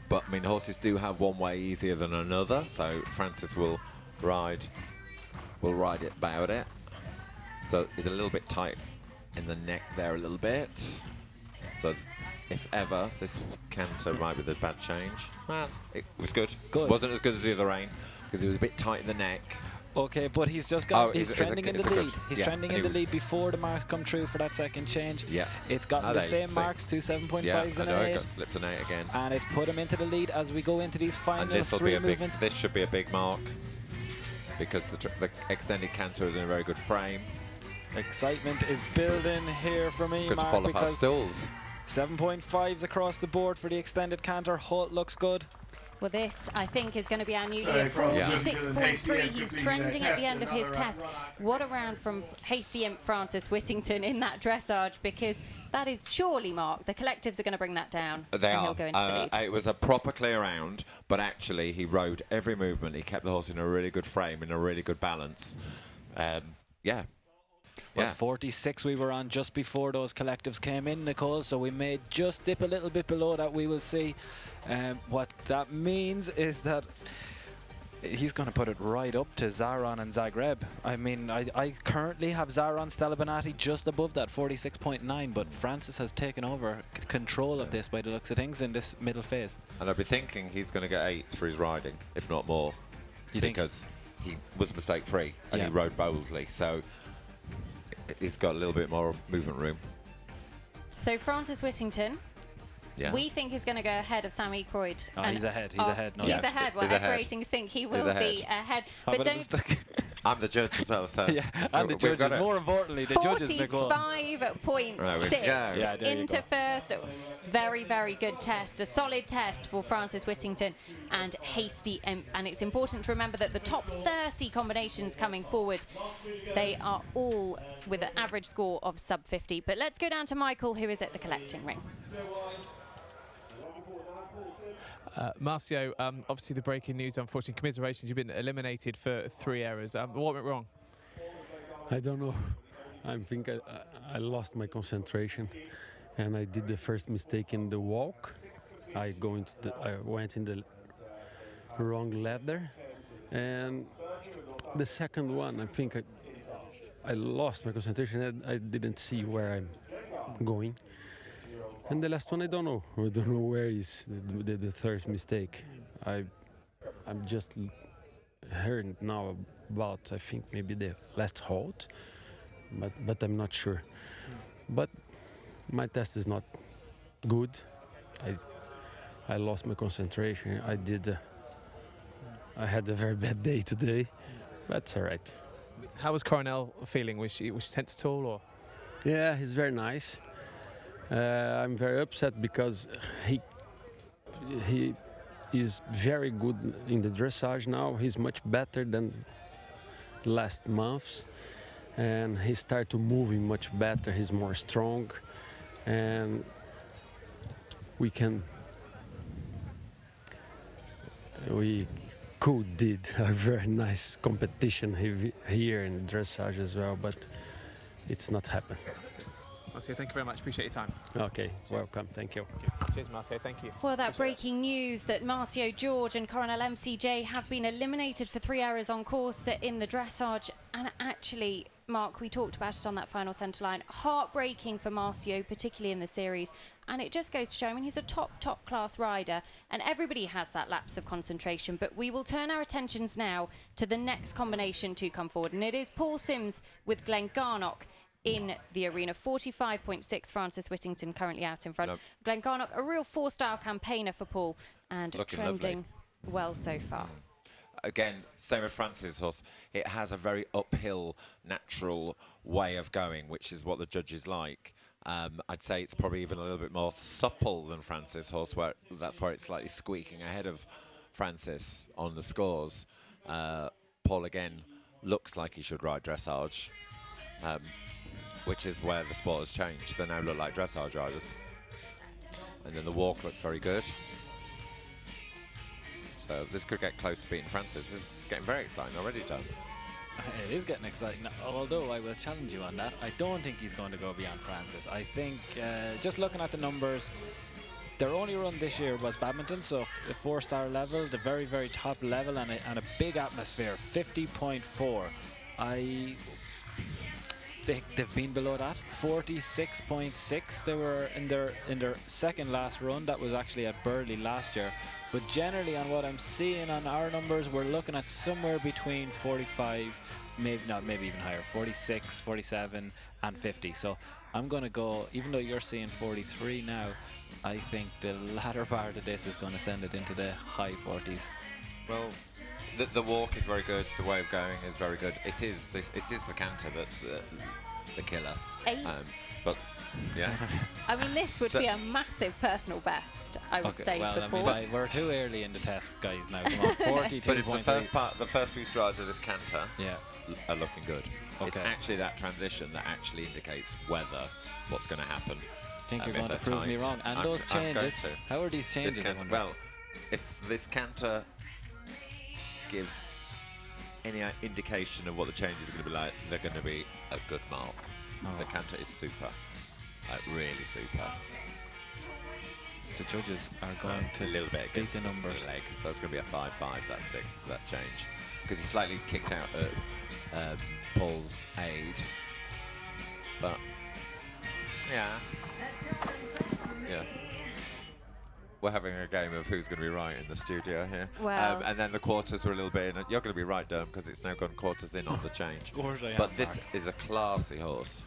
but I mean, horses do have one way easier than another. So Francis will ride it about it. So he's a little bit tight in the neck there a little bit. So if ever this canter might be the bad change. Well, it was good. Good. Wasn't as good as the other rain because he was a bit tight in the neck. Okay, but he's just got. Oh, he's trending in the lead. He's yeah, trending in the lead before the marks come through for that second change. Yeah. It's gotten At the 8, same see. marks, 2 7.5s Yeah, and I know, an it 8. got slipped an 8 again. And it's put him into the lead as we go into these And final this will 3 be a big. movements. This should be a big mark because the extended canter is in a very good frame. Excitement is building here for me, Good to Mark, follow past because stalls. 7.5s across the board for the extended canter. Holt looks good. Well, this, I think, is going to be our new Sorry, year. Francis. 46.3. He's Hasty trending Imp at the end of his another test. What a round from Hasty Imp Francis Whittington in that dressage, because that is surely, Mark, the collectives are going to bring that down. They and are. he'll go into the lead. It was a proper clear round, but actually he rode every movement. He kept the horse in a really good frame, in a really good balance. Yeah. Well, 46 we were on just before those collectives came in, Nicole, so we may just dip a little bit below that. We will see. What that means is that he's going to put it right up to Zaron and Zagreb. I mean, I currently have Zaron Stelabanati just above that 46.9, but Francis has taken over control of this by the looks of things in this middle phase. And I'd be thinking he's going to get 8s for his riding, if not more, because he was mistake-free and he rode boldly, so he's got a little bit more movement room. So Francis Whittington, we think is going to go ahead of Sammy Croyd. He's ahead. He's ahead. No, he's ahead. Well, Echo Ratings think he will be ahead. But don't. I'm the judge as well, so and the judges. More importantly, the judges. 45.6 into first. Very, very good test. A solid test for Francis Whittington and Hasty. And it's important to remember that the top 30 combinations coming forward, they are all with an average score of sub 50. But let's go down to Michael, who is at the collecting ring. Marcio, obviously the breaking news, unfortunately, commiserations, you've been eliminated for 3 errors. What went wrong? I don't know. I think I lost my concentration and I did the first mistake in the walk. I went in the wrong ladder, and the second one, I think I lost my concentration. I didn't see where I'm going. And the last one, I don't know. I don't know where is the third mistake. I'm just hearing now about, I think, maybe the last halt, but I'm not sure. But my test is not good. I lost my concentration. I had a very bad day today, but it's all right. How was Coronel feeling? Was she tense at all, or? Yeah, he's very nice. I'm very upset because he is very good in the dressage now. He's much better than last months, and he started to moving much better. He's more strong, and we did a very nice competition here in dressage as well, but it's not happened. Marcio, thank you very much. Appreciate your time. Okay, welcome. Thank you. Cheers, Marcio. Thank you. Well, that breaking news that Marcio George and Coronel MCJ have been eliminated for 3 errors on course in the dressage. And actually, Mark, we talked about it on that final centre line. Heartbreaking for Marcio, particularly in the series. And it just goes to show, I mean, he's a top class rider, and everybody has that lapse of concentration. But we will turn our attentions now to the next combination to come forward. And it is Paul Sims with Glenn Garnock in the arena. 45.6, Francis Whittington currently out in front. Nope. Glenn Garnock, a real 4-star campaigner for Paul, and trending well so far. Again, same with Francis' horse. It has a very uphill, natural way of going, which is what the judges like. I'd say it's probably even a little bit more supple than Francis' horse, where that's where it's slightly squeaking ahead of Francis on the scores. Paul, again, looks like he should ride dressage. Which is where the sport has changed. They now look like dressage riders. And then the walk looks very good. So this could get close to beating Francis. It's getting very exciting already, John. It is getting exciting, although I will challenge you on that. I don't think he's going to go beyond Francis. I think, just looking at the numbers, their only run this year was badminton, so a 4-star level, the very, very top level, and a big atmosphere, 50.4. They've been below that, 46.6. They were in their second last run. That was actually at Burley last year. But generally, on what I'm seeing on our numbers, we're looking at somewhere between 45, maybe even higher, 46, 47, and 50. So I'm going to go, even though you're seeing 43 now, I think the latter part of this is going to send it into the high 40s. Well, the walk is very good. The way of going is very good. It is the canter that's the killer. 8. But yeah. I mean, this would be a massive personal best, I would say, well, for Paul. I mean, we're too early in the test, guys. Now, come on, 42. But if the first few strides of this canter are looking good. Okay. It's actually that transition that actually indicates what's going to happen. I think you're going to prove me wrong. And those changes, how are these changes? Well, if this canter gives any indication of what the changes are going to be like, they're going to be a good mark. The canter is super, really super. the judges are going to a little bit beat against the numbers. leg, so it's going to be a 5-5. That change, because he slightly kicked out at Paul's aid, but yeah. We're having a game of who's going to be right in the studio here. Well. And then the quarters were a little bit in. You're going to be right, Derm, because it's now gone quarters in on the change. Of course I am, But this Mark. is a classy horse.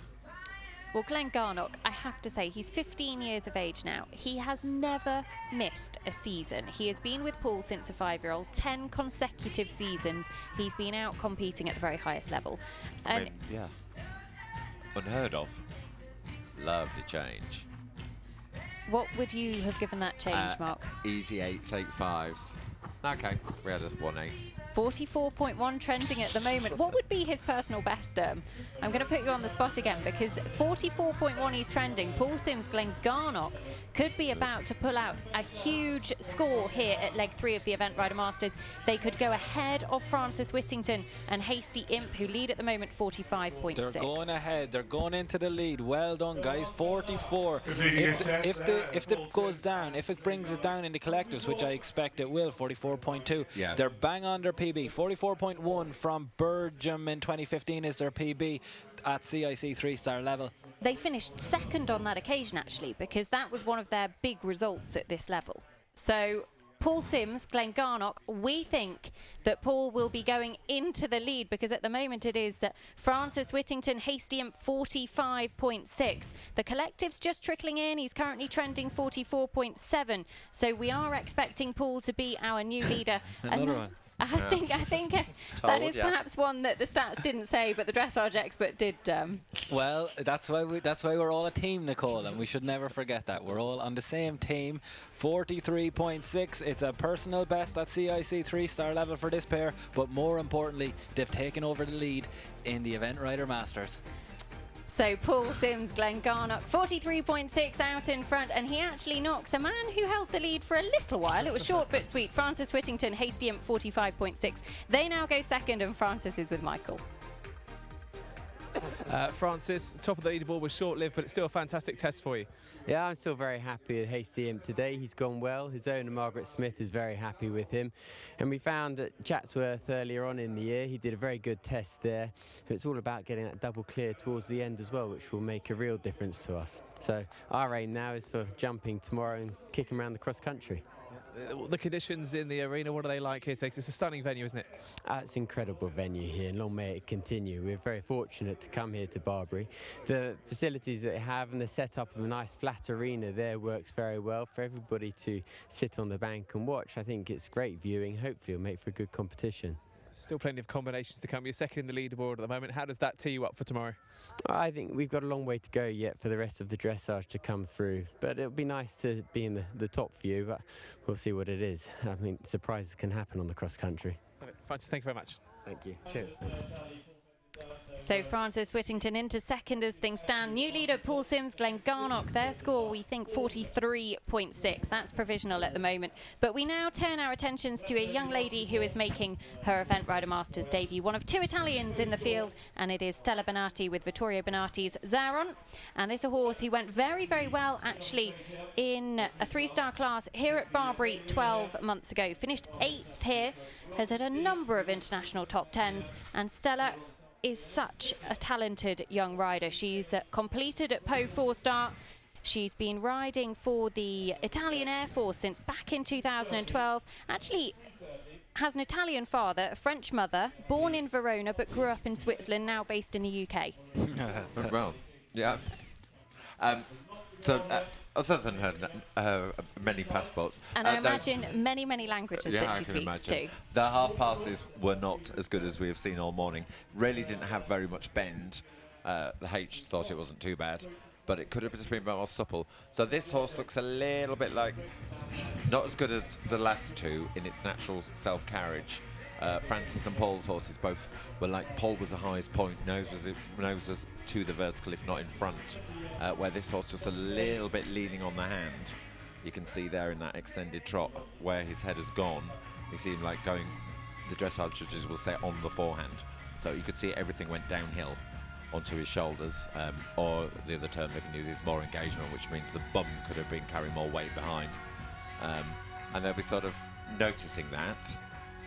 Well, Glenn Garnock, I have to say, he's 15 years of age now. He has never missed a season. He has been with Paul since a 5-year-old, 10 consecutive seasons. He's been out competing at the very highest level. I mean, yeah. Unheard of. Lovely change. What would you have given that change, Mark? Easy 8s, 8-5s. Okay, we had a 1-8. 44.1 trending at the moment. What would be his personal best, I'm going to put you on the spot again, because 44.1 he's trending. Paul Sims, Glenn Garnock could be about to pull out a huge score here at leg 3 of the Event Rider Masters. They could go ahead of Francis Whittington and Hasty Imp, who lead at the moment 45.6. They're going ahead. They're going into the lead. Well done, guys. 44. If it goes down, if it brings it down in the collectives, which I expect it will, 44.2, yeah. They're bang on their PB. 44.1 from Bergam in 2015 is their PB at CIC 3-star level. They finished second on that occasion, actually, because that was one of their big results at this level. So Paul Sims, Glenn Garnock, we think that Paul will be going into the lead, because at the moment it is Francis Whittington, Hasty Imp 45.6. The collective's just trickling in. He's currently trending 44.7. So we are expecting Paul to be our new leader. Another one. I think that is perhaps one that the stats didn't say, but the dressage expert did. Well, that's why we're all a team, Nicole, and we should never forget that. We're all on the same team. 43.6. It's a personal best at CIC 3-star level for this pair, but more importantly, they've taken over the lead in the Event Rider Masters. So Paul Sims, Glenn Garnock, 43.6 out in front, and he actually knocks a man who held the lead for a little while. It was short but sweet. Francis Whittington, Hasty Imp 45.6. They now go second, and Francis is with Michael. Francis, top of the leaderboard was short-lived, but it's still a fantastic test for you. Yeah, I'm still very happy with Hasty Imp today. He's gone well. His owner, Margaret Smith, is very happy with him. And we found at Chatsworth earlier on in the year, he did a very good test there. So it's all about getting that double clear towards the end as well, which will make a real difference to us. So our aim now is for jumping tomorrow and kicking around the cross-country. The conditions in the arena, what are they like here? It's a stunning venue, isn't it? It's an incredible venue here, and long may it continue. We're very fortunate to come here to Barbury. The facilities that they have and the setup of a nice flat arena there works very well for everybody to sit on the bank and watch. I think it's great viewing. Hopefully it'll make for a good competition. Still plenty of combinations to come. You're second in the leaderboard at the moment. How does that tee you up for tomorrow? I think we've got a long way to go yet for the rest of the dressage to come through, but it'll be nice to be in the top few, but we'll see what it is. I mean, surprises can happen on the cross country. Francis, thank you very much. Thank you. Cheers. So Francis Whittington into second as things stand. New leader Paul Sims, Glenn Garnock. Their score, we think, 43.6. That's provisional at the moment. But we now turn our attentions to a young lady who is making her Event Rider Masters debut. One of two Italians in the field, and it is Stella Benatti with Vittorio Benatti's Zaron. And this is a horse who went very, very well, actually, in a 3-star class here at Barbury 12 months ago. Finished 8th here, has had a number of international top 10s, and Stella is such a talented young rider. She's completed at Po 4-star. She's been riding for the Italian Air Force since back in 2012. Actually has an Italian father, a French mother, born in Verona but grew up in Switzerland, now based in the UK. Well, yeah. Other than her many passports. And I imagine many, many languages that she speaks to. The half passes were not as good as we have seen all morning. Really didn't have very much bend. The H thought it wasn't too bad, but it could have just been more supple. So this horse looks a little bit like, not as good as the last two in its natural self-carriage. Francis and Paul's horses both were like, Paul was the highest point, nose was to the vertical, if not in front. Where this horse was a little bit leaning on the hand. You can see there in that extended trot where his head has gone. You see him like going, the dressage judges will say on the forehand. So you could see everything went downhill onto his shoulders, or the other term they can use is more engagement, which means the bum could have been carrying more weight behind. And they'll be sort of noticing that,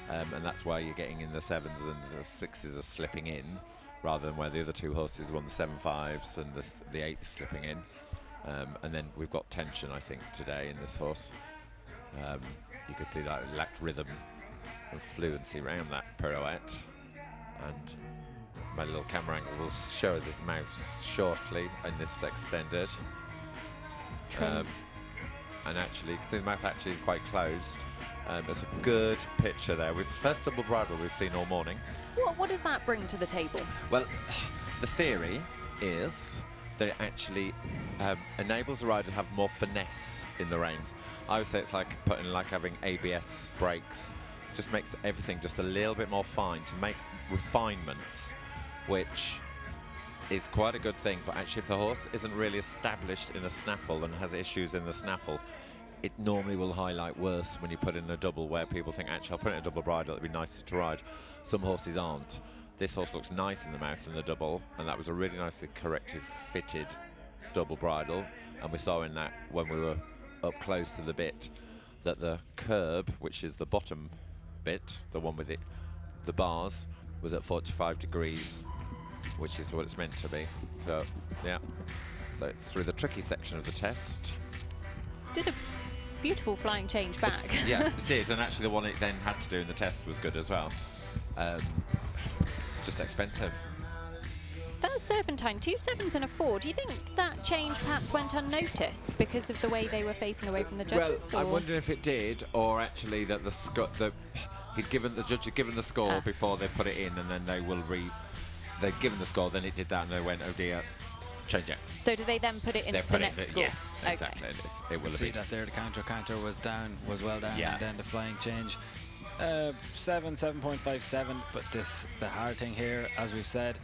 and that's why you're getting in the 7s and the 6s are slipping in, rather than where the other 2 horses won the 7-5s and the 8s slipping in. And then we've got tension, I think, today in this horse. You could see that it lacked rhythm and fluency around that pirouette. And my little camera angle will show us his mouth shortly in this extended. And actually, you can see the mouth actually is quite closed. There's a good picture there. With first double bridle we've seen all morning. What does that bring to the table? Well, the theory is that it actually enables the rider to have more finesse in the reins. I would say it's like having ABS brakes. It just makes everything just a little bit more fine to make refinements, which is quite a good thing. But actually, if the horse isn't really established in a snaffle and has issues in the snaffle, it normally will highlight worse when you put in a double, where people think, actually, I'll put in a double bridle, it'll be nicer to ride. Some horses aren't. This horse looks nice in the mouth in the double, and that was a really nicely corrective fitted double bridle. And we saw in that, when we were up close to the bit, that the curb, which is the bottom bit, the one with the bars, was at 45 degrees, which is what it's meant to be. So, yeah. So it's through the tricky section of the test. Did a beautiful flying change back. Yeah, it did, and actually the one it then had to do in the test was good as well. It's just expensive. That Serpentine, 2 7s and a 4. Do you think that change perhaps went unnoticed because of the way they were facing away from the judges? Well, I'm wondering if it did, or actually that the judge had given the score before they put it in, and then they'd given the score, then it did that, and they went, oh dear, change it. So do they then put it into the next score? Yeah, exactly. Okay. It will see that there. The counter was down, was well down, and then the flying change. 7.57. But the hard thing here, as we've said,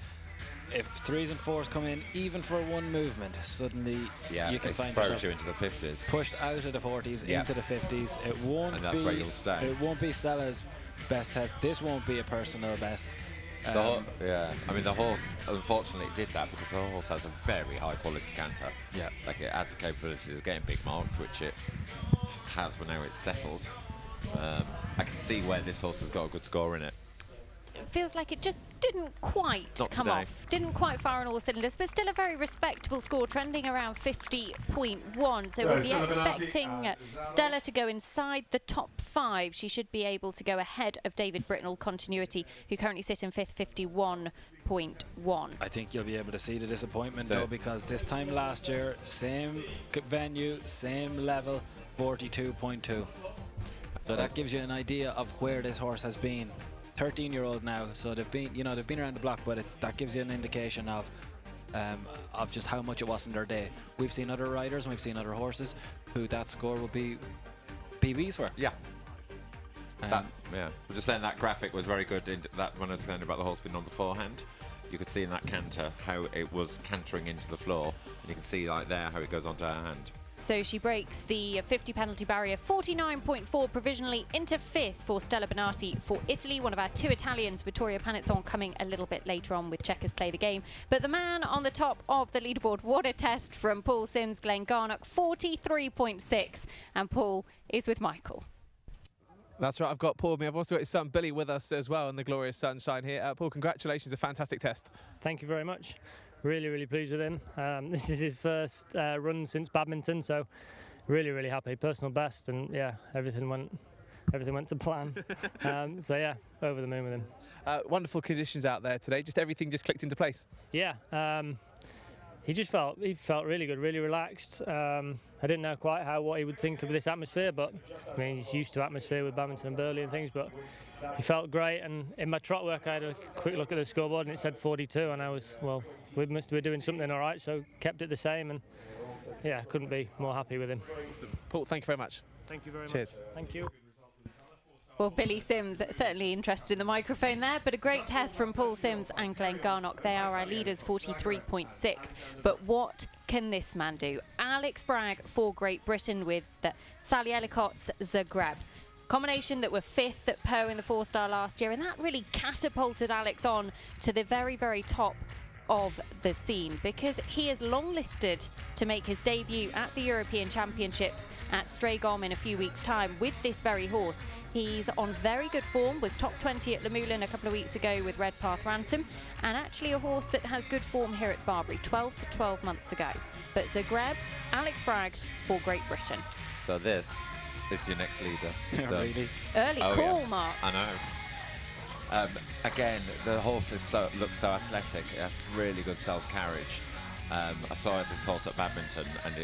if 3s and 4s come in, even for one movement, suddenly you can find yourself you into the 50s, pushed out of the 40s into the 50s. It won't and that's be. Where you'll stay. It won't be Stella's best test. This won't be a personal best. I mean, the horse, unfortunately, did that because the horse has a very high quality canter. Yeah. Like, it has the capabilities of getting big marks, which it has, but now it's settled. I can see where this horse has got a good score in it. It feels like it just didn't quite come off. Didn't quite fire on all cylinders, but still a very respectable score, trending around 50.1. So we'll be expecting Stella to go inside the top 5. She should be able to go ahead of David Britnell Continuity, who currently sits in 5th, 51.1. I think you'll be able to see the disappointment though, because this time last year, same venue, same level, 42.2. So that gives you an idea of where this horse has been. 13-year-old now, so they've been around the block, but that gives you an indication of just how much it was in their day. We've seen other riders and we've seen other horses who that score will be PBs for. Yeah. We're just saying that graphic was very good. That when I was saying about the horse being on the forehand, you could see in that canter how it was cantering into the floor, and you can see like there how it goes onto her hand. So she breaks the 50 penalty barrier, 49.4 provisionally into 5th for Stella Benati for Italy. One of our 2 Italians, Vittorio Panizzon, coming a little bit later on with Checkers Play the Game. But the man on the top of the leaderboard, what a test from Paul Sims, Glenn Garnock, 43.6. And Paul is with Michael. That's right, I've got Paul with me. I've also got his son Billy with us as well in the glorious sunshine here. Paul, congratulations, a fantastic test. Thank you very much. Really pleased with him. This is his first run since badminton, so really happy. Personal best, and yeah, everything went to plan. So yeah, over the moon with him. Wonderful conditions out there today. Just everything just clicked into place. Yeah, he felt really good, really relaxed. I didn't know quite what he would think of this atmosphere, but I mean, he's used to atmosphere with badminton and Burley and things, but he felt great. And in my trot work, I had a quick look at the scoreboard and it said 42, and I was, well, we must be doing something all right, so kept it the same, and yeah, couldn't be more happy with him. Paul, thank you very much. Thank you very Cheers. much. Thank you. Well, Billy Sims certainly interested in the microphone there, but a great test from Paul Sims and Glenn Garnock. They are our leaders, 43.6. But what can this man do? Alex Bragg for Great Britain with the Sally Ellicott's Zagreb. Combination that were 5th at Poe in the 4-star last year, and that really catapulted Alex on to the very top of the scene, because he is long-listed to make his debut at the European Championships at Stragom in a few weeks' time with this very horse. He's on very good form, was top 20 at Le Moulin a couple of weeks ago with Redpath Ransom, and actually a horse that has good form here at Barbury, 12 for 12 months ago. But Zagreb, Alex Bragg for Great Britain. So this is your next leader. Really? Early call, yes. Mark. I know. Again, the horse looks so athletic. It has really good self-carriage. I saw this horse at Badminton, and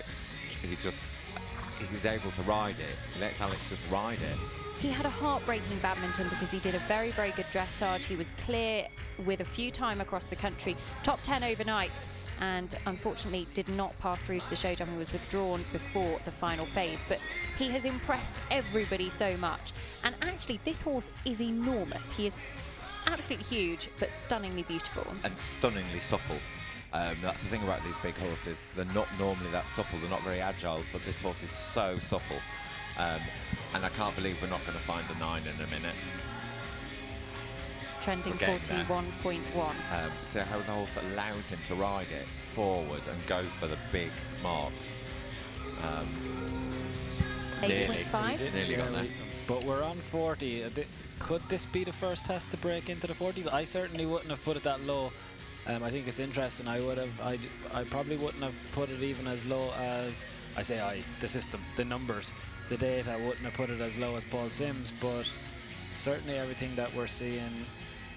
he's able to ride it. He lets Alex just ride it. He had a heartbreaking Badminton because he did a very, very good dressage. He was clear with a few time across the country, top 10 overnight, and unfortunately did not pass through to the showdown. He was withdrawn before the final phase, but he has impressed everybody so much. And actually, this horse is enormous. He is absolutely huge, but stunningly beautiful. And stunningly supple. That's the thing about these big horses. They're not normally that supple. They're not very agile, but this horse is so supple. And I can't believe we're not going to find a 9 in a minute. Trending 41.1. See how the horse allows him to ride it forward and go for the big marks. 8.5. Nearly got there. But we're on 40. Could this be the first test to break into the 40s? I certainly wouldn't have put it that low. I think it's interesting. I probably wouldn't have put it even as low as, the system, the numbers, the data. I wouldn't have put it as low as Paul Sims, but certainly everything that we're seeing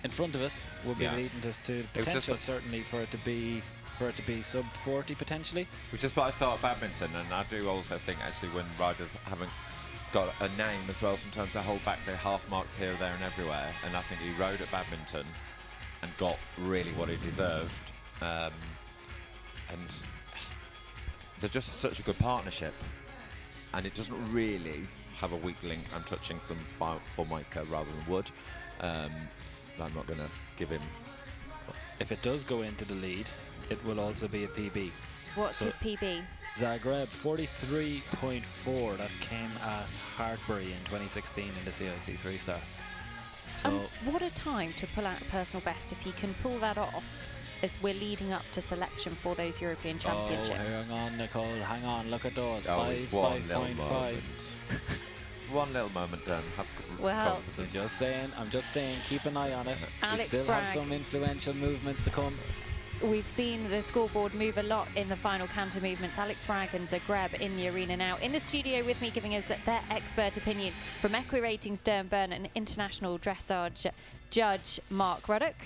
in front of us will be leading us to the potential, certainly, for it to be sub 40 potentially. Which is what I saw at Badminton, and I do also think actually when riders haven't got a name as well, sometimes they hold back their half marks here, there and everywhere, and I think he rode at Badminton and got really what he deserved, and they're just such a good partnership, and it doesn't really have a weak link. I'm touching some Formica rather than wood. I'm not going to give him. If it does go into the lead, it will also be a PB. What's his PB? Zagreb 43.4. That came at Barbury in 2016 in the CIC 3-star. So what a time to pull out a personal best if he can pull that off as we're leading up to selection for those European Championships. Hang on, Nicole, hang on, look at those. Oh, it's one little 5.5. moment. One little moment, Dan. Well, I'm just saying, keep an eye on it. Alex we still Bragg. have some influential movements to come. We've seen the scoreboard move a lot in the final canter movements. Alex Bragg and Zagreb in the arena now. In the studio with me, giving us their expert opinion from Equiratings Sternburn and international dressage judge Mark Ruddock.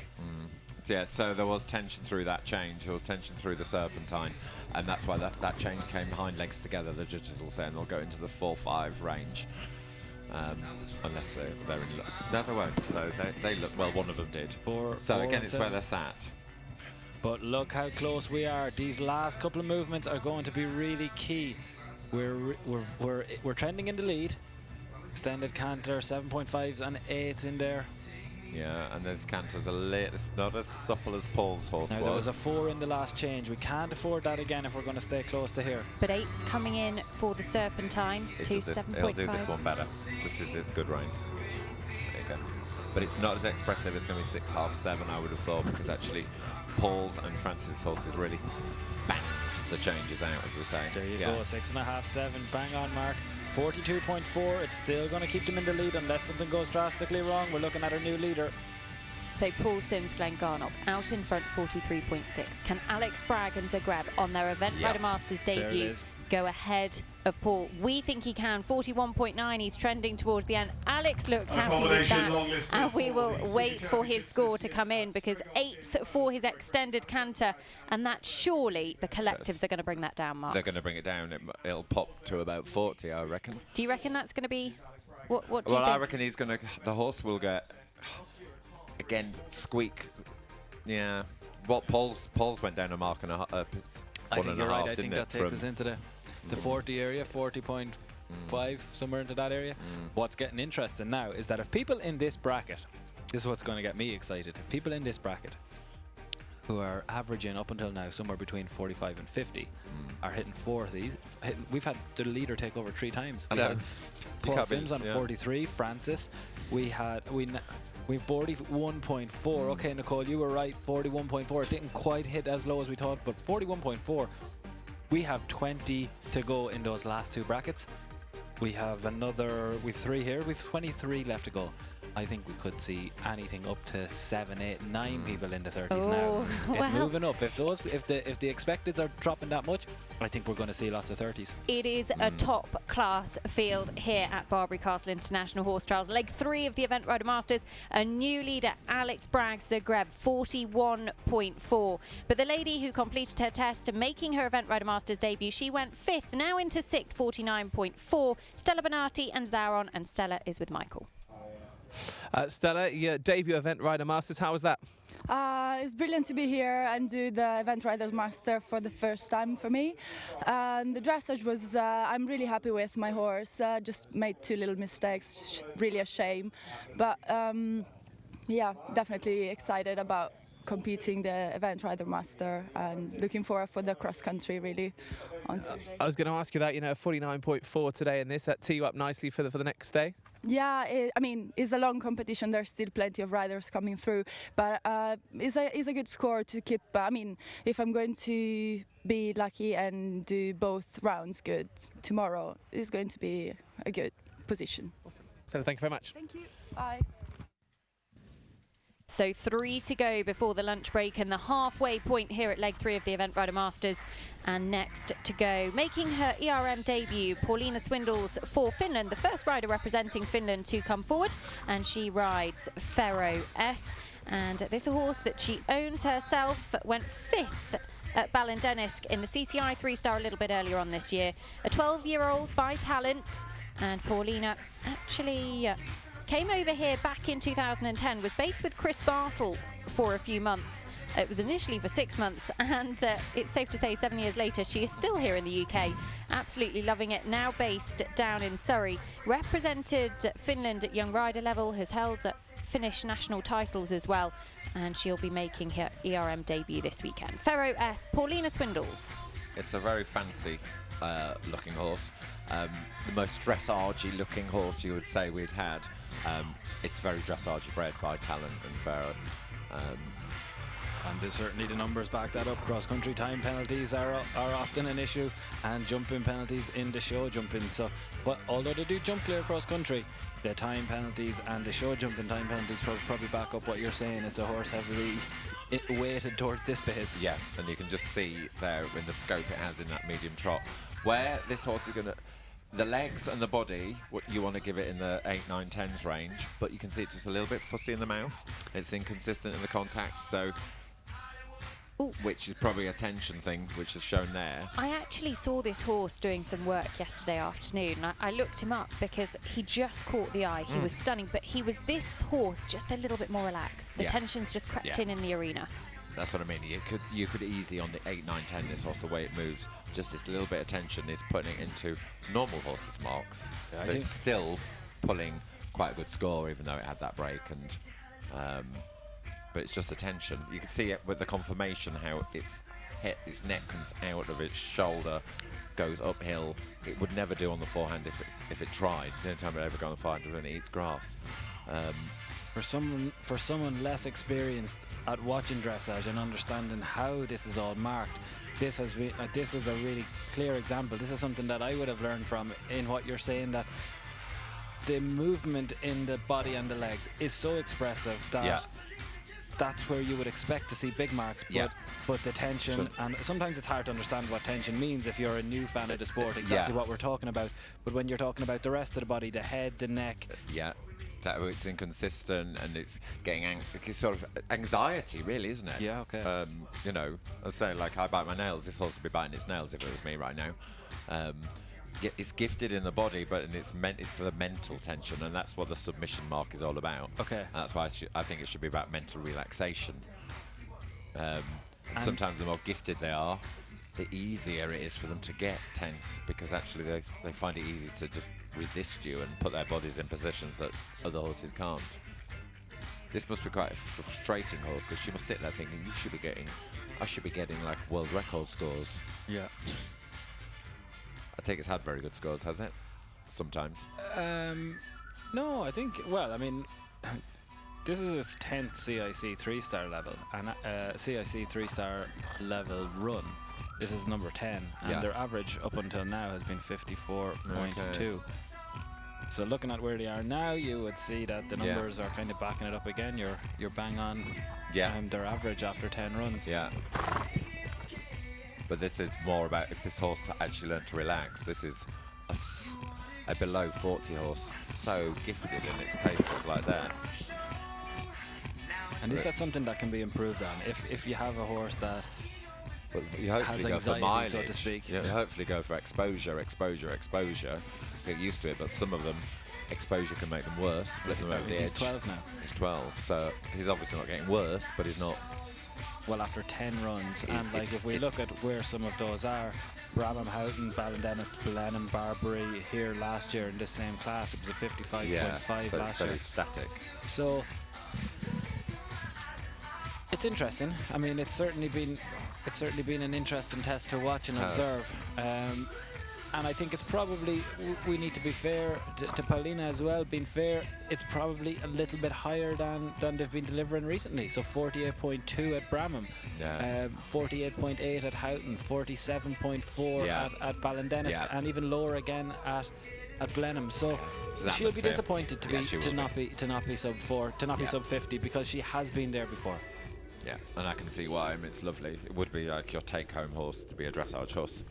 Yeah, so there was tension through that change. There was tension through the Serpentine, and that's why that change came hind legs together. The judges will say, and they'll go into the 4-5 range. Unless they're in luck. No, they won't. So they look, well, one of them did. So again, it's where they're sat. But look how close we are. These last couple of movements are going to be really key. We're trending in the lead. Extended canter, 7.5s and 8s in there. Yeah, and those canters are late. It's not as supple as Paul's horse Now, there was a 4 in the last change. We can't afford that again if we're going to stay close to here. But 8's coming in for the Serpentine to 7.5. It'll do this one better. This is its good rein. There you go. But it's not as expressive. It's going to be 6, half 7, I would have thought, because actually Paul's and Francis' horses really banged the changes out, as we say. There you go, 6.5, 7, bang on, Mark. 42.4, it's still going to keep them in the lead unless something goes drastically wrong. We're looking at our new leader. So Paul Sims, Glenn Garnock out in front, 43.6. Can Alex Bragg and Zagreb on their Event Rider Masters debut go ahead of Paul? We think he can. 41.9, he's trending towards the end. Alex looks happy with that, and we will wait for his score to come in, because 8's for his extended canter, and that surely the collectives are going to bring that down, Mark. They're going to bring it down. It'll pop to about 40, I reckon. Do you reckon that's going to be what do you think? Well, I reckon he's going to. The horse will get again squeak. Yeah. Well, Paul's went down a mark and a half. I think you're right. I think that takes us into the 40 area, 40.5, somewhere into that area. What's getting interesting now is that if people in this bracket, this is what's going to get me excited, if people in this bracket who are averaging up until now somewhere between 45 and 50, are hitting 40. We've had the leader take over 3 times. I We know. had You Paul can't Sims on yeah. 43, Francis. We 41.4. Okay, Nicole, you were right. 41.4. It didn't quite hit as low as we thought, but 41.4. We have 20 to go in those last 2 brackets. We have 3 here. We've 23 left to go. I think we could see anything up to 7, 8, 9 people in the 30s now. It's moving up. If the expecteds are dropping that much, I think we're going to see lots of 30s. It is a top-class field here at Barbury Castle International Horse Trials. Leg 3 of the Event Rider Masters, a new leader, Alex Bragg Zagreb, 41.4. But the lady who completed her test, making her Event Rider Masters debut, she went 5th, now into 6th, 49.4. Stella Bonatti and Zaron, and Stella is with Michael. Stella, your debut Event Rider Masters, how was that? It's brilliant to be here and do the Event Riders Master for the first time for me. The dressage was, I'm really happy with my horse, just made 2 little mistakes, really a shame. But yeah, definitely excited about competing the Event Rider Master and looking forward for the cross country really on Sunday. I was going to ask you that, you know, 49.4 today in this, that tee you up nicely for the next day? Yeah, I mean, it's a long competition. There's still plenty of riders coming through, but it's a good score to keep. I mean, if I'm going to be lucky and do both rounds good tomorrow, it's going to be a good position. Awesome. So thank you very much. Thank you. Bye. So 3 to go before the lunch break and the halfway point here at leg 3 of the Event Rider Masters. And next to go, making her ERM debut, Paulina Swindles for Finland, the first rider representing Finland to come forward, and she rides Fero S. And this is a horse that she owns herself, went 5th at Ballindenisk in the CCI 3-star a little bit earlier on this year. A 12-year-old by talent, and Paulina actually came over here back in 2010, was based with Chris Bartle for a few months. It was initially for 6 months, and it's safe to say 7 years later she is still here in the UK, absolutely loving it, now based down in Surrey. Represented Finland at young rider level, has held Finnish national titles as well, and she'll be making her ERM debut this weekend. Fero S, Paulina Swindles. It's a very fancy looking horse. The most dressage looking horse you would say we'd had. It's very dressage bred by talent and Fero. And certainly the numbers back that up. Cross-country time penalties are often an issue, and jumping penalties in the show jumping. So, although they do jump clear cross-country, the time penalties and the show jumping time penalties probably back up what you're saying. It's a horse heavily weighted towards this phase. Yeah, and you can just see there in the scope it has in that medium trot, where this horse is going to... The legs and the body, you want to give it in the 8, 9, 10s range, but you can see it's just a little bit fussy in the mouth. It's inconsistent in the contact, so... Ooh. Which is probably a tension thing, which is shown there. I actually saw this horse doing some work yesterday afternoon. I looked him up because he just caught the eye. He was stunning, but this horse just a little bit more relaxed. The tension's just crept in the arena. That's what I mean. You could easy on the 8, 9, 10 this horse, the way it moves. Just this little bit of tension is putting it into normal horses' marks. Yeah, so it's still pulling quite a good score, even though it had that break. And but it's just the tension. You can see it with the confirmation how its neck comes out of its shoulder, goes uphill. It would never do on the forehand if it tried. The only time it ever go on the forehand is when it eats grass. For someone less experienced at watching dressage and understanding how this is all marked, this is a really clear example. This is something that I would have learned from in what you're saying, that the movement in the body and the legs is so expressive that that's where you would expect to see big marks, but the tension, and sometimes it's hard to understand what tension means if you're a new fan of the sport, exactly what we're talking about. But when you're talking about the rest of the body, the head, the neck, that it's inconsistent and it's getting it's sort of anxiety, really, isn't it? Yeah, okay. You know, I say, like, I bite my nails. This horse would be biting its nails if it was me right now. It's gifted in the body, but it's the mental tension, and that's what the submission mark is all about. Okay. And that's why I think it should be about mental relaxation. Sometimes the more gifted they are, the easier it is for them to get tense, because actually they find it easy to just resist you and put their bodies in positions that other horses can't. This must be quite a frustrating horse because she must sit there thinking, I should be getting like world record scores. Yeah. I think it's had very good scores, has it? Sometimes. No, I think, well, I mean, this is its 10th CIC 3-star level, and CIC 3-star level run. This is number 10, and their average up until now has been 54.2. Okay. So looking at where they are now, you would see that the numbers are kind of backing it up again. You're bang on their average after 10 runs. Yeah. But this is more about if this horse actually learned to relax. This is a below 40 horse, so gifted in its paces like that. And is that something that can be improved on? If you have a horse that you hopefully has go anxiety, for mileage, so to speak. You hopefully go for exposure. Get used to it, but some of them, exposure can make them worse, flip them over the edge. He's 12 now. He's 12, so he's obviously not getting worse, but he's not. Well, after 10 runs, and like if we look at where some of those are, Bramham, Houghton, Ballindennis, Blenheim, Barbury here last year in this same class, it was a 55.5 so last it's year. Static. So it's interesting. I mean, it's certainly been an interesting test to watch and observe. And I think it's probably, we need to be fair to Paulina as well. Being fair, it's probably a little bit higher than they've been delivering recently. So 48.2 at Bramham, 48.8 at Houghton, 47.4 at Ballindennis, and even lower again at Blenheim. So she'll be disappointed to not be sub 4, to not be sub 50, because she has been there before. Yeah, and I can see why. I mean, it's lovely. It would be like your take-home horse to be a dressage horse.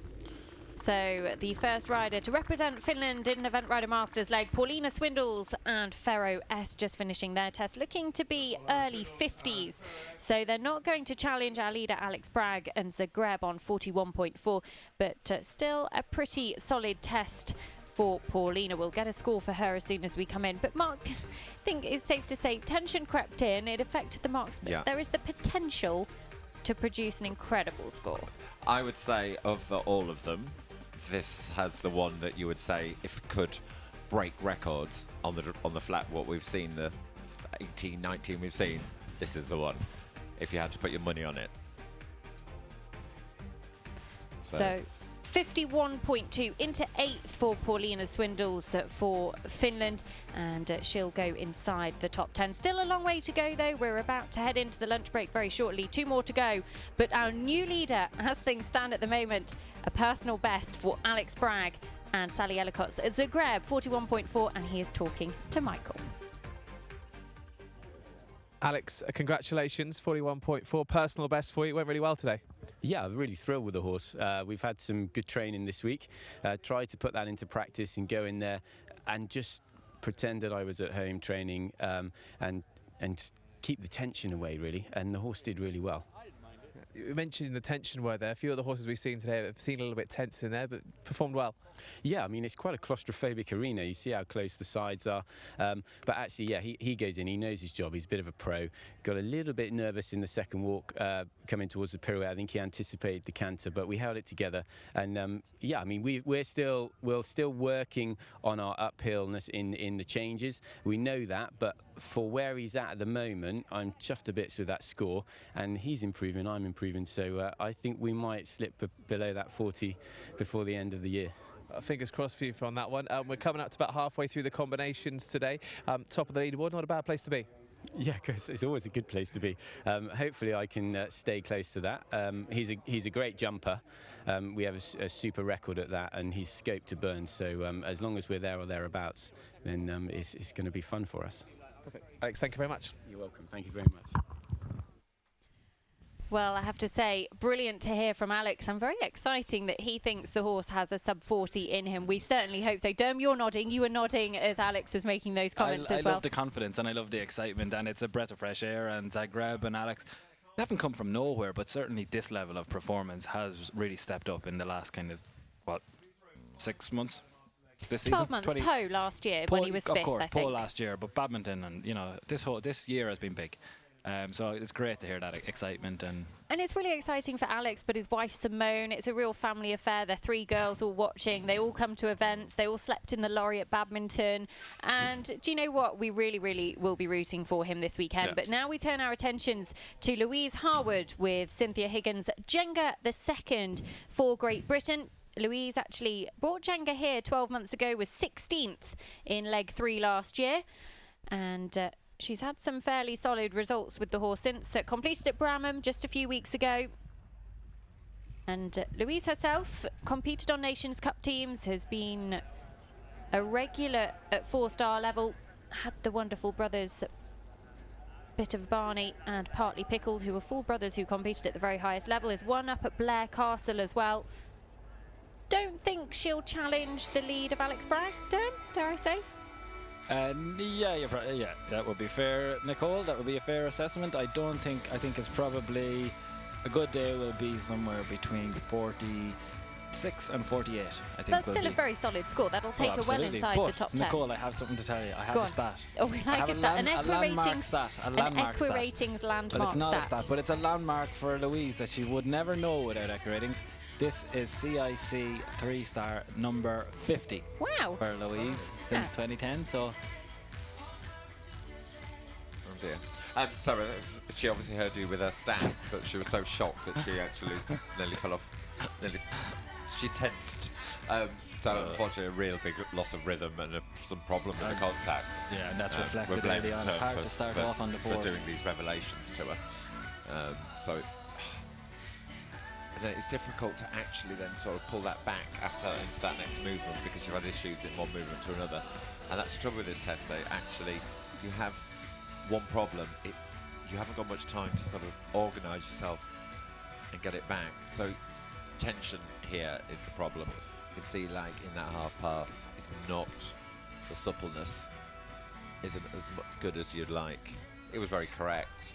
So the first rider to represent Finland in Event Rider Masters leg, Paulina Swindles and Ferro S, just finishing their test, looking to be early 50s. So they're not going to challenge our leader Alex Bragg and Zagreb on 41.4, but still a pretty solid test for Paulina. We'll get a score for her as soon as we come in. But Mark, I think it's safe to say tension crept in. It affected the marks, but there is the potential to produce an incredible score. I would say of all of them, this has the one that you would say if it could break records on the flat, what we've seen, the 18, 19 we've seen, this is the one, if you had to put your money on it. So 51.2 into 8th for Paulina Swindles for Finland, and she'll go inside the top 10. Still a long way to go though. We're about to head into the lunch break very shortly. 2 more to go, but our new leader, as things stand at the moment, a personal best for Alex Bragg and Sally Ellicott's Zagreb, 41.4, and he is talking to Michael. Alex, congratulations, 41.4, personal best for you. It went really well today. Yeah, I'm really thrilled with the horse. We've had some good training this week. Tried to put that into practice and go in there and just pretend that I was at home training and keep the tension away, really. And the horse did really well. You mentioned the tension word there. A few of the horses we've seen today have seemed a little bit tense in there, but performed well. Yeah, I mean, it's quite a claustrophobic arena. You see how close the sides are. But actually, yeah, he goes in, he knows his job. He's a bit of a pro. Got a little bit nervous in the second walk coming towards the pirouette. I think he anticipated the canter, but we held it together. And yeah, I mean, we're still working on our uphillness in the changes. We know that, but for where he's at the moment, I'm chuffed to bits with that score, and he's improving, I'm improving, so I think we might slip below that 40 before the end of the year. Fingers crossed for you on that one. We're coming up to about halfway through the combinations today. Top of the leaderboard, not a bad place to be. Yeah, because it's always a good place to be. Hopefully I can stay close to that. He's a great jumper. We have a super record at that, and he's scoped to burn, so as long as we're there or thereabouts, then it's going to be fun for us. Perfect. Alex, thank you very much. You're welcome. Thank you very much. Well, I have to say, brilliant to hear from Alex, and very exciting that he thinks the horse has a sub 40 in him. We certainly hope so. Derm, you're nodding. You were nodding as Alex was making those comments as well. I love the confidence and I love the excitement, and it's a breath of fresh air. And Zagreb and Alex, they haven't come from nowhere, but certainly this level of performance has really stepped up in the last kind of, 6 months? This 12 season? months. Poe last year when he was 5th, Of course, I Poe think. last year, but badminton, and this year has been big. So it's great to hear that excitement. And it's really exciting for Alex, but his wife Simone. It's a real family affair. They're 3 girls all watching. They all come to events. They all slept in the lorry at badminton. And do you know what? We really, really will be rooting for him this weekend. Yeah. But now we turn our attentions to Louise Harwood with Cynthia Higgins, Jenga the second for Great Britain. Louise actually brought Jenga here 12 months ago, was 16th in leg 3 last year. And she's had some fairly solid results with the horse since. Completed at Bramham just a few weeks ago. And Louise herself competed on Nations Cup teams, has been a regular at 4-star level. Had the wonderful brothers, Bit of Barney and Partly Pickled, who were full brothers who competed at the very highest level. Is one up at Blair Castle as well. Don't think she'll challenge the lead of Alex Bragdon, dare I say? Yeah, that would be fair, Nicole. That would be a fair assessment. I think it's probably a good day will be somewhere between 46 and 48. I think that's still a very solid score. That'll take her well inside but the top 10. Nicole, I have something to tell you. I have a stat. Oh, we like a stat. An landmark stat. A landmark stat. Ratings landmark But it's not stat. a stat, but it's a landmark for Louise that she would never know without Echo Ratings. This is CIC 3-star number 50. Wow. For Louise since 2010. So. Oh dear. Sorry, she obviously heard you with her stat, but she was so shocked that she actually nearly fell off. She tensed. So unfortunately, a real big loss of rhythm and some problem with the contact. Yeah, and that's we're reflected blaming early on. her It's hard to start off on the for force. doing these revelations to her. And then it's difficult to actually then sort of pull that back after into that next movement because you've had issues in one movement to another. And that's the trouble with this test day. Actually, you have one problem. You haven't got much time to sort of organise yourself and get it back. So tension here is the problem. You can see like in that half pass, it's not, the suppleness isn't as good as you'd like. It was very correct.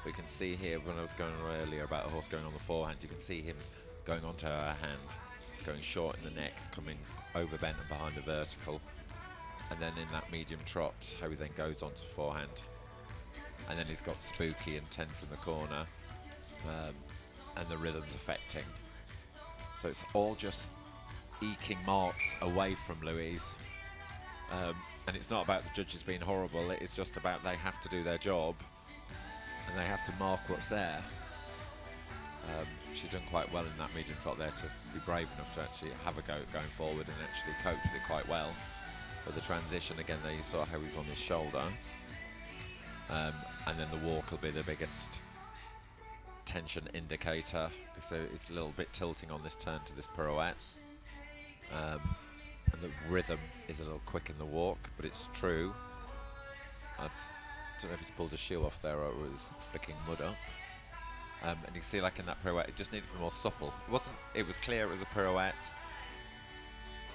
We can see here when I was going on earlier about a horse going on the forehand, you can see him going onto her hand, going short in the neck, coming over bent and behind the vertical. And then in that medium trot, how he then goes onto forehand. And then he's got spooky and tense in the corner, and the rhythm's affecting. So it's all just eking marks away from Louise. And it's not about the judges being horrible, it is just about they have to do their job and they have to mark what's there. She's done quite well in that medium trot there to be brave enough to actually have a go going forward and actually cope with it quite well. But the transition, again, there you saw how he's on his shoulder. And then the walk will be the biggest tension indicator. So it's a little bit tilting on this turn to this pirouette. And the rhythm is a little quick in the walk, but it's true. I don't know if he's pulled a shoe off there or it was flicking mud up. And you can see like in that pirouette, it just needed to be more supple. It was clear it was a pirouette,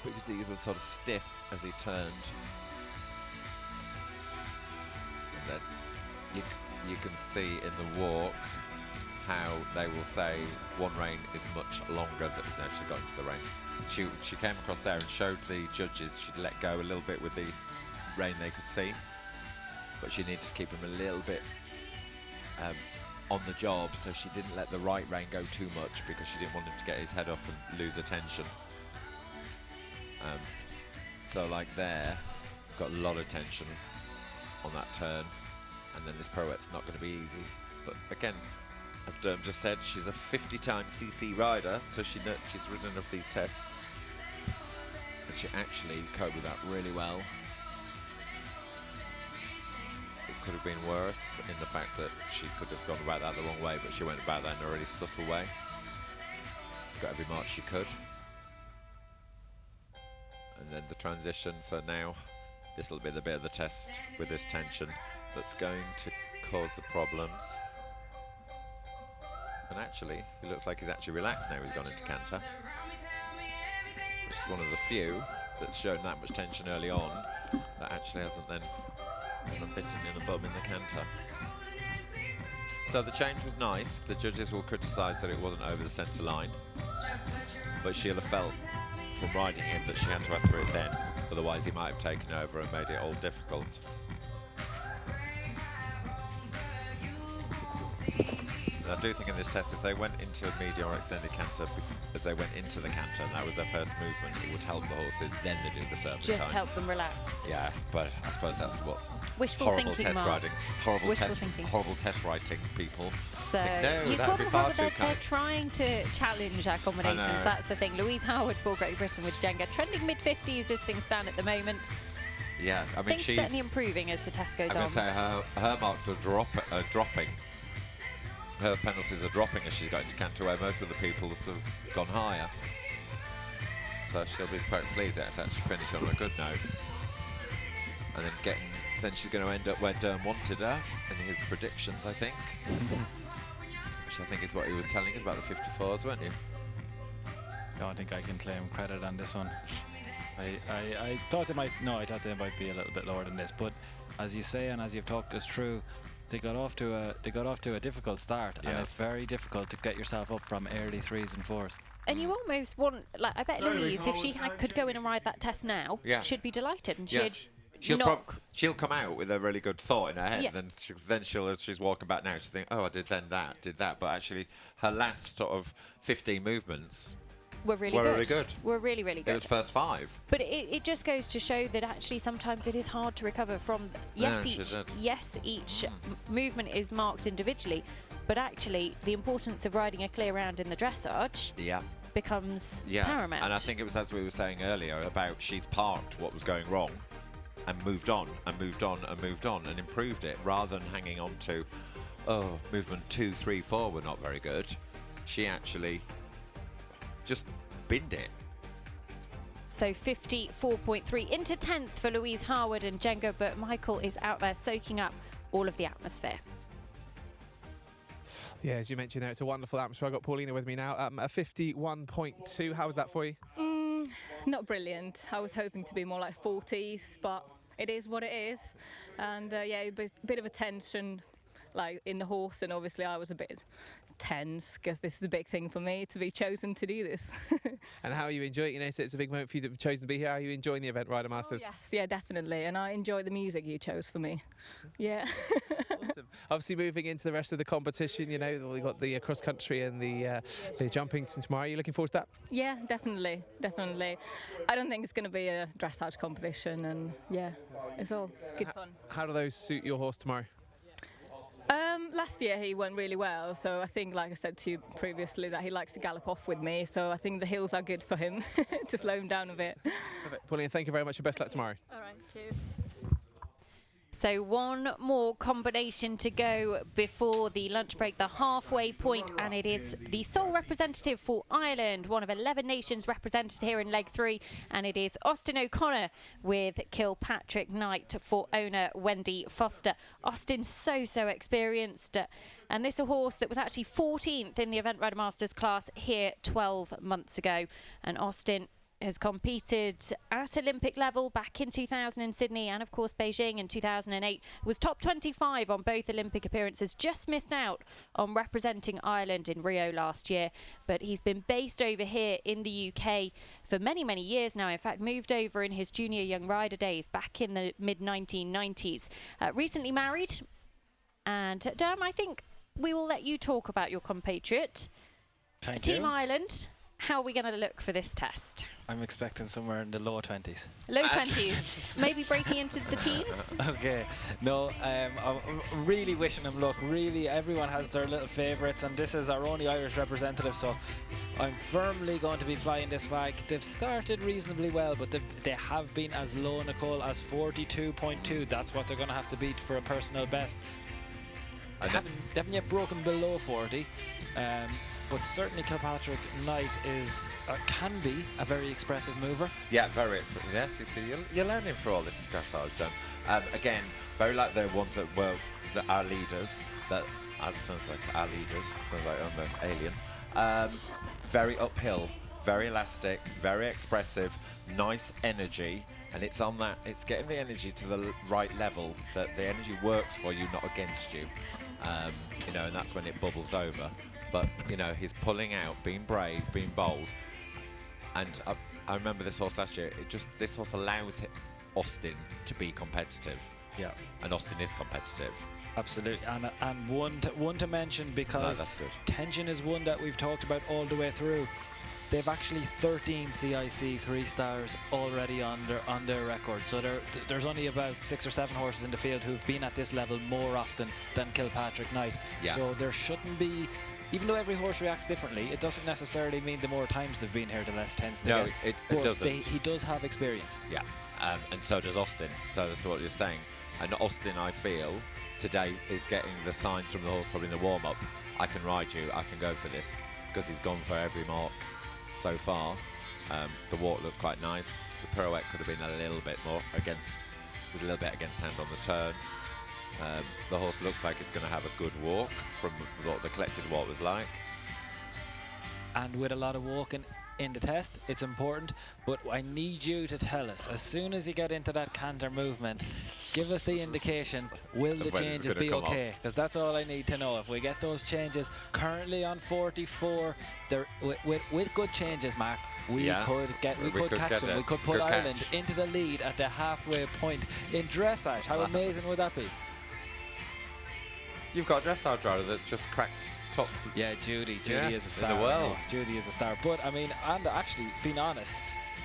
but you can see he was sort of stiff as he turned. And then you can see in the walk how they will say one rein is much longer than she got into the rein. She came across there and showed the judges she'd let go a little bit with the rein they could see, but she needed to keep him a little bit on the job, so she didn't let the right rein go too much because she didn't want him to get his head up and lose attention. So like there, got a lot of tension on that turn, and then this pirouette's not going to be easy. But again, as Derm just said, she's a 50-time CC rider, so she's ridden enough these tests, and she actually coped with that really well. It could have been worse in the fact that she could have gone about that the wrong way, but she went about that in a really subtle way. Got every mark she could. And then the transition, so now this will be the bit of the test with this tension that's going to cause the problems. And actually, it looks like he's actually relaxed now he's gone into canter. Which is one of the few that's shown that much tension early on that actually hasn't then bitten in the bum in the canter. So the change was nice. The judges will criticise that it wasn't over the centre line, but she'll have felt from riding him that she had to ask for it then, otherwise he might have taken over and made it all difficult. I do think in this test, if they went into a medium or extended canter as they went into the canter, and that was their first movement, it would help the horses. Then they do the serpentine. Just help them relax. Yeah, but I suppose that's what wishful horrible thinking, test Mark. riding, horrible Wishful test writing people. So think, no, you that'd be can't far remember too they're kind. trying to challenge our combinations. That's the thing. Louise Howard for Great Britain with Jenga trending mid-50s as things stand at the moment. Yeah, I mean, Things she's certainly improving as the test goes I'm on. going to say her marks are dropping. Her penalties are dropping as she's got into canter, where most of the people's have gone higher. So she'll be quite pleased that it's actually finished on a good note. And then she's going to end up where Durham wanted her in his predictions, I think. Which I think is what he was telling us about the 54s, weren't you? I don't think I can claim credit on this one. I thought they might be a little bit lower than this, but as you say and as you've talked us through, they got off to a difficult start, and it's very difficult to get yourself up from early 3s and 4s. And you almost want, like, I bet Louise, if she could go in and ride that test now, she'd be delighted, and she'll come out with a really good thought in her head, and then she'll, as she's walking back now, she'll think, oh, I did that, but actually her last sort of 15 movements were really good. Were really, really good. It was first 5. But it just goes to show that actually sometimes it is hard to recover from. Each movement is marked individually, but actually the importance of riding a clear round in the dressage becomes paramount. And I think it was, as we were saying earlier, about she's parked what was going wrong and moved on and moved on and moved on and improved it, rather than hanging on to, oh, movement 2, 3, 4 were not very good. She actually just binned it. So 54.3 into 10th for Louise Harwood and Jenga, but Michael is out there soaking up all of the atmosphere. Yeah, as you mentioned there, it's a wonderful atmosphere. I've got Paulina with me now. A 51.2. How was that for you? Not brilliant. I was hoping to be more like 40s, but it is what it is. And a bit of a tension like in the horse, and obviously I was a bit tense because this is a big thing for me to be chosen to do this. And how are you enjoying it? You know, so it's a big moment for you to be chosen to be here. How are you enjoying the event, Rider Masters? Yes, yeah, definitely. And I enjoy the music you chose for me. Yeah. Awesome. Obviously, moving into the rest of the competition, you know, we've got the cross country and the jumping tomorrow. Are you looking forward to that? Yeah, definitely. I don't think it's going to be a dressage competition, and yeah, it's all good fun. How do those suit your horse tomorrow? Last year he went really well, so I think, like I said to you previously, that he likes to gallop off with me, so I think the hills are good for him to slow him down a bit. Perfect. Pauline, thank you very much and best luck tomorrow. All right, cheers. So one more combination to go before the lunch break, the halfway point, and it is the sole representative for Ireland, one of 11 nations represented here in leg 3, and it is Austin O'Connor with Kilpatrick Knight for owner Wendy Foster. Austin so experienced, and this is a horse that was actually 14th in the Event Rider Masters class here 12 months ago, and Austin has competed at Olympic level back in 2000 in Sydney and of course Beijing in 2008, was top 25 on both Olympic appearances, just missed out on representing Ireland in Rio last year, but he's been based over here in the UK for many years now. In fact, moved over in his junior young rider days back in the mid 1990s. Recently married, and Durham, I think we will let you talk about your compatriot. Thank Team you. Ireland, how are we going to look for this test? I'm expecting somewhere in the low 20s. Low 20s, maybe breaking into the teens? Okay, no, I'm really wishing him luck. Really, everyone has their little favourites, and this is our only Irish representative, so I'm firmly going to be flying this flag. They've started reasonably well, but they have been as low, Nicole, as 42.2. That's what they're going to have to beat for a personal best. They haven't yet broken below 40. But certainly Kilpatrick Knight can be a very expressive mover. Yeah, very expressive. Yes, you see, you're learning for all this dressage done. Again, very like the ones that were our leaders. That sounds like our leaders. Sounds like I'm an alien. Very uphill, very elastic, very expressive, nice energy, and it's on that. It's getting the energy to the right level that the energy works for you, not against you. You know, and that's when it bubbles over. But, you know, he's pulling out, being brave, being bold. And I remember this horse last year. This horse allows Austin to be competitive. Yeah. And Austin is competitive. Absolutely, and one to mention, because that's good. tension is one that we've talked about all the way through. They've actually 13 CIC 3-stars already on their record. So there's only about 6 or 7 horses in the field who've been at this level more often than Kilpatrick Knight. Yeah. So there shouldn't be, even though every horse reacts differently, it doesn't necessarily mean the more times they've been here, the less tends to No, get. it But doesn't. he does have experience. Yeah, and so does Austin. So that's what you're saying. And Austin, I feel, today is getting the signs from the horse probably in the warm-up. I can ride you, I can go for this, because he's gone for every mark so far. The walk looks quite nice. The pirouette could have been a little bit more against, there's a little bit against hand on the turn. The horse looks like it's going to have a good walk from what the collected walk was like. And with a lot of walking in the test, it's important, but I need you to tell us, as soon as you get into that canter movement, give us the indication, will the changes be okay? Because that's all I need to know. If we get those changes, currently on 44, with good changes, Mark, we could catch them. We could put Ireland into the lead at the halfway point in dressage. How amazing would that be? You've got a dressage rider that's just cracked top. Yeah, Judy is a star in the world. Judy is a star. But I mean, and actually, being honest,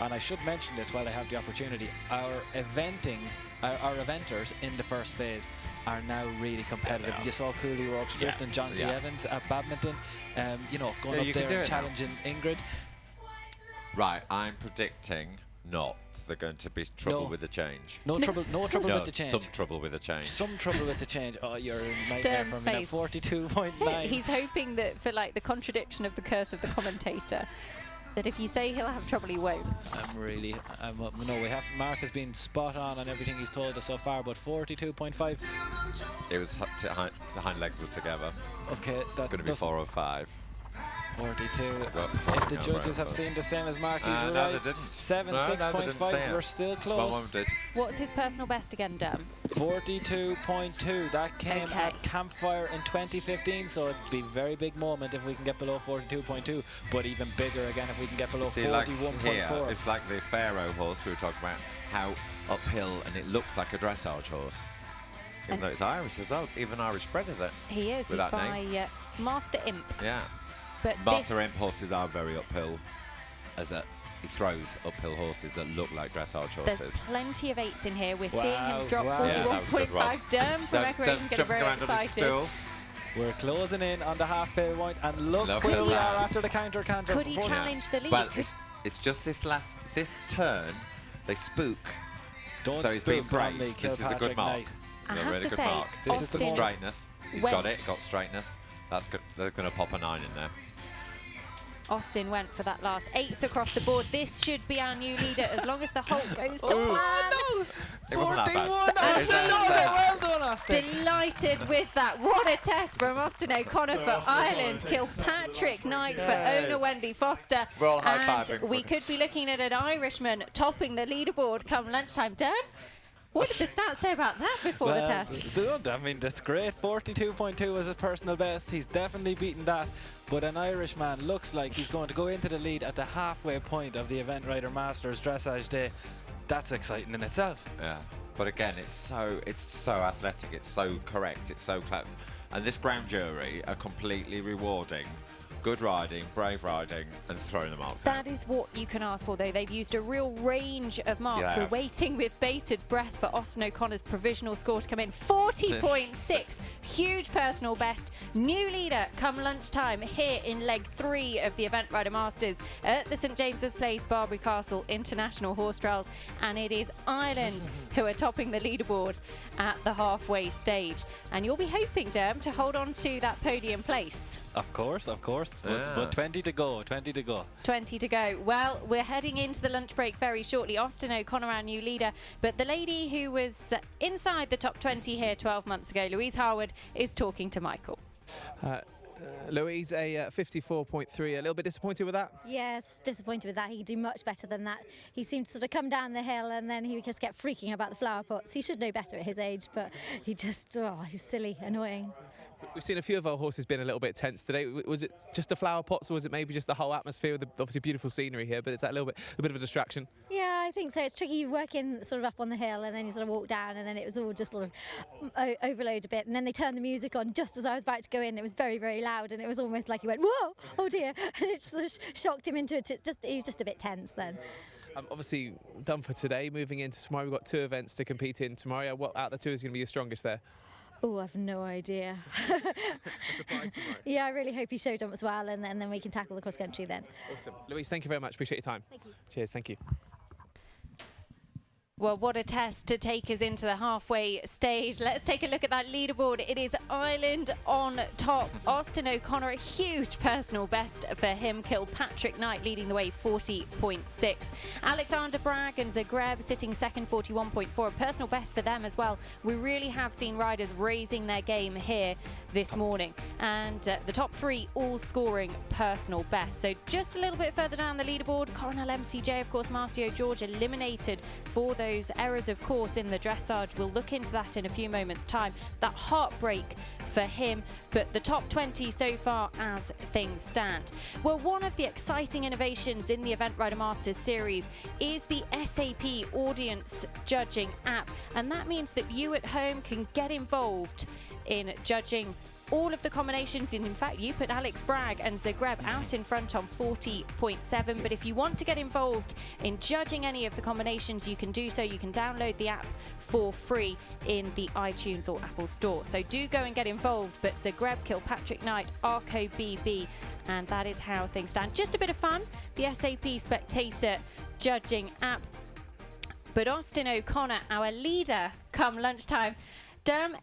and I should mention this while I have the opportunity, our eventers in the first phase are now really competitive. You saw Cooley Rocks Drift and John D. Evans at badminton, you know, going up there and challenging Ingrid. Right, I'm predicting not. They're going to be trouble with the change. No trouble with the change. Some trouble with the change. Some trouble with the change. Oh, you're a nightmare for me. 42.9. He's hoping that for like the contradiction of the curse of the commentator, that if you say he'll have trouble, he won't. No, we have. Mark has been spot on everything he's told us so far, but 42.5. It was hind legs were together. Okay, that's going to be 405. 42. If the judges have seen the same as Mark, he's right. No, they didn't. 6.5. We're still close. One did. What's his personal best again, Dan? 42.2. That came at Campfire in 2015, so it'd be a very big moment if we can get below 42.2, but even bigger again if we can get below 41.4. It's like the Pharaoh horse we were talking about, how uphill, and it looks like a dressage horse. Even though it's Irish as well, even Irish bred, is it? He is. He's by Master Imp. Yeah. But Master Imp horses are very uphill, he throws uphill horses that look like dressage horses. There's plenty of 8s in here. We're seeing him drop 41.5. Derm from Equirating's getting very excited. We're closing in on the halfway point, and look where we are after the counter. Could he challenge the lead? Well, it's just this turn, they spook. So he's been brave. This is a good mark. I have really to good say, mark. This is the Austin straightness. He's got straightness. That's good. They're going to pop a 9 in there. Austin went for that last 8s across the board. This should be our new leader as long as the Holt goes to plan. No! It wasn't that bad. Well done, Austin. Delighted with that. What a test from Austin O'Connor for Ireland. Kilpatrick Knight for Ona Wendy Foster. And we could be looking at an Irishman topping the leaderboard come lunchtime. Derm? What did the stats say about that before the test? I mean, that's great. 42.2 was his personal best. He's definitely beaten that. But an Irishman looks like he's going to go into the lead at the halfway point of the Event Rider Masters Dressage Day. That's exciting in itself. Yeah, but again, it's so athletic. It's so correct. It's so clever. And this grand jury are completely rewarding good riding, brave riding, and throwing the marks out. That is what you can ask for, though. They've used a real range of marks. We're waiting with bated breath for Austin O'Connor's provisional score to come in. 40.6, huge personal best. New leader come lunchtime here in leg 3 of the Event Rider Masters at the St James's Place Barbury Castle International Horse Trials. And it is Ireland who are topping the leaderboard at the halfway stage. And you'll be hoping, Derm, to hold on to that podium place. Of course. But 20 to go. 20 to go. Well, we're heading into the lunch break very shortly. Austin O'Connor, our new leader. But the lady who was inside the top 20 here 12 months ago, Louise Harwood, is talking to Michael. Louise, a 54.3. A little bit disappointed with that? Yes, disappointed with that. He could do much better than that. He seemed to sort of come down the hill and then he just kept freaking about the flower pots. He should know better at his age, but he just, he's silly, annoying. We've seen a few of our horses been a little bit tense today. Was it just the flower pots, or was it maybe just the whole atmosphere with the obviously beautiful scenery here? But it's that a bit of a distraction. Yeah, I think so. It's tricky. You work in sort of up on the hill and then you sort of walk down, and then it was all just sort of overload a bit. And then they turned the music on just as I was about to go in. It was very, very loud, and it was almost like he went, whoa, oh dear. And it sort of shocked him into it. He was just a bit tense then. Obviously done for today. Moving into tomorrow, we've got 2 events to compete in tomorrow. What out of the 2 is going to be your strongest there? Oh, I've no idea. A surprise tomorrow. Yeah, I really hope he showed up as well, and then we can tackle the cross country then. Awesome. Louise, thank you very much. Appreciate your time. Thank you. Cheers. Thank you. Well, what a test to take us into the halfway stage. Let's take a look at that leaderboard. It is Ireland on top. Austin O'Connor, a huge personal best for him. Kilpatrick Knight leading the way, 40.6. Alexander Bragg and Zagreb sitting second, 41.4. A personal best for them as well. We really have seen riders raising their game here this morning. And the top 3 all scoring personal best. So just a little bit further down the leaderboard, Coronel MCJ, of course, Marcio George eliminated for those errors, of course, in the dressage. We'll look into that in a few moments' time. That heartbreak for him, but the top 20 so far as things stand. Well, one of the exciting innovations in the Event Rider Masters series is the SAP audience judging app, and that means that you at home can get involved in judging all of the combinations. And in fact, you put Alex Bragg and Zagreb out in front on 40.7. But if you want to get involved in judging any of the combinations, you can do so. You can download the app for free in the iTunes or Apple Store. So do go and get involved. But Zagreb, Kilpatrick Knight, Arco BB, and that is how things stand. Just a bit of fun, the SAP Spectator judging app. But Austin O'Connor, our leader come lunchtime. Derm,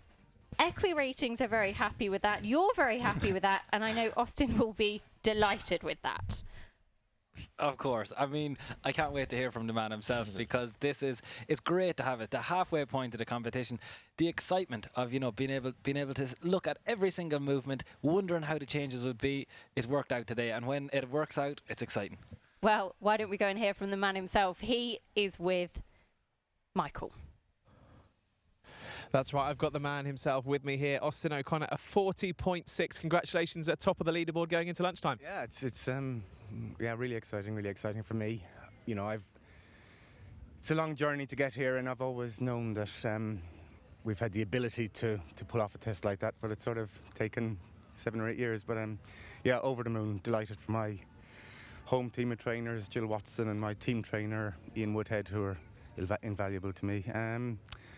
Equi Ratings are very happy with that. You're very happy with that. And I know Austin will be delighted with that. Of course. I mean, I can't wait to hear from the man himself, because it's great to have it. The halfway point of the competition, the excitement of, being able to look at every single movement, wondering how the changes would be, is worked out today. And when it works out, it's exciting. Well, why don't we go and hear from the man himself? He is with Michael. That's right, I've got the man himself with me here, Austin O'Connor, a 40.6. Congratulations at top of the leaderboard going into lunchtime. Yeah, it's really exciting for me. It's a long journey to get here, and I've always known that we've had the ability to pull off a test like that, but it's sort of taken 7 or 8 years. But over the moon, delighted for my home team of trainers, Jill Watson, and my team trainer, Ian Woodhead, who are invaluable to me.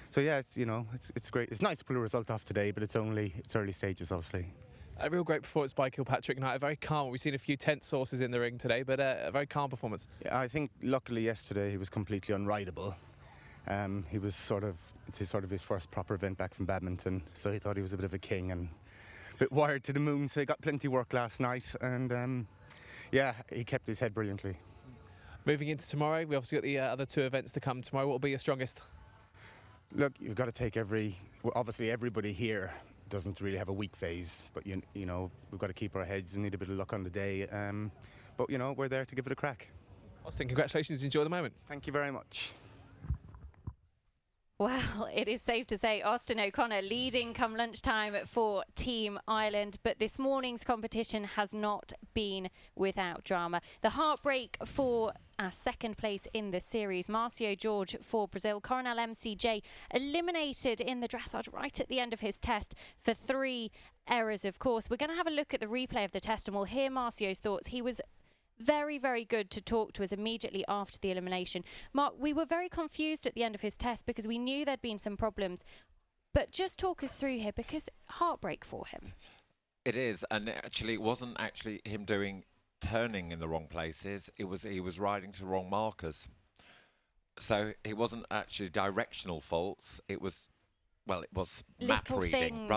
So yeah, it's great. It's nice to pull a result off today, but it's early stages, obviously. A real great performance by Kilpatrick Knight. A very calm. We've seen a few tense horses in the ring today, but a very calm performance. Yeah, I think luckily yesterday he was completely unrideable. He was it's his first proper event back from badminton, so he thought he was a bit of a king and a bit wired to the moon. So he got plenty of work last night, and he kept his head brilliantly. Moving into tomorrow, we obviously got the other 2 events to come tomorrow. What will be your strongest? Look, you've got to take obviously everybody here doesn't really have a weak phase, but we've got to keep our heads and need a bit of luck on the day. But we're there to give it a crack. Austin, congratulations. Enjoy the moment. Thank you very much. Well, it is safe to say Austin O'Connor leading come lunchtime for Team Ireland, but this morning's competition has not been without drama. The heartbreak for our second place in the series, Marcio George for Brazil. Coronel MCJ eliminated in the dressage right at the end of his test for 3 errors, of course. We're going to have a look at the replay of the test and we'll hear Marcio's thoughts. He was very, very good to talk to us immediately after the elimination. Mark, we were very confused at the end of his test because we knew there'd been some problems, but just talk us through here, because heartbreak for him. It is, and actually it wasn't actually him turning in the wrong places. He was riding to wrong markers. So it wasn't actually directional faults. It was map reading,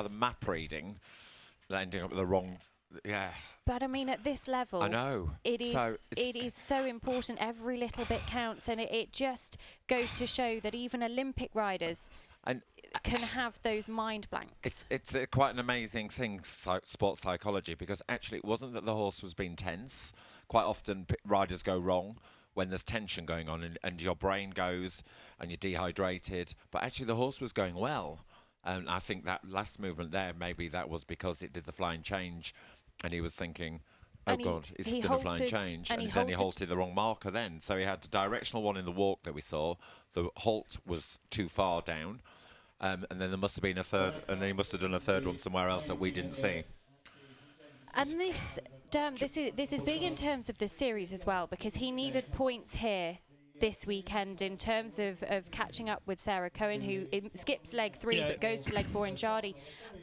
ending up with the wrong. Yeah. But I mean, at this level, I know. It is so important. Every little bit counts, and it just goes to show that even Olympic riders can have those mind blanks. It's quite an amazing thing, sports psychology, because actually it wasn't that the horse was being tense. Quite often riders go wrong when there's tension going on, and your brain goes and you're dehydrated. But actually the horse was going well. And I think that last movement there, maybe that was because it did the flying change, and he was thinking, oh And God, it's he done a flying halted, change. and And he then he halted. halted the wrong marker then. So he had the directional one in the walk that we saw. The halt was too far down. And then there must have been a third, and then he must have done a third one somewhere else that we didn't see. And this is big in terms of the series as well, because he needed points here this weekend in terms of catching up with Sarah Cohen, who skips leg 3 but goes to leg 4 in Jardy.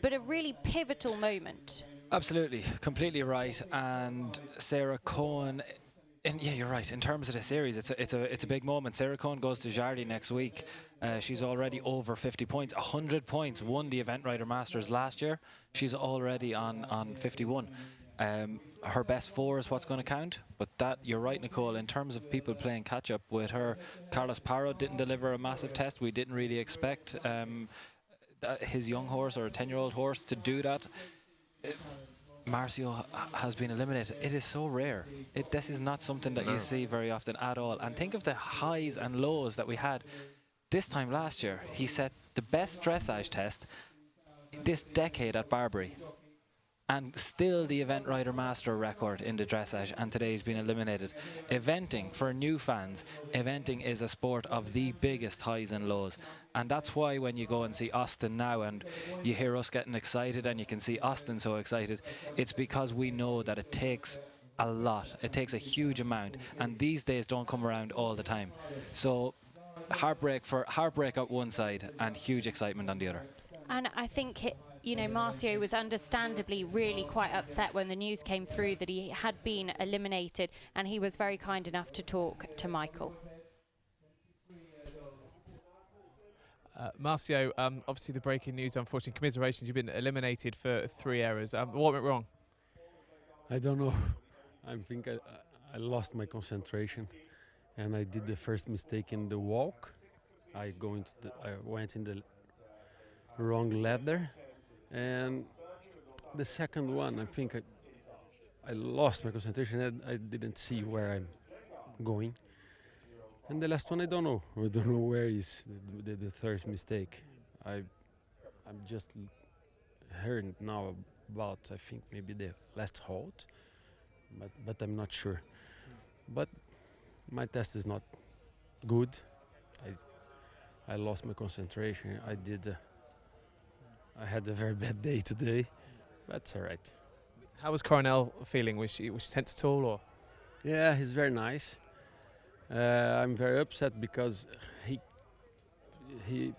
But a really pivotal moment. Absolutely, completely right. And Sarah Cohen, and yeah, you're right. In terms of the series, it's a big moment. Sarah Cohen goes to Jardy next week. She's already over 50 points, 100 points. Won the Event Rider Masters last year. She's already on 51. Her best 4 is what's going to count, but that, you're right, Nicole, in terms of people playing catch-up with her, Carlos Parro didn't deliver a massive test. We didn't really expect his young horse or a 10-year-old horse to do that. Marcio has been eliminated. It is so rare. This is not something that you see very often at all. And think of the highs and lows that we had this time last year. He set the best dressage test this decade at Barbury, and still the Event Rider Master record in the dressage, and today he's been eliminated. Eventing, for new fans, eventing is a sport of the biggest highs and lows, and that's why when you go and see Austin now and you hear us getting excited and you can see Austin so excited, it's because we know that it takes a lot. It takes a huge amount, and these days don't come around all the time. So heartbreak at one side and huge excitement on the other. And I think Marcio was understandably really quite upset when the news came through that he had been eliminated, and he was very kind enough to talk to Michael. Marcio, obviously the breaking news, unfortunately, commiserations, you've been eliminated for 3 errors. What went wrong? I don't know. I think I lost my concentration, and I did the first mistake in the walk. I went in the wrong ladder, and the second one, I think I lost my concentration. I didn't see where I'm going, and the last one I don't know. I don't know where is the third mistake. I'm just hearing now about, I think, maybe the last halt, but I'm not sure. But my test is not good. I lost my concentration. I had a very bad day today. That's all right. How was Coronel feeling? Was she tense at all, or? Yeah, he's very nice. I'm very upset because he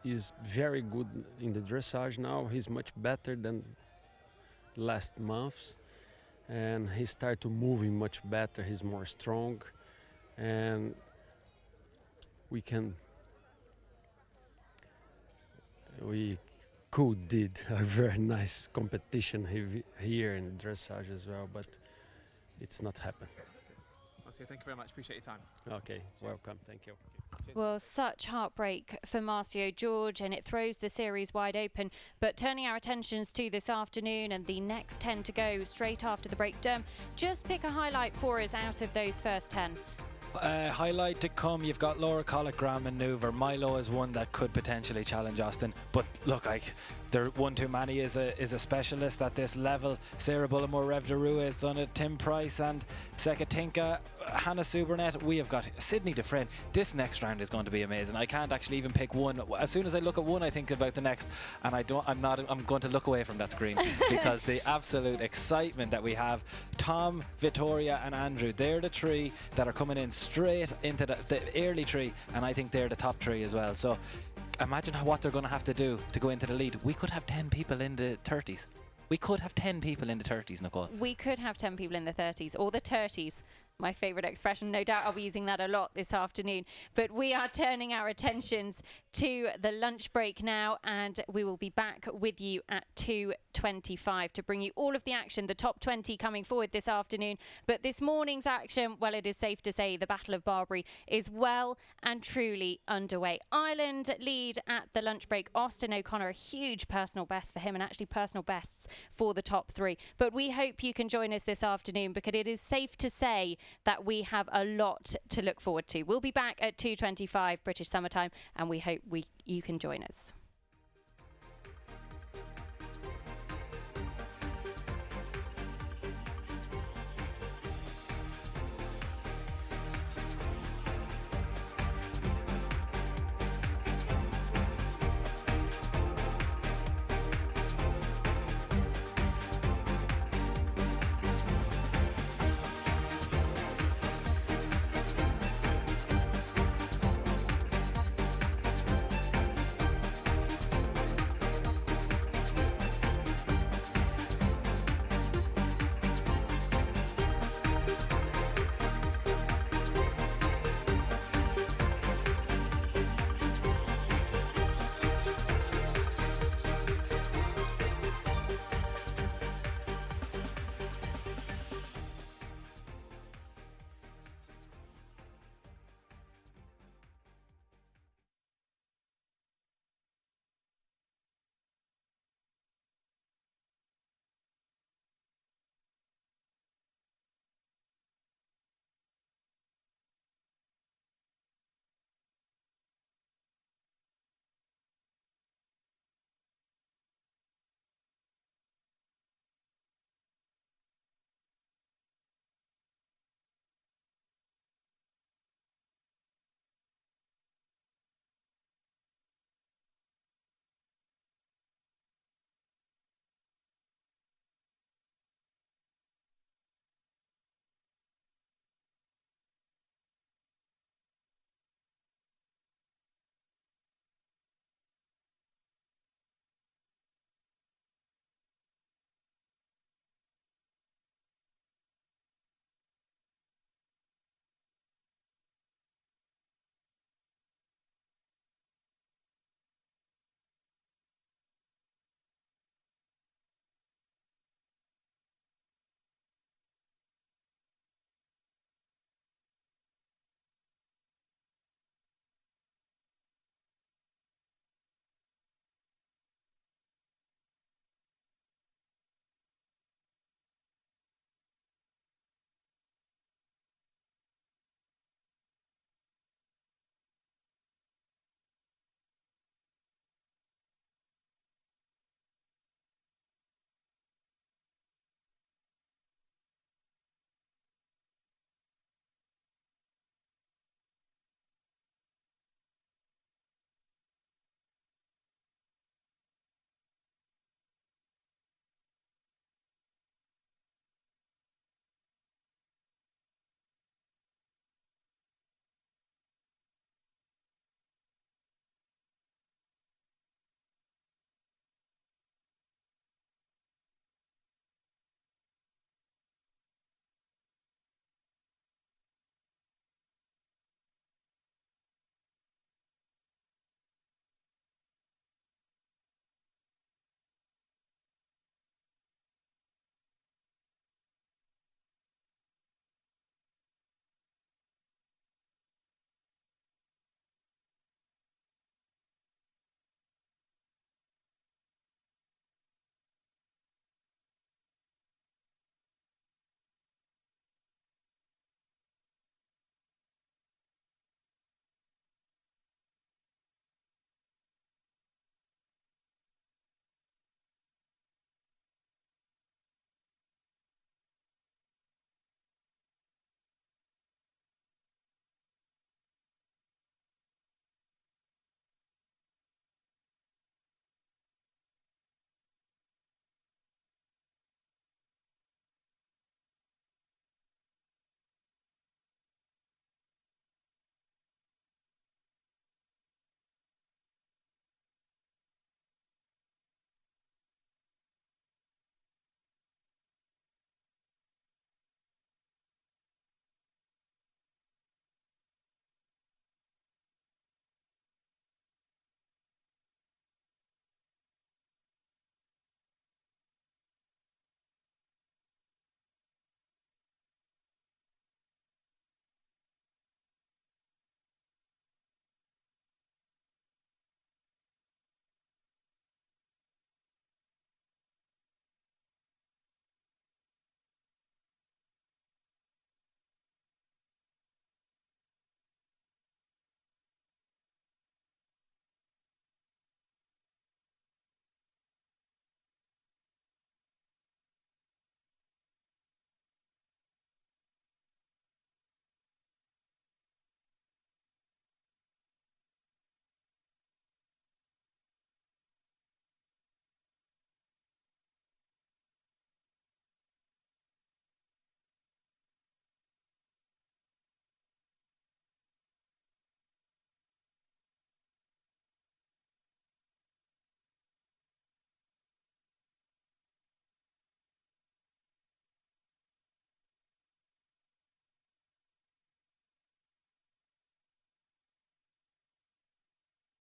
is very good in the dressage now. He's much better than last months, and he started to moving much better. He's more strong, and we did a very nice competition here in dressage as well, but it's not happened. Marcio, thank you very much. Appreciate your time. Okay, welcome. Thank you. Well, such heartbreak for Marcio George, and it throws the series wide open. But turning our attentions to this afternoon and the next 10 to go straight after the break. Just pick a highlight for us out of those first 10. Highlight to come, you've got Laura Collick, Grand Maneuver. Milo is one that could potentially challenge Austin, but look, there one too many is a specialist at this level. Sarah Bullimore, Rev de Rue has done it, Tim Price and Sekatinka, Hannah Subernet. We have got Sydney Dufresne. This next round is going to be amazing. I can't actually even pick one. As soon as I look at one, I think about the next, and I'm going to look away from that screen because the absolute excitement that we have. Tom, Vittoria and Andrew, they're the 3 that are coming in straight into the early 3, and I think they're the top 3 as well. So imagine what they're going to have to do to go into the lead. We could have 10 people in the 30s. We could have 10 people in the 30s, Nicole. We could have 10 people in the 30s, or the 30s. My favourite expression. No doubt I'll be using that a lot this afternoon. But we are turning our attentions to the lunch break now, and we will be back with you at 2:25 to bring you all of the action, the top 20 coming forward this afternoon. But this morning's action, well, it is safe to say the Battle of Barbury is well and truly underway. Ireland lead at the lunch break. Austin O'Connor, a huge personal best for him, and actually personal bests for the top 3. But we hope you can join us this afternoon, because it is safe to say that we have a lot to look forward to. We'll be back at 2:25 British Summertime, and we hope you can join us.